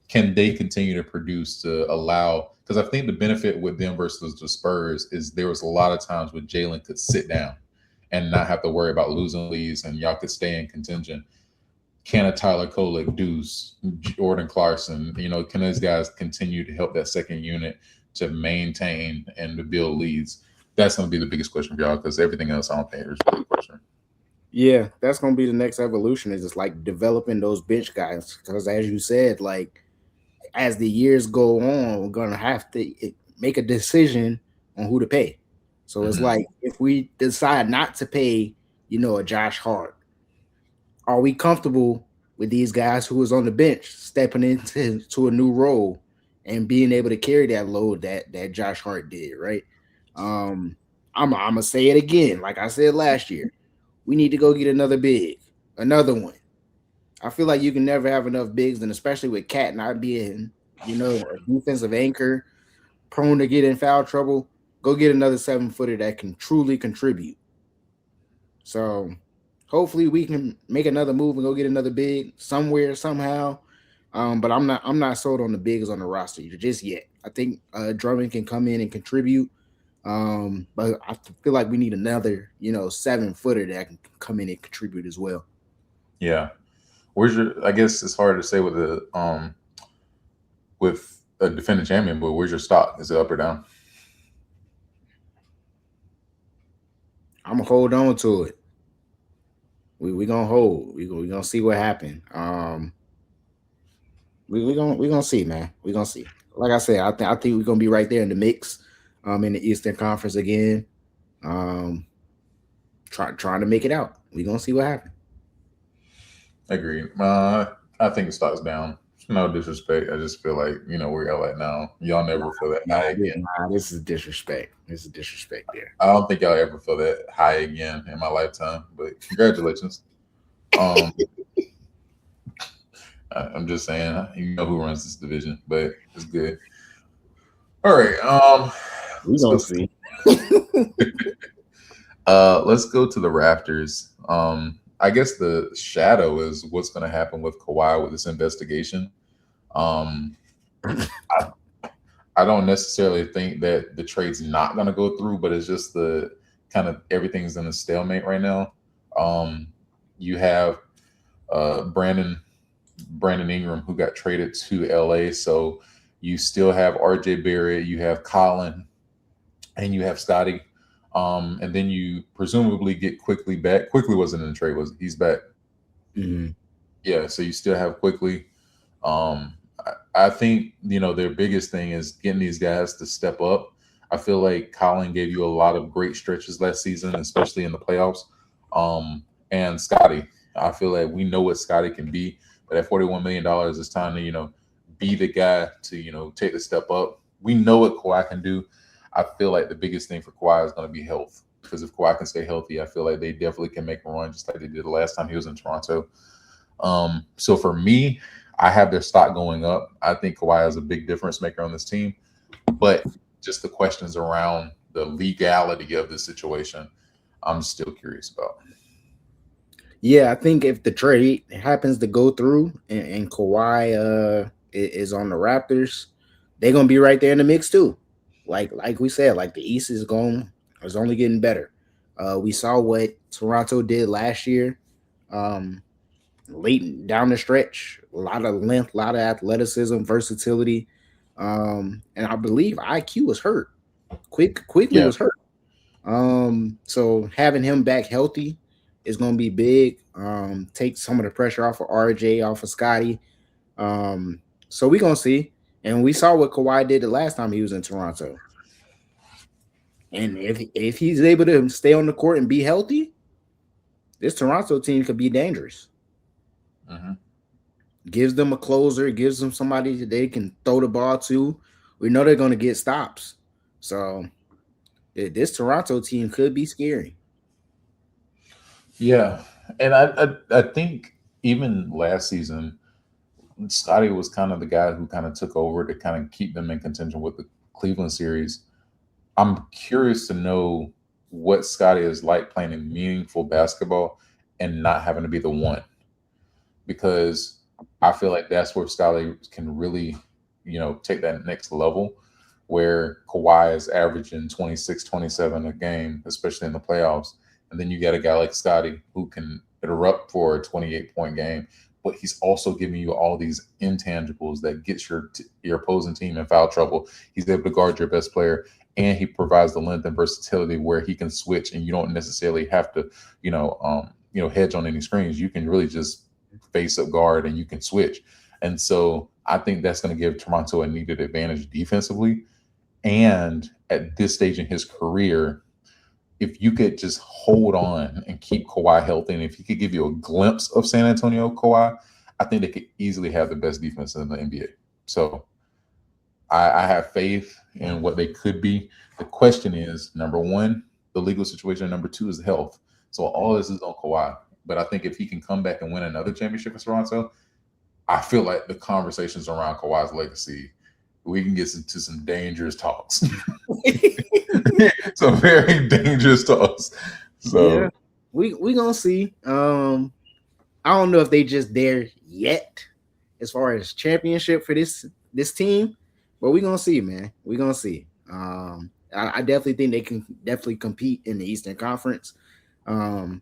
can they continue to produce to allow? Because I think the benefit with them versus the Spurs is there was a lot of times when Jalen could sit down and not have to worry about losing leads, and y'all could stay in contention. Can a Tyler Kolek, Deuce, Jordan Clarkson, can those guys continue to help that second unit to maintain and to build leads? That's going to be the biggest question for y'all, because everything else I don't think is really a question. Yeah, that's gonna be the next evolution. Is just like developing those bench guys because, as you said, like as the years go on, we're gonna have to make a decision on who to pay. So it's Mhm. like if we decide not to pay, a Josh Hart, are we comfortable with these guys who is on the bench stepping into a new role and being able to carry that load that Josh Hart did, right? Um, I'm gonna say it again, like I said last year, we need to go get another big, another one. I feel like you can never have enough bigs, and especially with Cat not being, a defensive anchor, prone to get in foul trouble. Go get another 7-footer that can truly contribute. So hopefully we can make another move and go get another big somewhere somehow. But I'm not sold on the bigs on the roster just yet. I think Drummond can come in and contribute. But I feel like we need another 7-footer that can come in and contribute as well. Yeah. Where's your? I guess it's hard to say with a defending champion, but where's your stock? Is it up or down? I'm gonna hold on to it. We gonna hold. We gonna see what happened. We gonna see, man. We gonna see. Like I said, I think we're gonna be right there in the mix. In the Eastern Conference again. Um, trying to make it out. We gonna see what happens. Agreed. I think the stock's down. No disrespect. I just feel like where y'all at now. Y'all never feel that high again. This is disrespect. This is disrespect there. I don't think y'all ever feel that high again in my lifetime. But congratulations. Um, I'm just saying, you know who runs this division, but it's good. All right. We Let's go gonna to see. let's go to the Raptors. I guess the shadow is what's going to happen with Kawhi with this investigation. Um, I, I don't necessarily think that the trade's not going to go through, but it's just the kind of everything's in a stalemate right now. Um, you have Brandon Ingram who got traded to LA, so you still have RJ Barrett, you have Collin, and you have Scotty. And then you presumably get Quickly back. Quickly wasn't in the trade, was he? He's back. Mhm. Yeah, so you still have quickly. I think their biggest thing is getting these guys to step up. I feel like Colin gave you a lot of great stretches last season, especially in the playoffs. And Scotty, I feel like we know what Scotty can be, but at $41 million, it's time to be the guy to take the step up. We know what Kawhi can do. I feel like the biggest thing for Kawhi is going to be health, because if Kawhi can stay healthy, I feel like they definitely can make a run just like they did the last time he was in Toronto. So for me, I have their stock going up. I think Kawhi is a big difference maker on this team, but just the questions around the legality of the situation, I'm still curious about. Yeah, I think if the trade happens to go through and Kawhi is on the Raptors, they're gonna be right there in the mix too. Like we said, like the East is only getting better. We saw what Toronto did last year. Um, Late down the stretch, a lot of length, a lot of athleticism, versatility. And I believe IQ was hurt. Quickly Yeah, was hurt. So having him back healthy is going to be big. Take some of the pressure off of RJ, off of Scotty. So we're gonna see. And we saw what Kawhi did the last time he was in Toronto. And if he's able to stay on the court and be healthy, this Toronto team could be dangerous. hmm Gives them a closer, gives them somebody that they can throw the ball to. We know they're gonna get stops. So this Toronto team could be scary. yeah, and I think even last season, Scotty was kind of the guy who kind of took over to kind of keep them in contention with the Cleveland series. I'm curious to know what Scotty is like playing in meaningful basketball and not having to be the one, because I feel like that's where Scotty can really, take that next level, where Kawhi is averaging 26, 27 a game, especially in the playoffs. And then you got a guy like Scotty who can erupt for a 28-point game, but he's also giving you all these intangibles that gets your opposing team in foul trouble. He's able to guard your best player, and he provides the length and versatility where he can switch, and you don't necessarily have to, hedge on any screens. You can really just face up guard and you can switch. And so I think that's going to give Toronto a needed advantage defensively. And at this stage in his career, if you could just hold on and keep Kawhi healthy, and if he could give you a glimpse of San Antonio Kawhi, I think they could easily have the best defense in the NBA. So I have faith in what they could be. The question is, number one, the legal situation. Number two is health. So all this is on Kawhi. But I think if he can come back and win another championship in Toronto, I feel like the conversations around Kawhi's legacy, we can get into some dangerous talks. Some very dangerous talks. Yeah, So we gonna see. I don't know if they just there yet as far as championship for this team, but we gonna see, man. We gonna see. I definitely think they can definitely compete in the Eastern Conference. Um,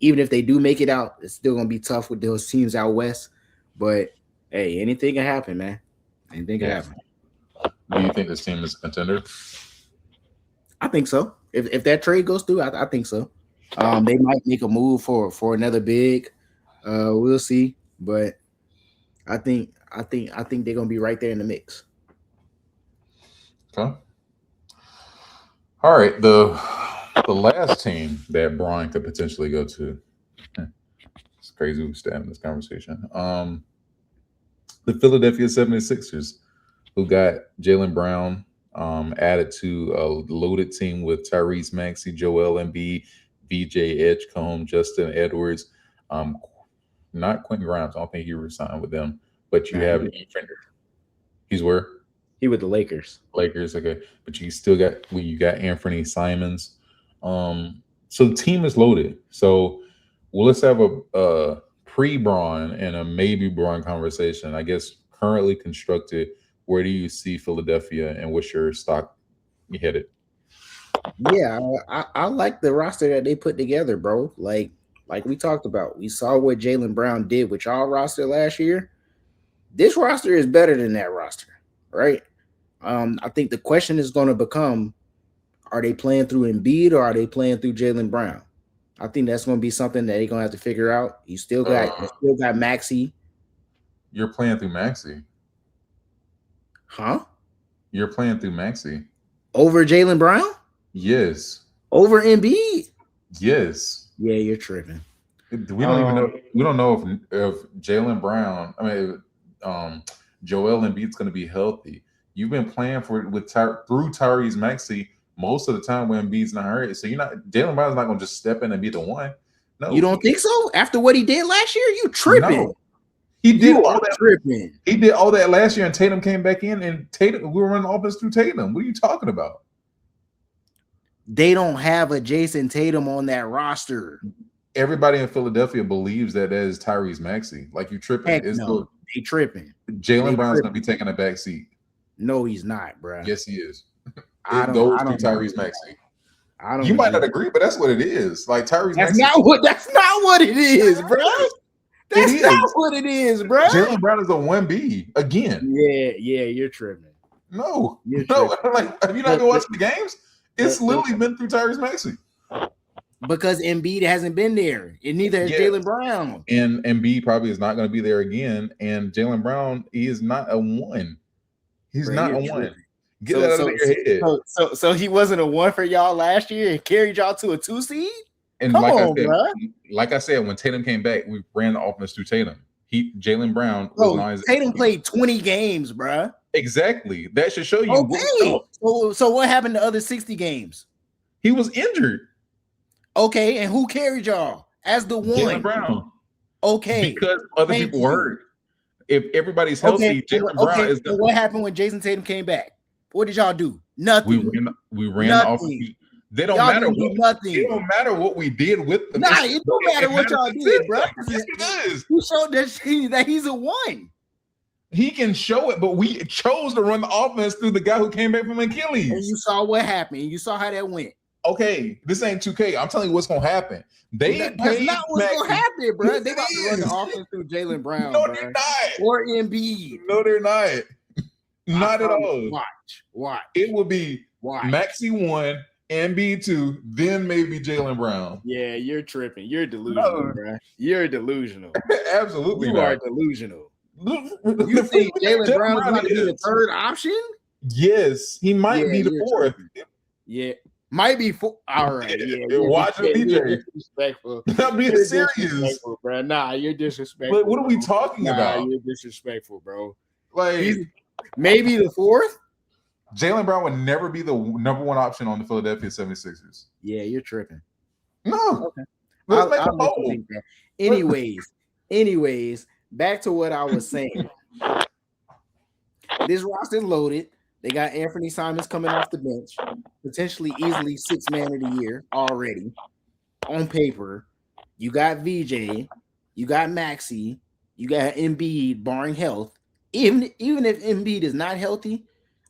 Even if they do make it out, it's still gonna be tough with those teams out west. But hey, anything can happen, man. Anything can yeah. happen. Do you think this team is a contender? I think so. If that trade goes through, I think so. They might make a move for another big. We'll see, but I think they're gonna be right there in the mix. Okay. All right. The last team that Brian could potentially go to. It's crazy we're still having this conversation. The Philadelphia 76ers, who got Jalen Brown, added to a loaded team with Tyrese Maxey, Joel Embiid, VJ Edgecombe, Justin Edwards, um, not Quentin Grimes. I don't think he resigned with them, but you Nah, have he's where he with the Lakers. Lakers, okay, but you still got you got Anthony Simons. So the team is loaded. So well, let's have a pre-Braun and a maybe Braun conversation. I guess currently constructed. Where do you see Philadelphia, and what's your stock headed? Yeah, I like the roster that they put together, bro. Like we talked about, we saw what Jalen Brown did with y'all roster last year. This roster is better than that roster, right? I think the question is going to become: are they playing through Embiid or are they playing through Jalen Brown? I think that's going to be something that they're going to have to figure out. You still got Maxey. You're playing through Maxey. Huh? You're playing through Maxey. Over Jaylen Brown? Yes. Over Embiid? Yes. Yeah, you're tripping. We don't even know. We don't know if Jaylen Brown, Joel Embiid's going to be healthy. You've been playing through Tyrese Maxey most of the time when Embiid's not hurt. So Jaylen Brown's not going to just step in and be the one. No, you don't think so? After what he did last year, you tripping? No. He did all that. Tripping. He did all that last year, and Tatum came back in, and Tatum. We were running offense through Tatum. What are you talking about? They don't have a Jason Tatum on that roster. Everybody in Philadelphia believes that is Tyrese Maxey. Like, you tripping? They tripping. Jaylen Brown's going to be taking a back seat. No, he's not, bro. Yes, he is. It goes through Tyrese Maxey. You might not agree, but that's what it is. Like, Tyrese Maxey. That's not what it is, bro. That's not what it is, bro. Jaylen Brown is a 1B again. Yeah, you're tripping. No. Like, have you not been watching the games? It's literally been through Tyrese Maxey. Because Embiid hasn't been there, and neither has Jaylen Brown. And Embiid probably is not going to be there again. And Jaylen Brown, he is not a 1. He's not a 1. Get that out of your head. So he wasn't a 1 for y'all last year and carried y'all to a 2 seed? And like I said, when Tatum came back, we ran the offense through Tatum. Jaylen Brown was Tatum played 20 games, bro. Exactly. That should show you. Okay. So what happened to other 60 games? He was injured. Okay, and who carried y'all as the 1? Jaylen Brown. Okay. Because other people were hurt. If everybody's healthy, Jaylen Brown is the. What happened when Jason Tatum came back? What did y'all do? Nothing. We ran off. They don't matter what. It don't matter what we did with them. It don't matter what y'all did, bro. Yes, it does. Who showed that he's a 1? He can show it, but we chose to run the offense through the guy who came back from Achilles. And you saw what happened. You saw how that went. Okay, this ain't 2K. I'm telling you what's gonna happen. That's not what's gonna happen, bro. They about to run the offense through Jaylen Brown. No, they're not. Or Embiid. No, they're not. Not at all. Watch. It will be Maxey 1, Embiid 2, then maybe Jaylen Brown. Yeah, you're tripping. You're delusional, bro. You're delusional. Absolutely, you are delusional. You think Jaylen Brown is going to be the 3rd option? Yes, he might be the 4th. Yeah, might be 4. All right. Yeah, watch the DJ. Disrespectful. I'm being serious, bro. Nah, you're disrespectful. But what are we talking about? You're disrespectful, bro. Like, maybe the 4th. Jaylen Brown would never be the number 1 option on the Philadelphia 76ers. Yeah, you're tripping. No. Okay. Let's make a poll. Anyways, back to what I was saying. This roster's loaded. They got Anthony Simons coming off the bench, potentially easily 6th man of the year already. On paper, you got VJ, you got Maxey, you got Embiid, barring health. Even if Embiid is not healthy,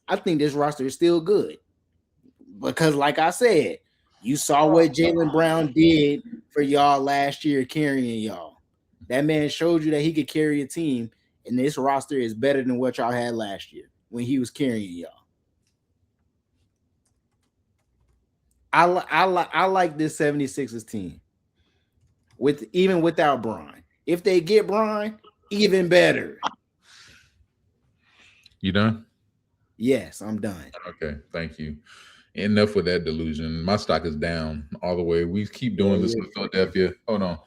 I think this roster is still good. Because, like I said, you saw what Jaylen Brown did for y'all last year carrying y'all. That man showed you that he could carry a team, and this roster is better than what y'all had last year when he was carrying y'all. I like this 76ers team. Even without Bron. If they get Bron, even better. You done? Yes, I'm done. Okay, thank you. Enough with that delusion. My stock is down all the way. We keep doing this in Philadelphia. Hold on.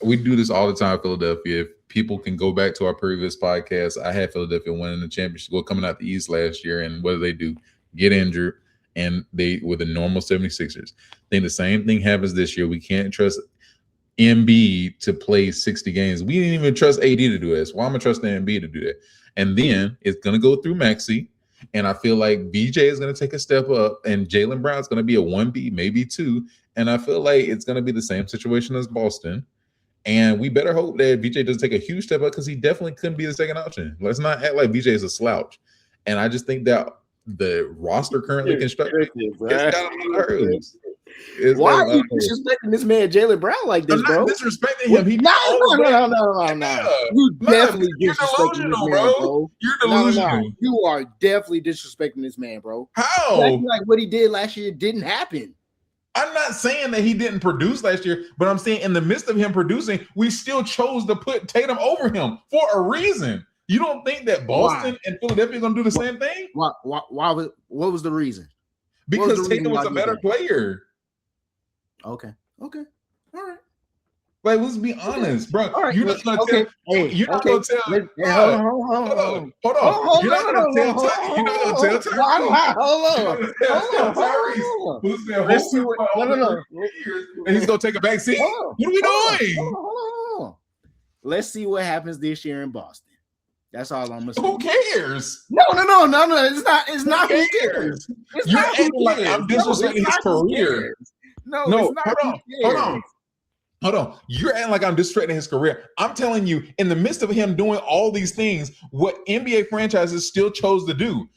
We do this all the time, Philadelphia. If people can go back to our previous podcast, I had Philadelphia winning the championship, coming out the East last year, and what do? Get injured, and they were the normal 76ers. I think the same thing happens this year. We can't trust Embiid to play 60 games. We didn't even trust AD to do this. Why am I trusting Embiid to do that? And then it's going to go through Maxey. And I feel like BJ is going to take a step up, and Jaylen Brown is going to be a 1B, maybe 2. And I feel like it's going to be the same situation as Boston. And we better hope that BJ doesn't take a huge step up, because he definitely couldn't be the second option. Let's not act like BJ is a slouch. And I just think that the roster currently constructed, it's got a lot of hurdles. Why are you disrespecting this man Jaylen Brown like this, bro? I'm not disrespecting him. No. You definitely disrespecting this man, bro. You're delusional. No. You are definitely disrespecting this man, bro. How? Like what he did last year didn't happen. I'm not saying that he didn't produce last year, but I'm saying in the midst of him producing, we still chose to put Tatum over him for a reason. You don't think that Boston and Philadelphia are going to do the same thing? Why what was the reason? Because Tatum was a better player. Okay. All right. Like, let's be honest, bro. All right. You're not gonna tell. You're not gonna tell. Hold on. You're not gonna tell. You're not gonna tell. Hold on. Let's see what. No. And he's gonna take a back seat. What are we doing? Hold on. Let's see what happens this year in Boston. That's all I'm gonna say. Who cares? No. It's not. Who cares? You're acting like I'm disrespecting his career. No. Hold on. You're acting like I'm disrespecting his career. I'm telling you, in the midst of him doing all these things, what NBA franchises still chose to do.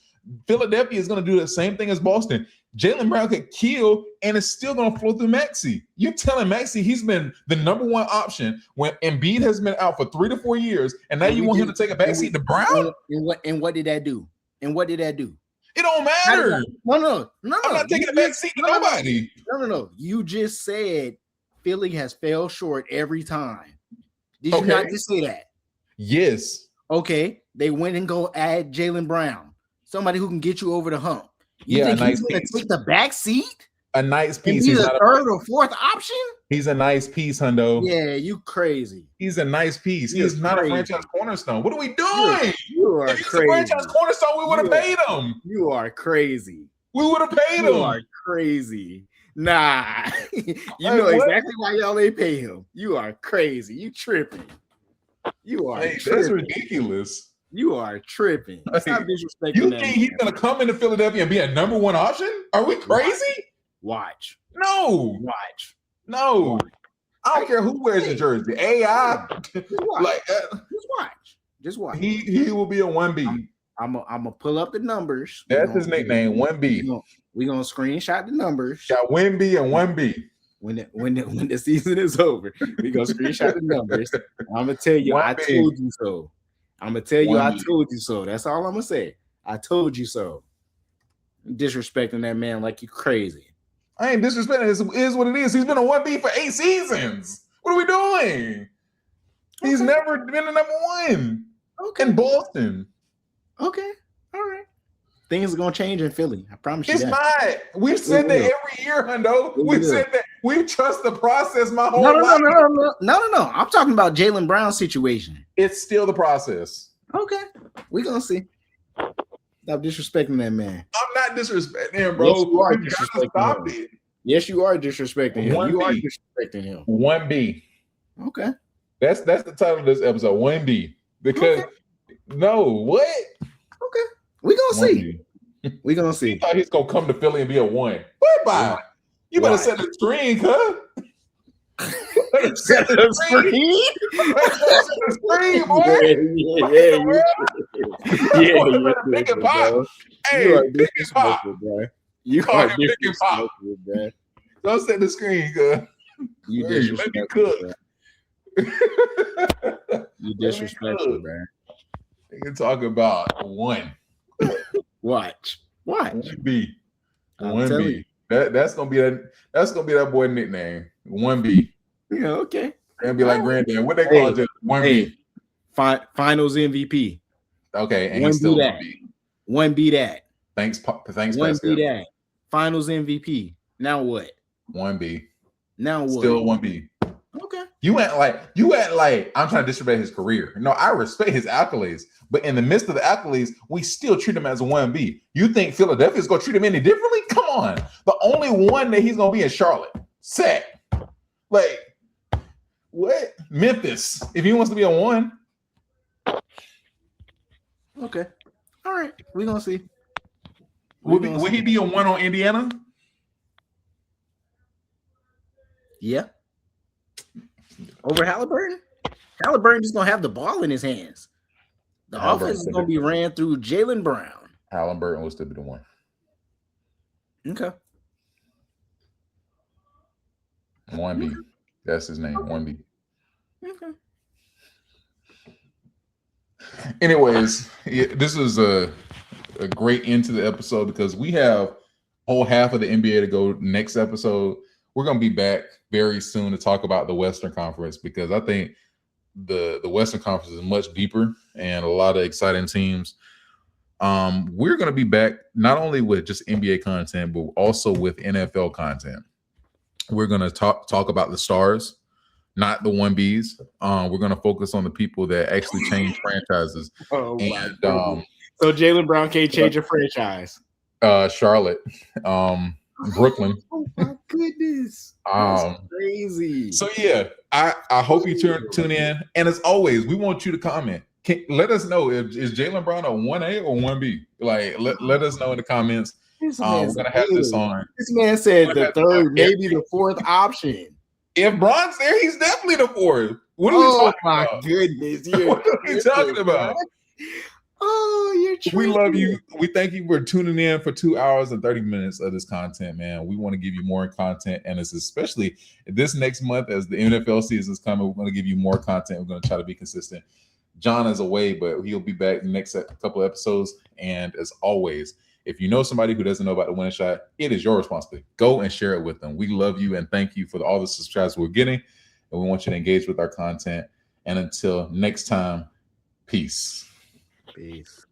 Philadelphia is going to do the same thing as Boston. Jaylen Brown could kill, and it's still going to flow through Maxey. You're telling Maxey he's been the number one option when Embiid has been out for 3 to 4 years, and now you want him to take a backseat to Brown? And what did that do? It don't matter. No. I'm not taking a backseat to nobody. No. You just said Philly has fell short every time. Did you not just say that? Yes. Okay. They went and go add Jaylen Brown, somebody who can get you over the hump. You think he's going to take the back seat? A nice piece. He's a third or fourth option? He's a nice piece, Hundo. Yeah, you crazy. He's a nice piece. He's not a franchise cornerstone. What are we doing? You are if he's crazy. a franchise cornerstone, we would have paid him. You are crazy. We would have paid him. You are crazy. Nah. You know exactly why y'all ain't pay him. You are crazy. You tripping. You are tripping. That's ridiculous. You are tripping. Stop disrespecting You that think he's going to come into Philadelphia and be a number one option? Are we crazy? Watch. No. I don't care who wears the jersey. AI. Just watch. He will be a 1B. I'm gonna pull up the numbers. That's his nickname, 1B. We're gonna screenshot the numbers. Got 1B and 1B. When the season is over, we're gonna screenshot the numbers. I'm gonna tell you, I told you so. I'm gonna tell you, I told you so. That's all I'm gonna say. I told you so. Disrespecting that man like you crazy. I ain't disrespecting. It is what it is. He's been a 1B for 8 seasons. What are we doing? He's never been a number one. In Boston. Okay. All right. Things are gonna change in Philly. I promise you. It's not. We've said that every year, Hundo. We've said that. We trust the process my whole life. No. I'm talking about Jaylen Brown's situation. It's still the process. Okay. We're gonna see. Stop disrespecting that man. I'm not disrespecting him, bro. Yes, you are disrespecting him. Yes, you are disrespecting him. 1B. You are disrespecting him. 1B. Okay. That's the title of this episode, 1B. Because no, what? Okay. We're gonna see. We're gonna see. He thought he's gonna come to Philly and be a 1. What by? You better set the screen, huh? Set the screen? Set the screen, boy. Yeah. Pick and pop. You are disrespectful, bro. Don't set the screen, cuz. You disrespectful, bro. You disrespectful, bro. You can talk about 1. Watch. 1B. 1B. That's gonna be that boy nickname. 1B. Yeah, okay. And be like Granddad. What they call it? 1B. Finals MVP. Okay, and he's still 1B. 1B that. Thanks, 1B Pascal. that. Finals MVP. Now what? 1B. Now what? Still 1B. Okay. You act like I'm trying to disrespect his career. No, I respect his accolades, but in the midst of the accolades, we still treat him as a 1B. You think Philadelphia's gonna treat him any differently? Come on. The only one that he's gonna be in Charlotte. Set. Like what? Memphis. If he wants to be a 1. Okay. All right. We're gonna see. Would he be a 1 on Indiana? Yeah. Over Halliburton? Halliburton just gonna have the ball in his hands. The offense is gonna be ran through Jaylen Brown. Halliburton will still be the 1. Okay. 1B. Okay. That's his name. 1B. Okay. Anyways, this is a great end to the episode because we have whole half of the NBA to go next episode. We're gonna be back very soon to talk about the Western Conference because I think the Western Conference is much deeper and a lot of exciting teams. We're gonna be back not only with just NBA content, but also with NFL content. We're gonna talk about the stars, not the 1Bs. We're gonna focus on the people that actually change franchises. Oh my And goodness. So Jaylen Brown can't change a franchise. Charlotte, Brooklyn. Oh my goodness. That's crazy. So yeah, I hope you tune in. And as always, we want you to comment. Let us know if is Jaylen Brown a 1A or 1B. Like let us know in the comments. We're gonna have this on. This man said the third, maybe the fourth option. If Bron's there, he's definitely the fourth. What are we talking about? Oh my goodness. What are we talking about? Oh, you're true. We love you. We thank you for tuning in for 2 hours and 30 minutes of this content, man. We want to give you more content, and it's especially this next month as the NFL season is coming. We're going to give you more content. We're going to try to be consistent. John is away, but he'll be back in the next couple of episodes. And as always, if you know somebody who doesn't know about the winning shot, it is your responsibility. Go and share it with them. We love you and thank you for all the subscribers we're getting, and we want you to engage with our content. And until next time, peace. Peace.